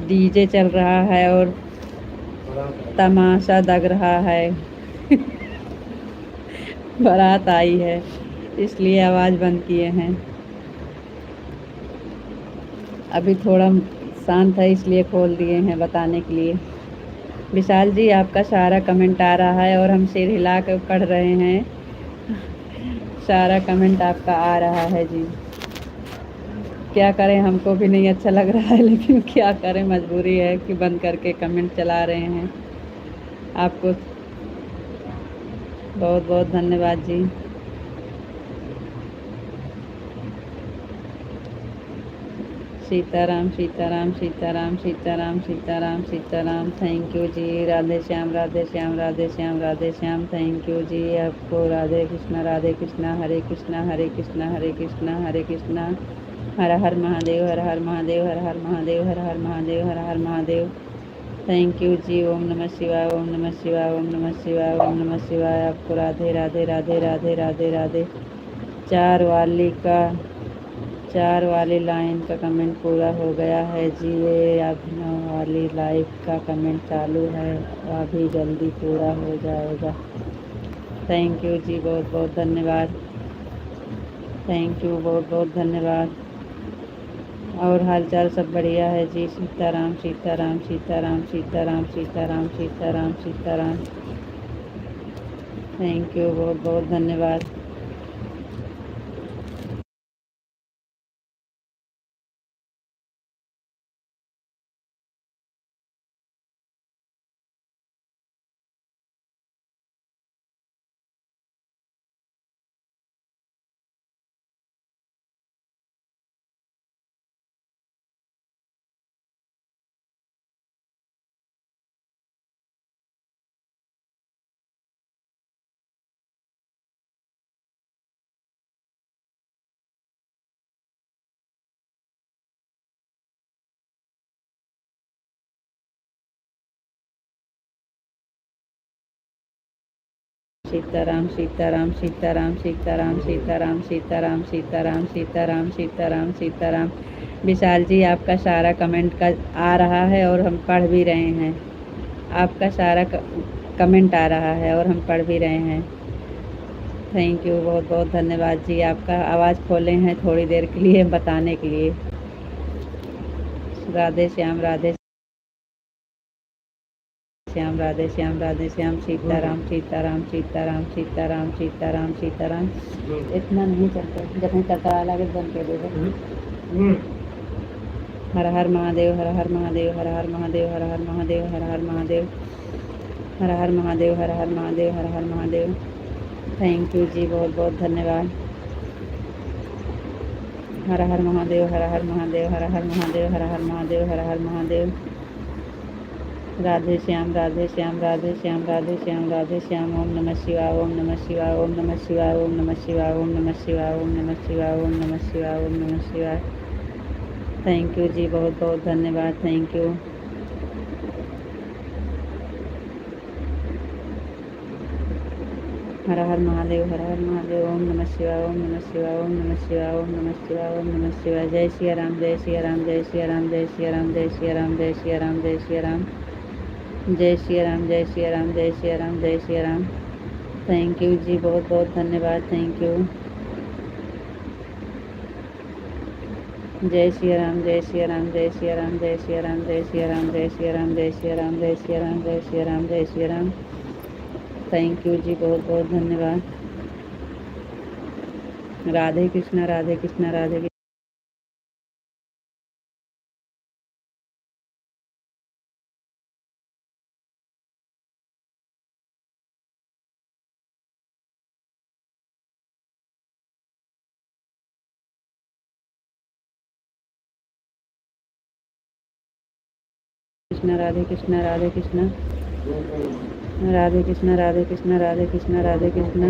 डीजे चल रहा है और तमाशा दग रहा है। बारात आई है इसलिए आवाज़ बंद किए हैं। अभी थोड़ा शांत है इसलिए खोल दिए हैं बताने के लिए। विशाल जी आपका सारा कमेंट आ रहा है और हम सिर हिला कर पढ़ रहे हैं। सारा कमेंट आपका आ रहा है जी। क्या करें, हमको भी नहीं अच्छा लग रहा है लेकिन क्या करें, मजबूरी है कि बंद करके कमेंट चला रहे हैं। आपको बहुत बहुत धन्यवाद जी। सीताराम सीताराम सीताराम सीताराम सीताराम सीताराम। थैंक यू जी। राधे श्याम राधे श्याम राधे श्याम राधे श्याम। थैंक यू जी आपको। राधे कृष्णा हरे कृष्णा हरे कृष्णा हरे कृष्णा हरे कृष्णा। हर हर महादेव हर हर महादेव हर हर महादेव हर हर महादेव हर हर महादेव। थैंक यू जी। ओम नमः शिवाय ओम नमः शिवाय ओम नमः शिवाय ओम नमः शिवाय। आपको राधे राधे राधे राधे राधे राधे। चार वाली लाइन का कमेंट पूरा हो गया है जी। ये अब 9 वाली लाइव का कमेंट चालू है, अभी जल्दी पूरा हो जाएगा। थैंक यू जी, बहुत बहुत धन्यवाद। थैंक यू, बहुत बहुत धन्यवाद। और हालचाल सब बढ़िया है जी। सीताराम सीताराम सीताराम सीताराम सीताराम सीताराम सीताराम। थैंक यू, बहुत बहुत धन्यवाद। सीताराम सीताराम सीताराम सीताराम सीताराम सीताराम सीताराम सीताराम सीताराम सीताराम। विशाल जी आपका सारा कमेंट का आ रहा है और हम पढ़ भी रहे हैं। आपका सारा कमेंट आ रहा है और हम पढ़ भी रहे हैं। थैंक यू, बहुत बहुत धन्यवाद जी। आपका आवाज़ खोले हैं थोड़ी देर के लिए बताने के लिए। राधे श्याम राधे श्याम राधे श्याम राधे श्याम। सीताराम सीताराम सीताराम सीताराम सीताराम सीताराम। इतना नहीं चलता, जब नहीं चलता लगे बंद कर देगा। हर हर महादेव हर हर महादेव हर हर महादेव हर हर महादेव हर हर महादेव हर हर महादेव हर हर महादेव हर हर महादेव। थैंक यू जी, बहुत बहुत धन्यवाद। हर हर महादेव हर हर महादेव हर हर महादेव हर हर महादेव हर हर महादेव। राधे श्याम राधे श्याम राधे श्याम राधे श्याम राधे श्याम। ओम नमः शिवाय ओम नमः शिवाय ओम नमः शिवाय ओम नमः शिवाय ओम नमः शिवाय ओम नमः शिवाय ओम नमः शिवाय ओम नमः शिवाय। थैंक यू जी, बहुत बहुत धन्यवाद। Thank you. हर हर महादेव हर हर महादेव। ओम नमः शिवाय ओम नमः शिवाय ओम नमः शिवाय ओम नमः शिवाय ओम नमः शिवाय। जय सिया राम जय सिया राम जय सिया राम जय सिया राम जय सिया राम जय सिया राम जय सिया राम जय सिया राम जय सिया राम जय सिया राम जय सिया राम। थैंक यू जी, बहुत बहुत धन्यवाद। Thank you. जय सिया राम जय सिया राम जय सिया राम जय सिया राम जय सिया राम जय सिया राम जय सिया राम जय सिया राम जय सिया राम जय सिया राम। थैंक यू जी, बहुत बहुत धन्यवाद। राधे कृष्णा राधे कृष्णा राधे कृष्णा। कृष्णा राधे कृष्णा राधे कृष्णा राधे कृष्णा राधे कृष्णा राधे कृष्णा राधे कृष्णा।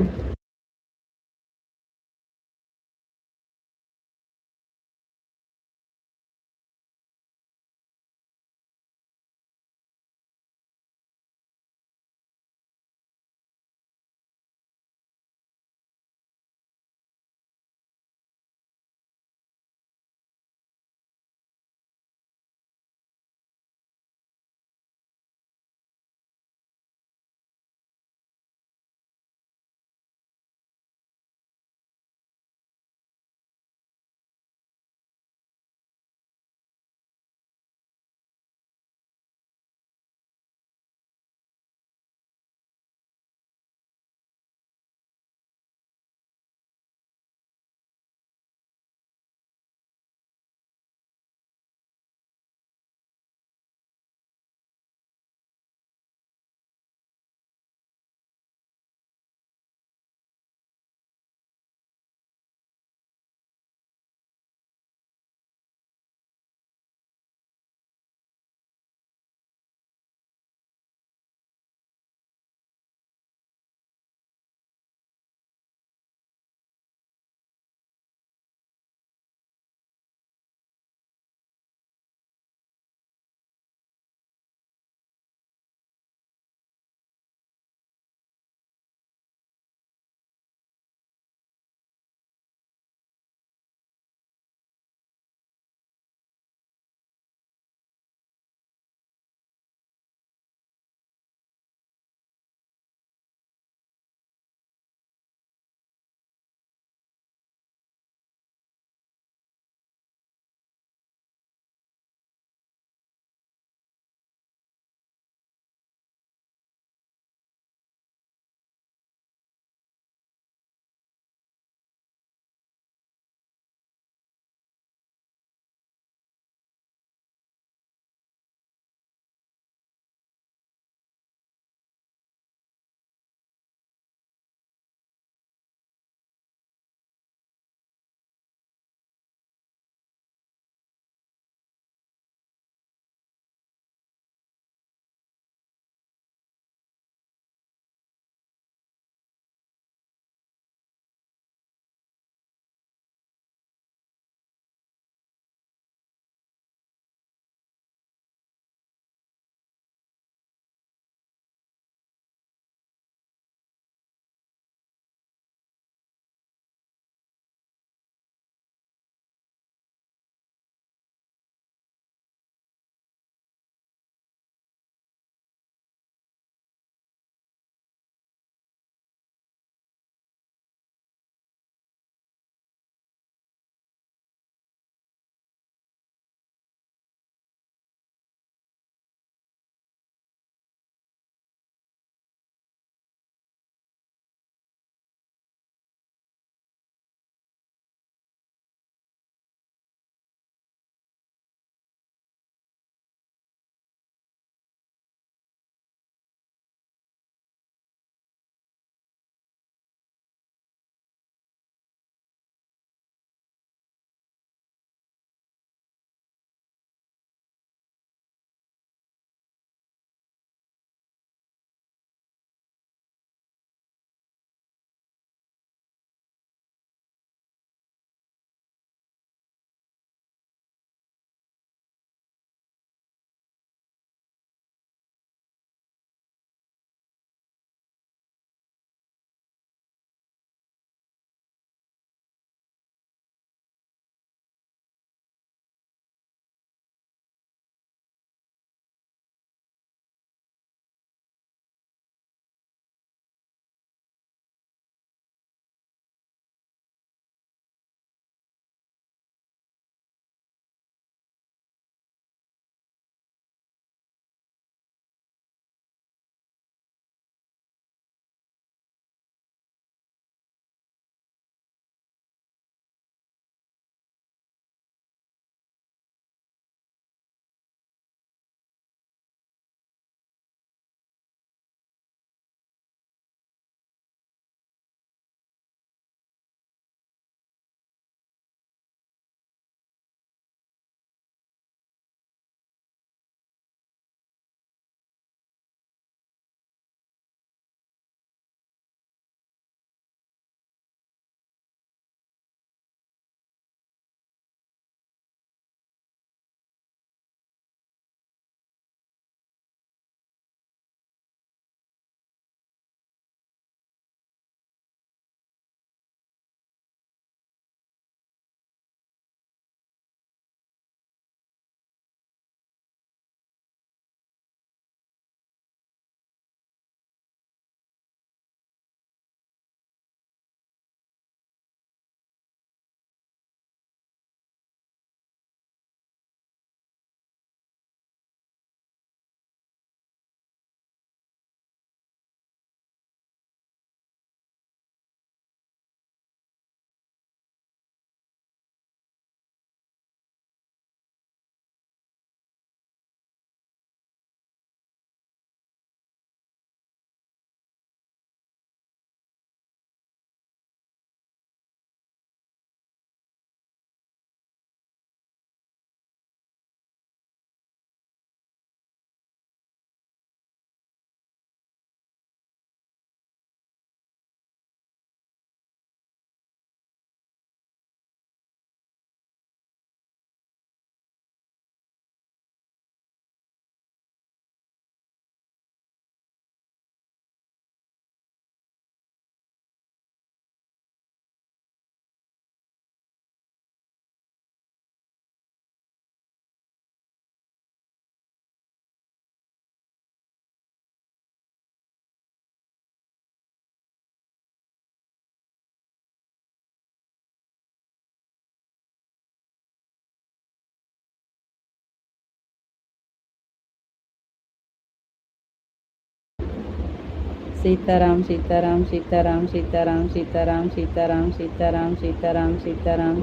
सीताराम सीताराम सीताराम सीताराम सीताराम सीताराम सीताराम सीताराम सीताराम।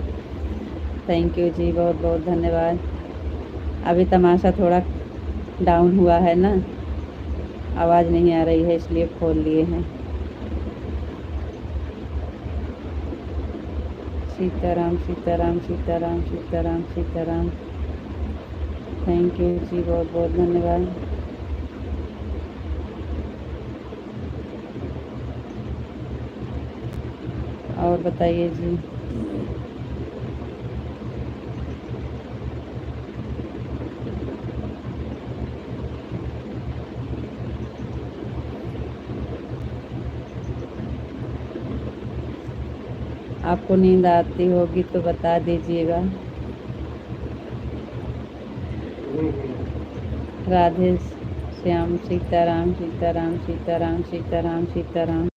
थैंक यू जी, बहुत बहुत धन्यवाद। अभी तमाशा थोड़ा डाउन हुआ है ना, आवाज़ नहीं आ रही है इसलिए खोल लिए हैं। सीताराम सीताराम सीताराम सीताराम सीताराम। थैंक यू जी, बहुत बहुत धन्यवाद। और बताइए जी। आपको नींद आती होगी तो बता दीजिएगा। राधे श्याम सीताराम सीताराम सीताराम सीताराम सीताराम।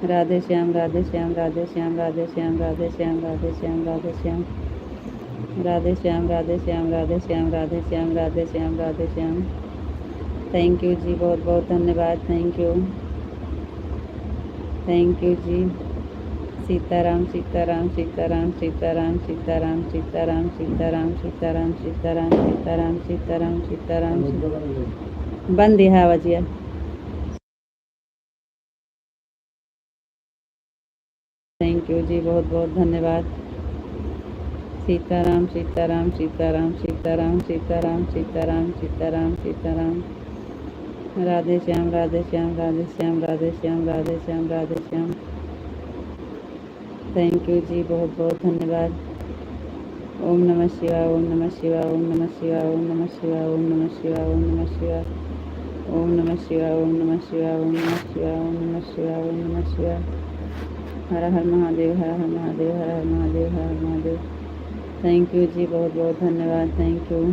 राधे श्याम राधे श्याम राधे श्याम राधे श्याम राधे श्याम राधे श्याम राधे श्याम राधे श्याम राधे श्याम राधे श्याम राधे श्याम राधे श्याम राधे श्याम। थैंक यू जी, बहुत बहुत धन्यवाद। थैंक यू जी। सीताराम सीताराम सीताराम सीताराम सीताराम सीताराम सीताराम सीताराम सीताराम सीताराम सीताराम सीताराम। बंद है आवाजिया। थैंक यू जी, बहुत बहुत धन्यवाद। सीताराम सीताराम सीताराम सीताराम सीताराम सीताराम सीताराम सीताराम। राधे श्याम राधे श्याम राधे श्याम राधे श्याम राधे श्याम राधे श्याम। थैंक यू जी, बहुत बहुत धन्यवाद। ओम नमः शिवाय ओम नमः शिवाय ओम नमः शिवाय ओम नमः शिवाय ओम नमः शिवाय ओम नमः शिवाय ओम नमः शिवाय ओम नमः शिवाय ओम नमः शिवाय ओम नमः शिवाय ओम नमः शिवाय। हर हर महादेव हर हर महादेव हर हर महादेव हर हर महादेव। थैंक यू जी, बहुत बहुत धन्यवाद। Thank you.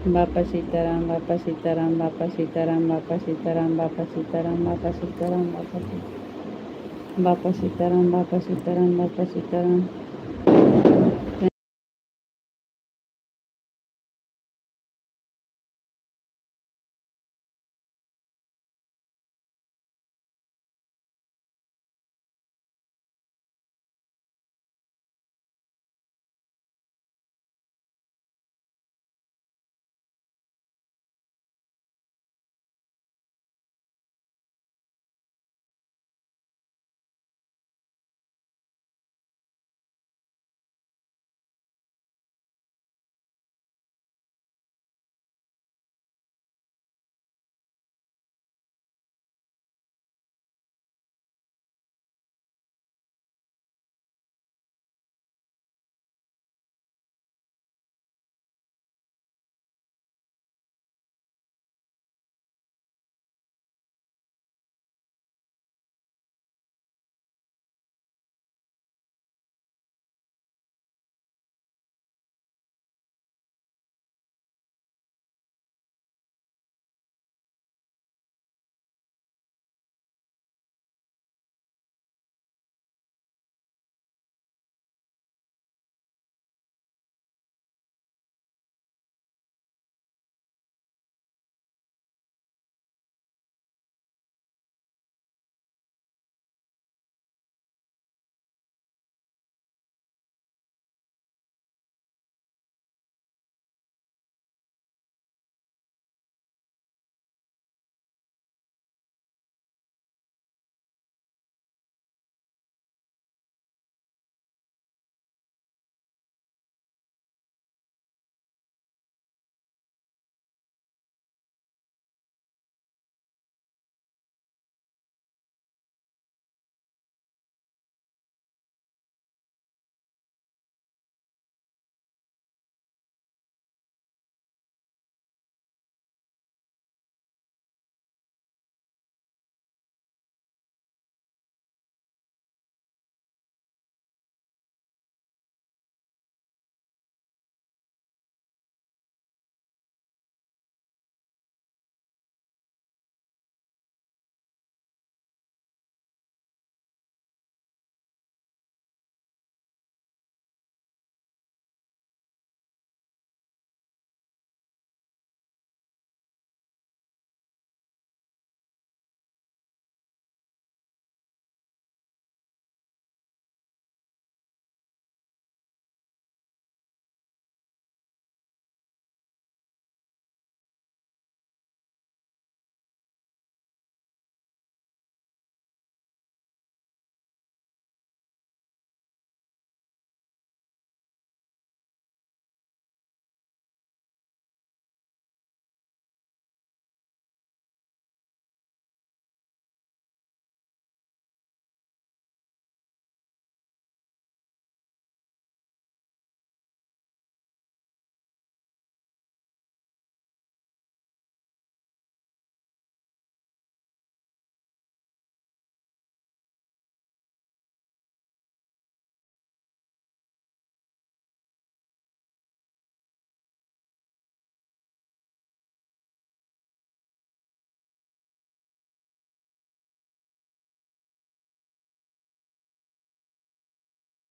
बापा सीताराम बापा सीताराम बापा सीताराम बापा सीताराम बापा सीताराम बापा सीताराम बापा सीताराम बापा सीताराम बापा सीताराम बापा सीताराम।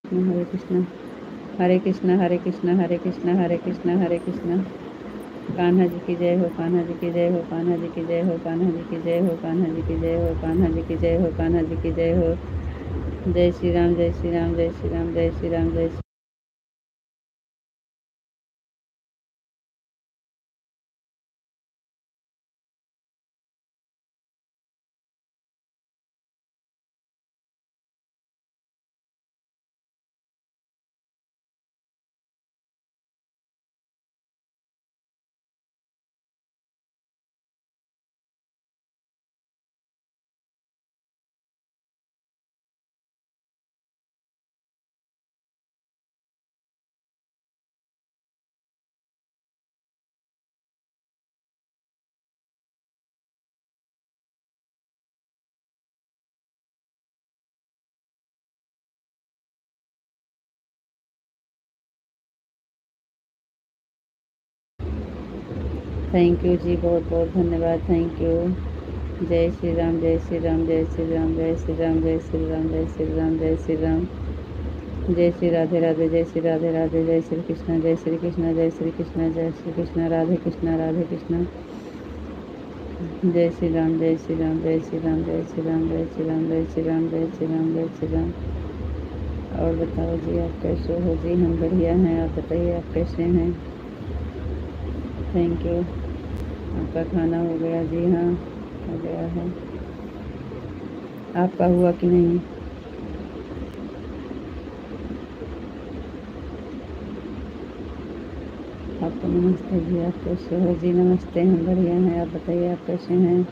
हरे कृष्णा हरे कृष्णा हरे कृष्णा हरे कृष्णा हरे कृष्णा हरे कृष्णा। कान्हा जी की जय हो, कान्हा जी की जय हो, कान्हा जी की जय हो, कान्हा जी की जय हो, कान्हा जी की जय हो, कान्हा जी की जय हो, कान्हा जी की जय हो। जय श्री राम, जय श्री राम, जय श्री राम, जय श्री राम, जय श्री। थैंक यू जी, बहुत बहुत धन्यवाद, थैंक यू। जय श्री राम, जय श्री राम, जय श्री राम, जय श्री राम, जय श्री राम, जय श्री राम, जय श्री राम। जय श्री राधे राधे, जय श्री राधे राधे, जय श्री कृष्ण, जय श्री कृष्ण, जय श्री कृष्ण, जय श्री कृष्ण, राधे कृष्ण, राधे कृष्ण। जय श्री राम, जय श्री राम, जय श्री राम, जय श्री राम, जय श्री राम, जय श्री राम, जय श्री राम, जय श्री राम। और बताओ जी, आप कैसे हो जी? हम बढ़िया हैं, आप बताइए आप कैसे हैं? Thank you. आपका खाना हो गया जी? हाँ, हो गया है। आपका हुआ कि नहीं? आपको नमस्ते जी, आप कैसे हो जी? नमस्ते, हम बढ़िया हैं, आप बताइए आप कैसे हैं?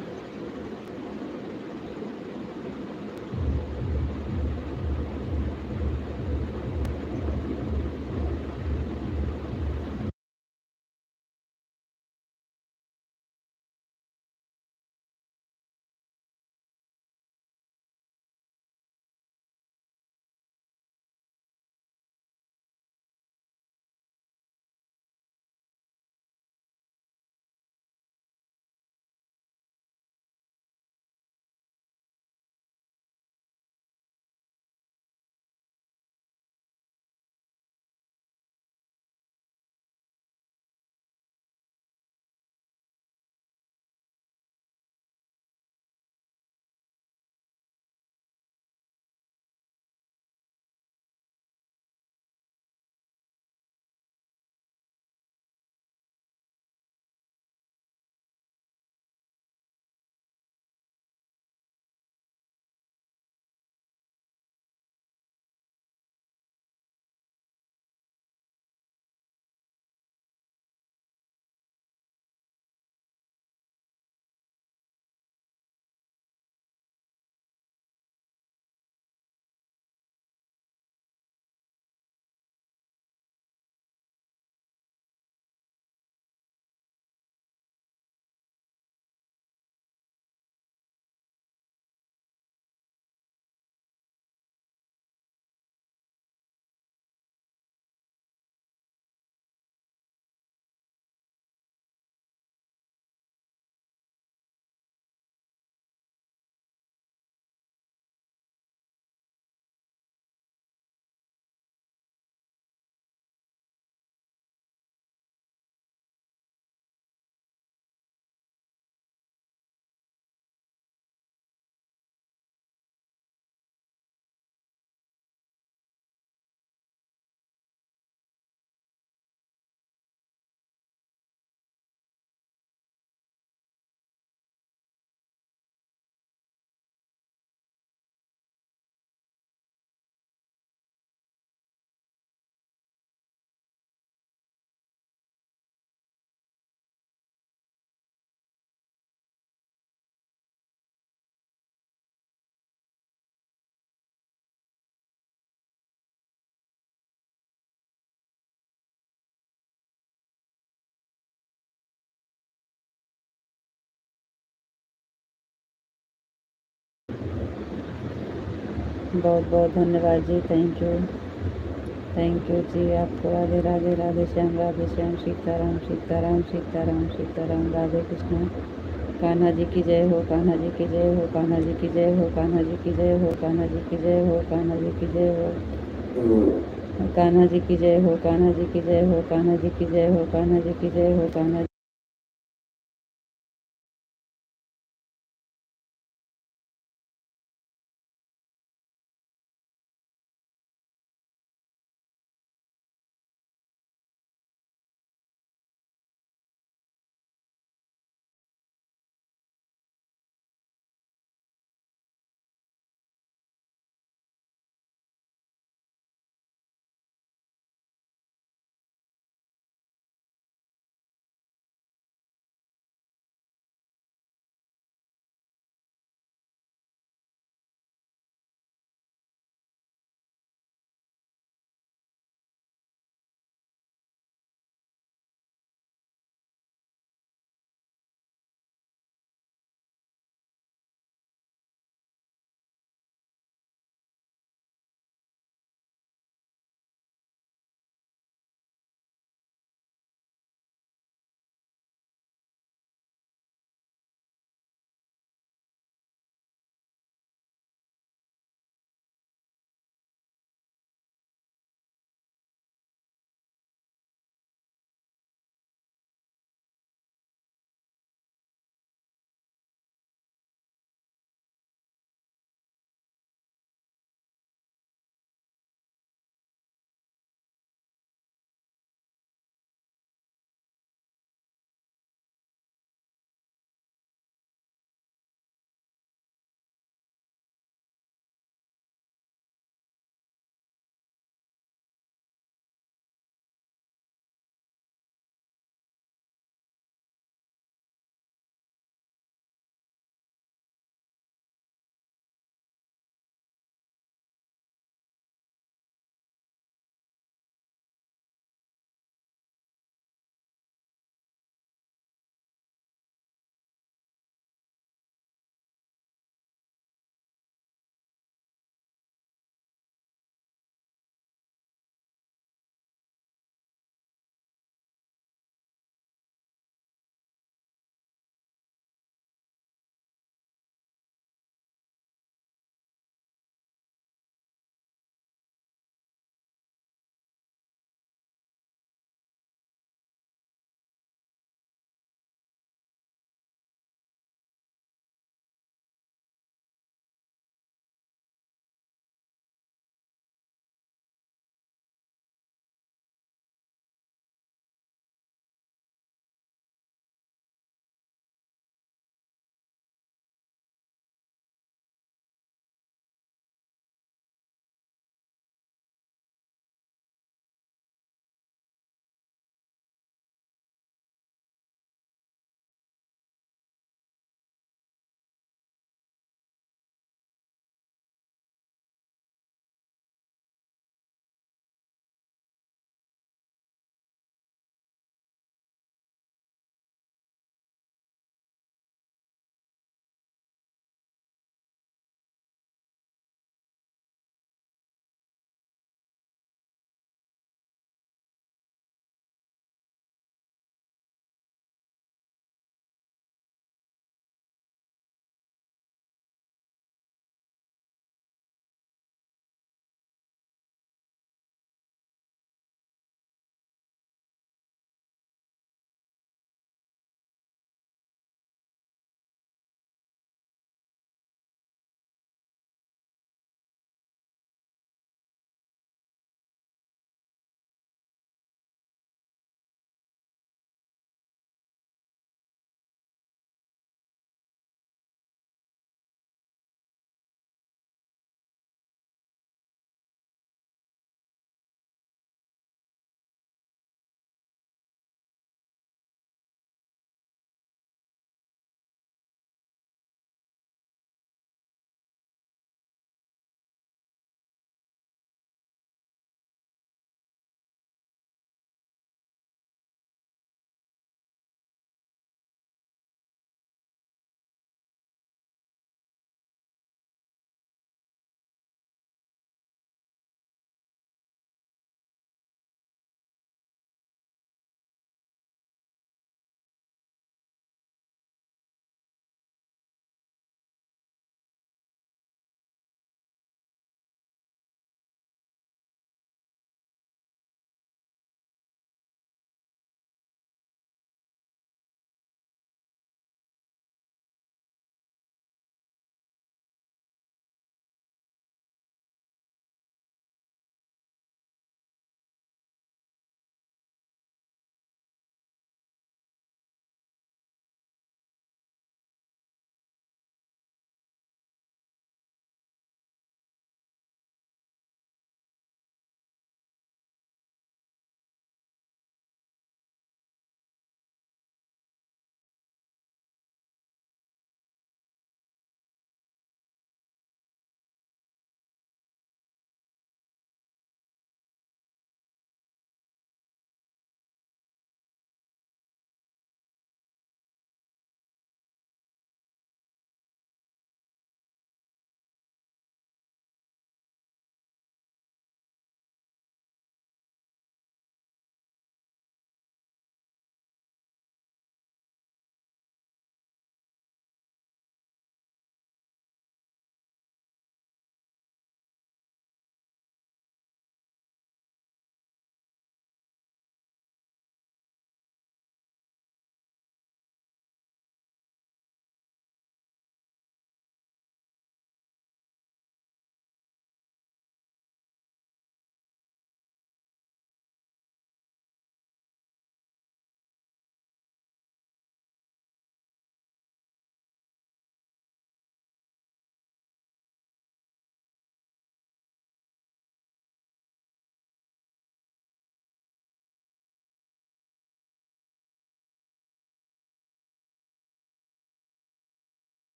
बहुत बहुत धन्यवाद जी, थैंक यू जी। आपको राधे राधे, राधे श्याम, सीताराम सीताराम सीताराम सीताराम, राधे कृष्ण। कान्हा जी की जय हो, कान्हा जी की जय हो, कान्हा जी की जय हो, कान्हा जी की जय हो, कान्हा जी की जय हो, कान्हा जी की जय हो, कान्हा जी की जय हो, कान्हा जी की जय हो, कान्हा जी की जय हो, कान्हा जी की जय हो, कान्हा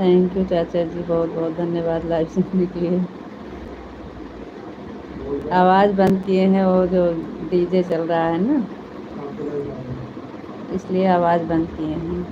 थैंक यू चाचा जी, बहुत बहुत धन्यवाद लाइव सुनने के लिए। आवाज़ बंद किए हैं, वो जो डीजे चल रहा है ना, इसलिए आवाज़ बंद किए हैं।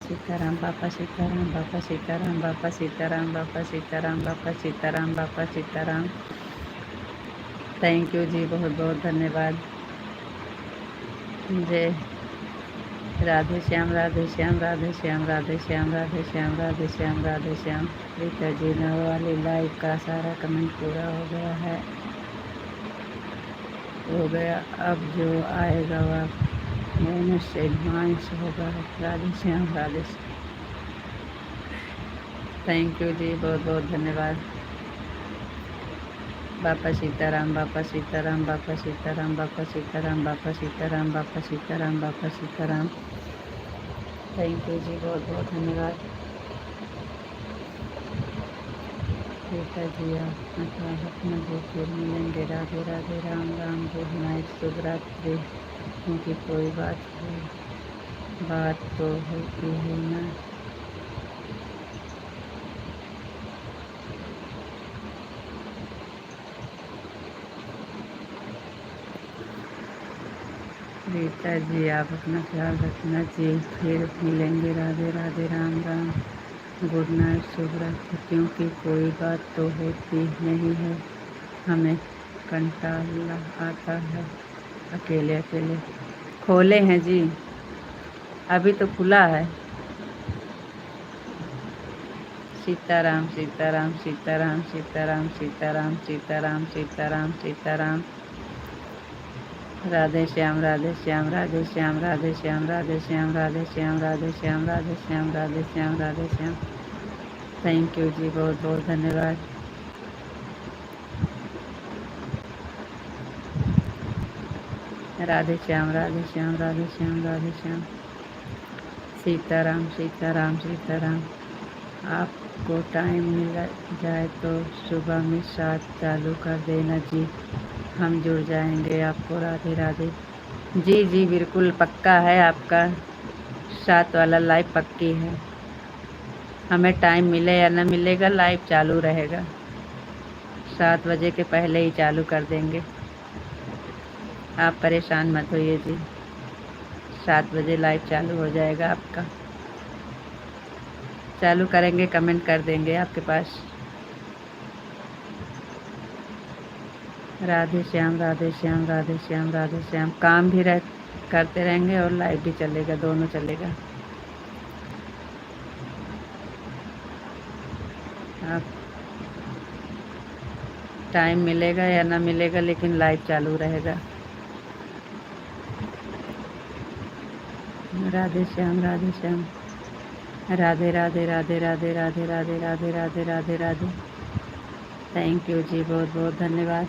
सीताराम बापा सीताराम बापा सीताराम बापा सीताराम बापा सीताराम बापा सीताराम बापा सीताराम। थैंक यू जी, बहुत बहुत धन्यवाद। जय राधे श्याम राधे श्याम राधे श्याम राधे श्याम राधे श्याम राधे श्याम राधे श्याम। रीता जी नव वाली लाइव का सारा कमेंट पूरा हो गया है, हो गया। अब जो आएगा वह मनुष्य हिमांश होगा। राधे श्याम राधे श्याम। थैंक यू जी, बहुत बहुत धन्यवाद। बापा सीताराम बापा सीताराम बापा सीताराम बापा सीताराम बापा सीताराम बापा सीताराम बापा सीताराम। थैंक यू जी, बहुत बहुत धन्यवाद। बेटा जी आप अपना जो फिर मिलेंगे। राधे राधे राम राम गुड नाइट शुभ रात्रि। क्योंकि कोई बात तो होती है ना। रीता जी आप अपना ख्याल रखना जी, फिर मिलेंगे। राधे राधे राम राम गुड नाइट शुभ रात्रि। क्योंकि कोई बात तो होती नहीं है, हमें कंटाला आता है अकेले अकेले। खोले हैं जी, अभी तो खुला है। सीताराम सीताराम सीताराम सीताराम सीताराम सीताराम सीताराम सीताराम। राधे श्याम राधे श्याम राधे श्याम राधे श्याम राधे श्याम राधे श्याम राधे श्याम राधे श्याम राधे श्याम राधे श्याम। थैंक यू जी, बहुत बहुत धन्यवाद। राधे श्याम राधे श्याम राधे श्याम राधे श्याम। सीताराम सीताराम सीताराम। आपको टाइम मिल जाए तो सुबह में 7 चालू कर देना जी, हम जुड़ जाएंगे आपको। राधे राधे जी जी, बिल्कुल पक्का है आपका 7 वाला लाइव पक्की है। हमें टाइम मिले या न मिलेगा, लाइव चालू रहेगा। 7 बजे के पहले ही चालू कर देंगे, आप परेशान मत होइए जी। 7 बजे लाइव चालू हो जाएगा आपका। चालू करेंगे, कमेंट कर देंगे आपके पास। राधे श्याम राधे श्याम राधे श्याम राधे श्याम। काम भी करते रहेंगे और लाइव भी चलेगा, दोनों चलेगा। आप टाइम मिलेगा या ना मिलेगा, लेकिन लाइव चालू रहेगा। राधे श्याम राधे श्याम। राधे राधे राधे राधे राधे राधे राधे राधे राधे राधे। थैंक यू जी, बहुत बहुत धन्यवाद।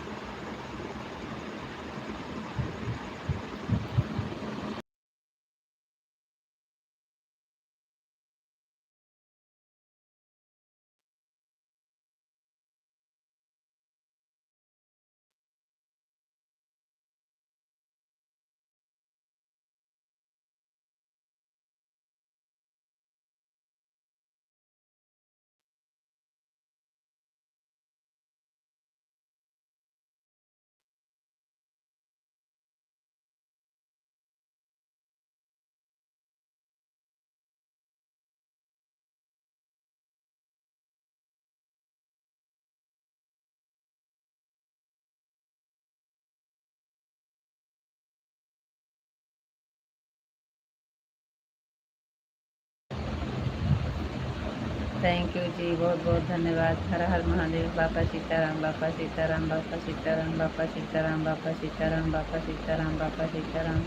थैंक यू जी, बहुत बहुत धन्यवाद। हर हर महादेव। बापा सीताराम बापा सीताराम बापा सीताराम बापा सीताराम बापा सीताराम बापा सीताराम बापा सीताराम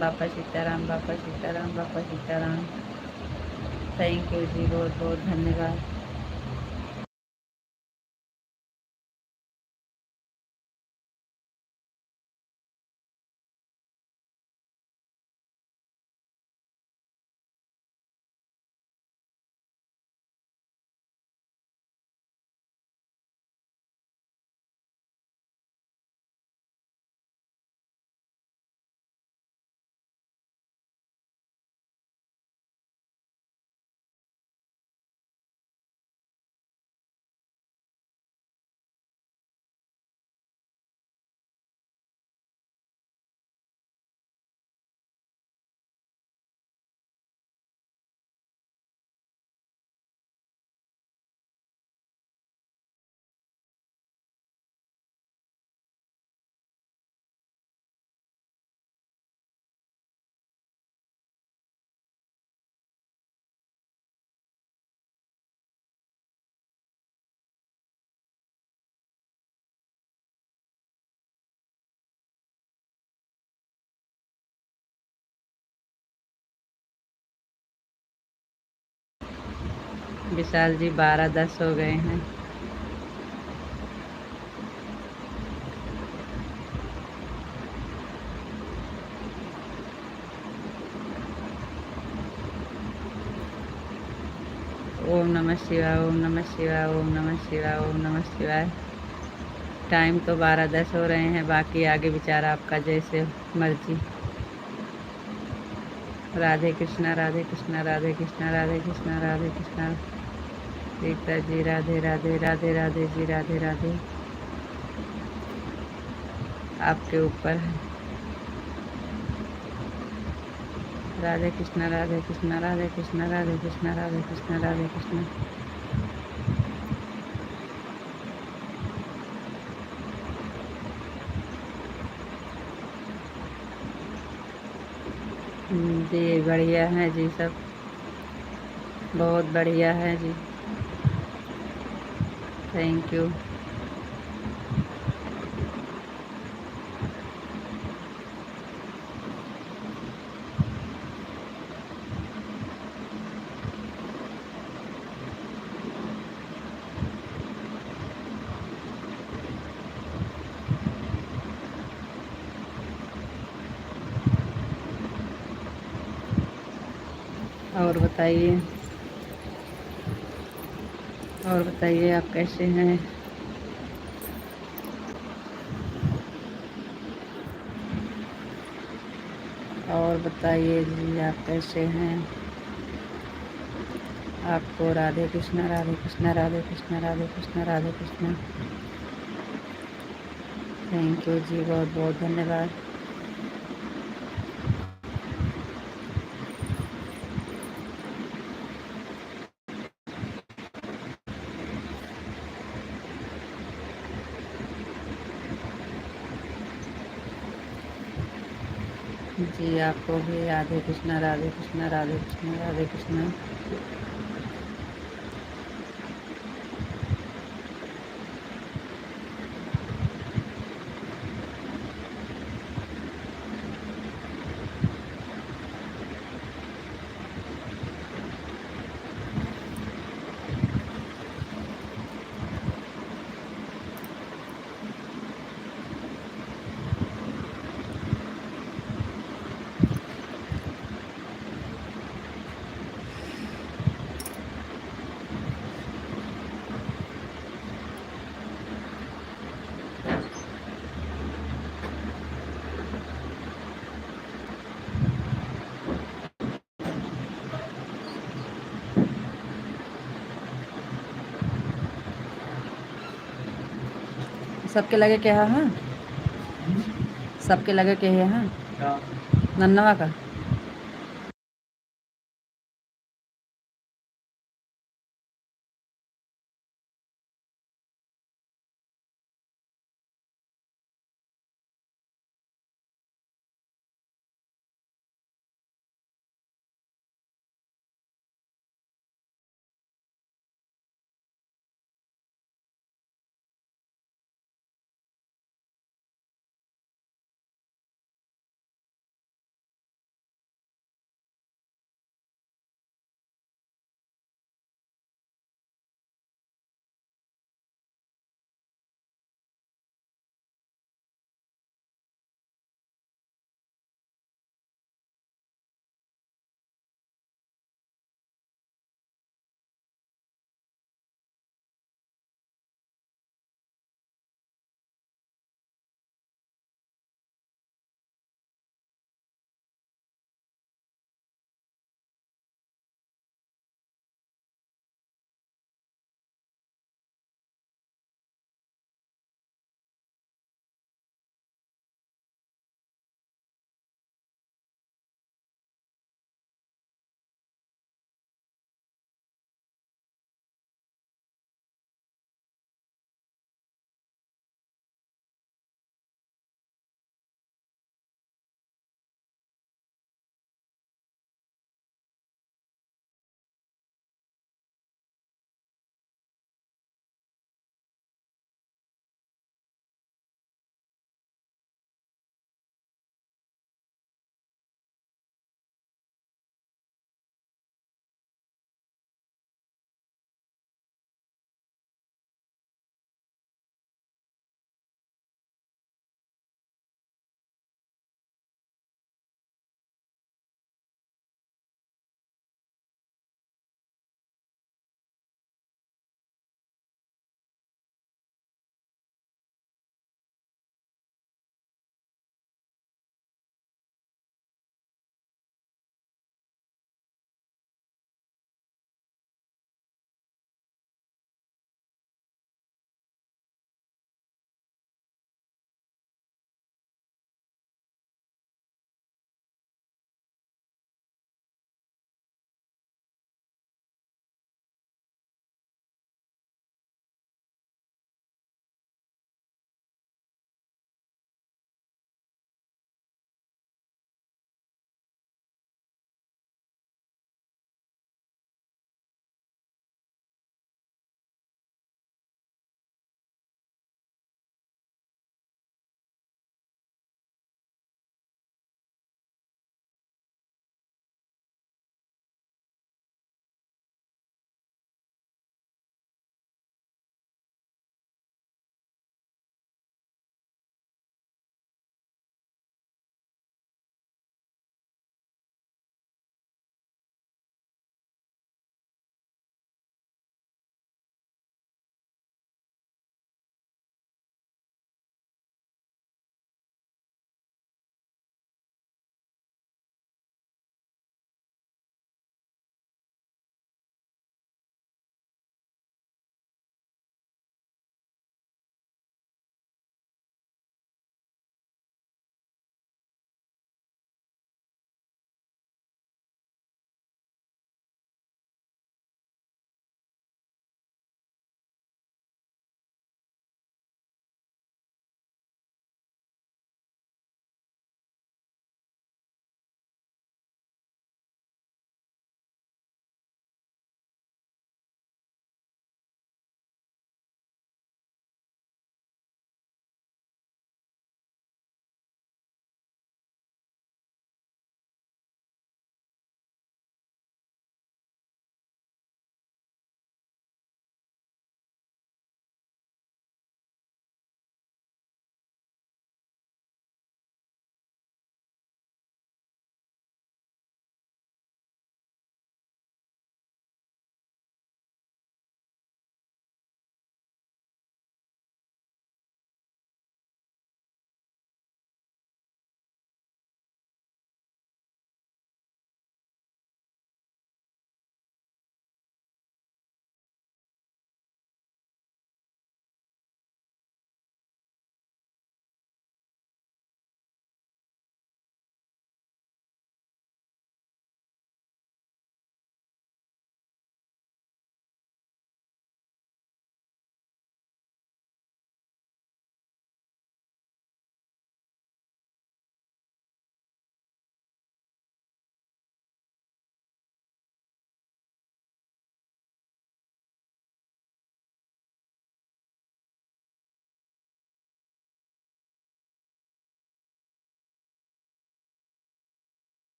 बापा सीताराम बापा सीताराम बापा सीताराम। थैंक यू जी, बहुत बहुत धन्यवाद। विशाल जी 12:10 हो गए हैं। ओम नमः शिवाय, ओम नमः शिवाय, ओम नमः शिवाय, ओम नमः शिवाय। टाइम तो 12:10 हो रहे हैं, बाकी आगे विचार आपका जैसे मर्जी। राधे कृष्णा, राधे कृष्णा, राधे कृष्णा, राधे कृष्णा, राधे कृष्णा। सीता जी राधे राधे, राधे राधे जी, राधे राधे। आपके ऊपर है। राधे कृष्णा, राधे कृष्णा, राधे कृष्णा, राधे कृष्णा, राधे कृष्णा, राधे कृष्णा। जी बढ़िया है जी, सब बहुत बढ़िया है जी। Thank you. और बताइए, और बताइए आप कैसे हैं? और बताइए जी आप कैसे हैं? आपको राधे कृष्णा, राधे कृष्णा, राधे कृष्णा, राधे कृष्णा, राधे कृष्णा। थैंक यू जी, बहुत बहुत धन्यवाद। जी आपको भी राधे कृष्णा, राधे कृष्णा, राधे कृष्णा, राधे कृष्णा। सबके लगे क्या है? हाँ, सबके लगे क्या है? हाँ, क्या? नन्नवा का।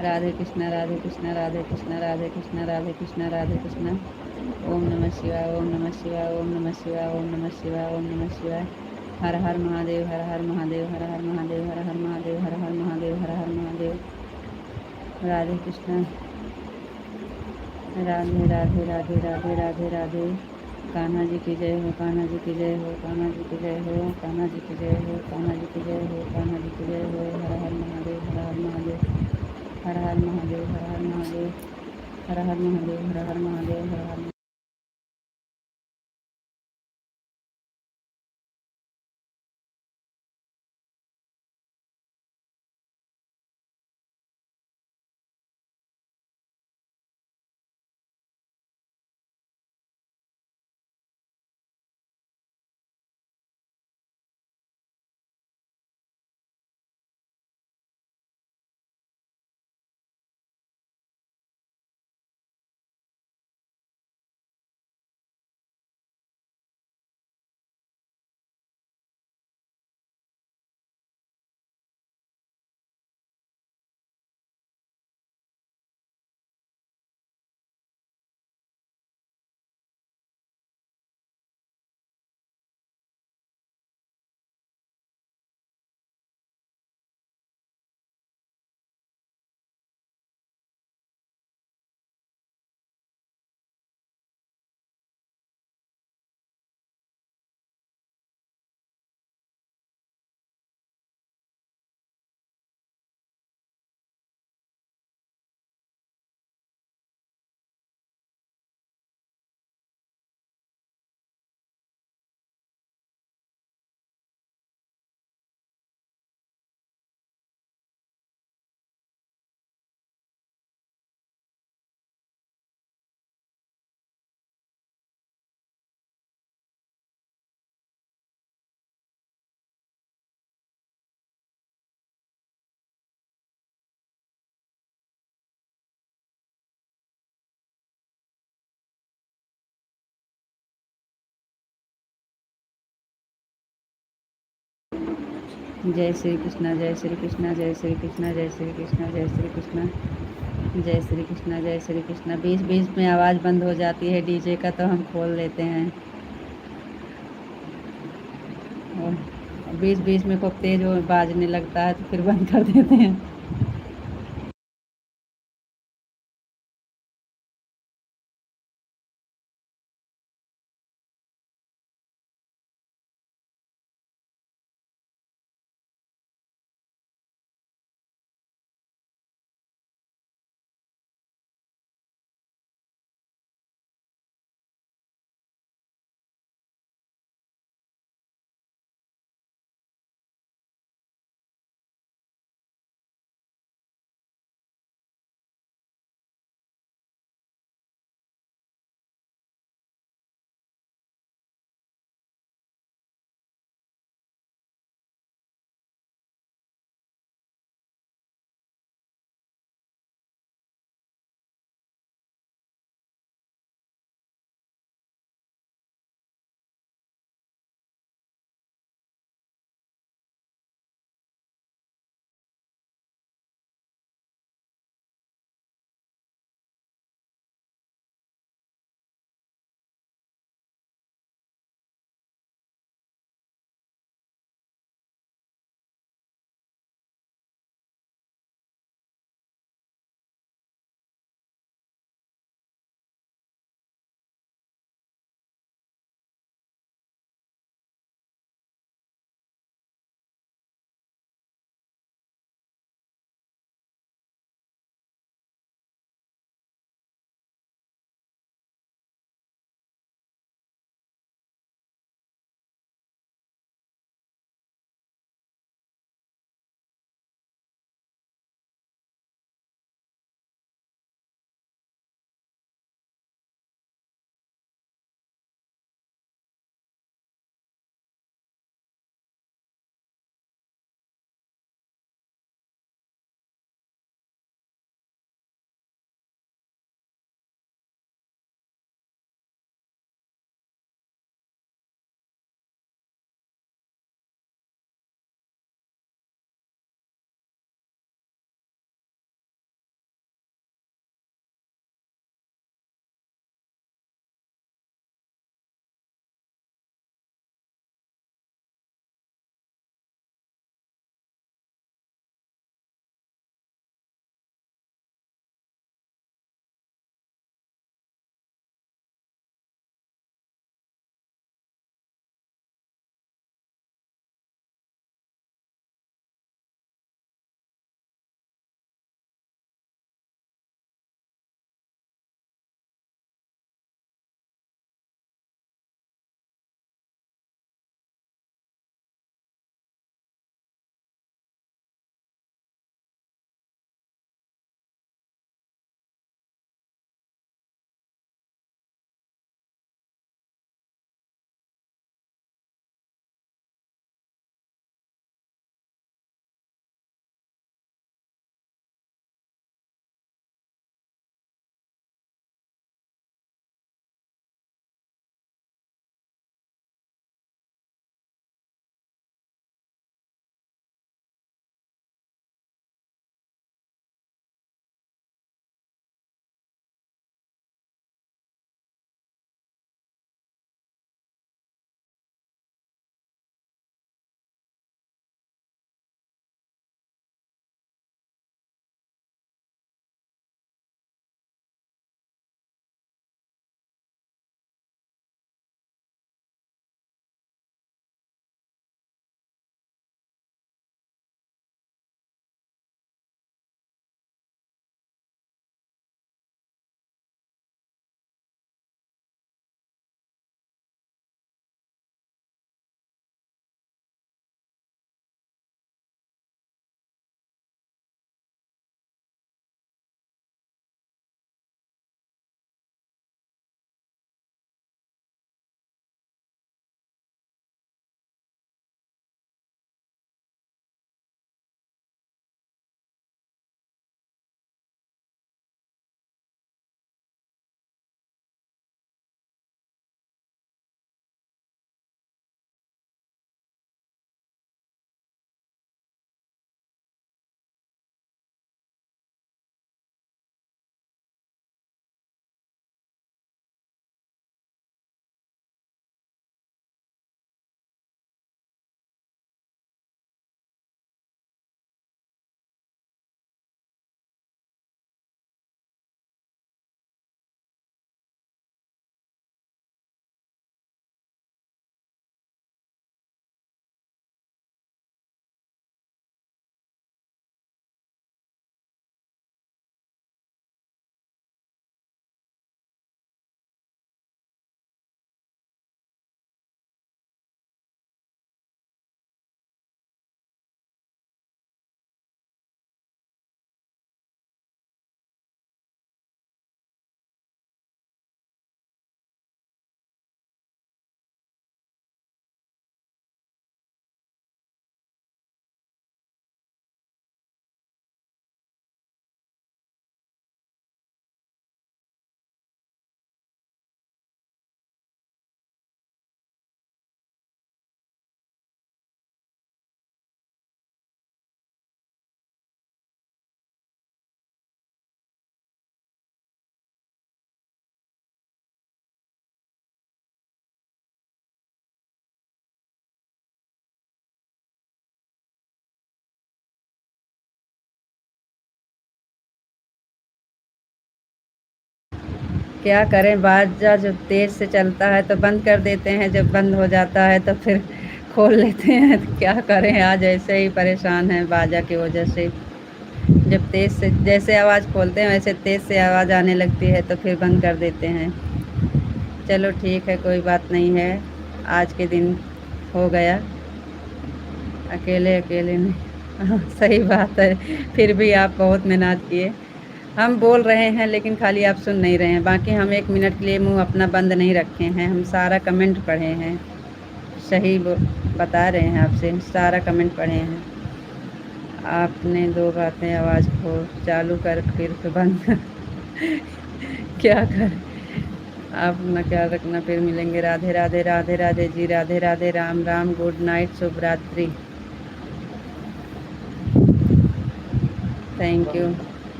राधे कृष्णा राधे कृष्णा राधे कृष्णा राधे कृष्णा राधे कृष्णा राधे कृष्णा। ओम नमः शिवाय ओम नमः शिवाय ओम नमः शिवाय ओम नमः शिवाय ओम नमः शिवाय। हर हर महादेव हर हर महादेव हर हर महादेव हर हर महादेव हर हर महादेव हर हर महादेव। राधे कृष्णा राधे राधे राधे राधे राधे राधे। कान्हा जी की जय हो कान्हा जी की जय हो कान्हा जी की जय हो कान्हा जी की जय हो कान्हा जी की जय हो कान्हा जी की जय हो। हर हर महादेव हर हर महादेव हर हर महादेव हर हर महादेव हर हर महादेव हर हर महादेव हर हर। जय श्री कृष्णा जय श्री कृष्णा जय श्री कृष्णा जय श्री कृष्णा जय श्री कृष्णा जय श्री कृष्णा जय श्री कृष्णा। बीच बीच में आवाज़ बंद हो जाती है डीजे का तो हम खोल लेते हैं और बीच बीच में खूब तेज वो बाजने लगता है तो फिर बंद कर देते हैं। क्या करें, बाजा जब तेज़ से चलता है तो बंद कर देते हैं, जब बंद हो जाता है तो फिर खोल लेते हैं। तो क्या करें, आज ऐसे ही परेशान हैं बाजा की वजह से। जब तेज़ से जैसे आवाज़ खोलते हैं वैसे तेज़ से आवाज़ आने लगती है तो फिर बंद कर देते हैं। चलो ठीक है, कोई बात नहीं है, आज के दिन हो गया। अकेले अकेले नहीं। हाँ, सही बात है, फिर भी आप बहुत मेहनत किए। हम बोल रहे हैं लेकिन खाली आप सुन नहीं रहे हैं। बाकी हम 1 मिनट के लिए मुंह अपना बंद नहीं रखे हैं, हम सारा कमेंट पढ़े हैं। सही बता रहे हैं आपसे, सारा कमेंट पढ़े हैं। आपने 2 बातें आवाज़ को चालू कर फिर बंद। क्या करें, आप अपना ख्याल रखना, फिर मिलेंगे। राधे राधे राधे राधे जी, राधे राधे, राम राम, गुड नाइट, शुभ रात्रि। थैंक यू,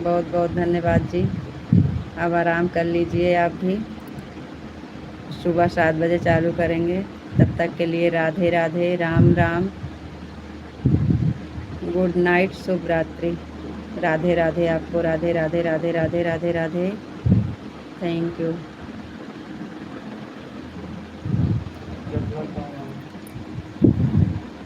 बहुत बहुत धन्यवाद जी। अब आराम कर लीजिए आप भी, सुबह 7 बजे चालू करेंगे। तब तक के लिए राधे राधे, राम राम, गुड नाइट, शुभ रात्रि। राधे राधे आपको, राधे राधे राधे राधे राधे राधे। Thank you.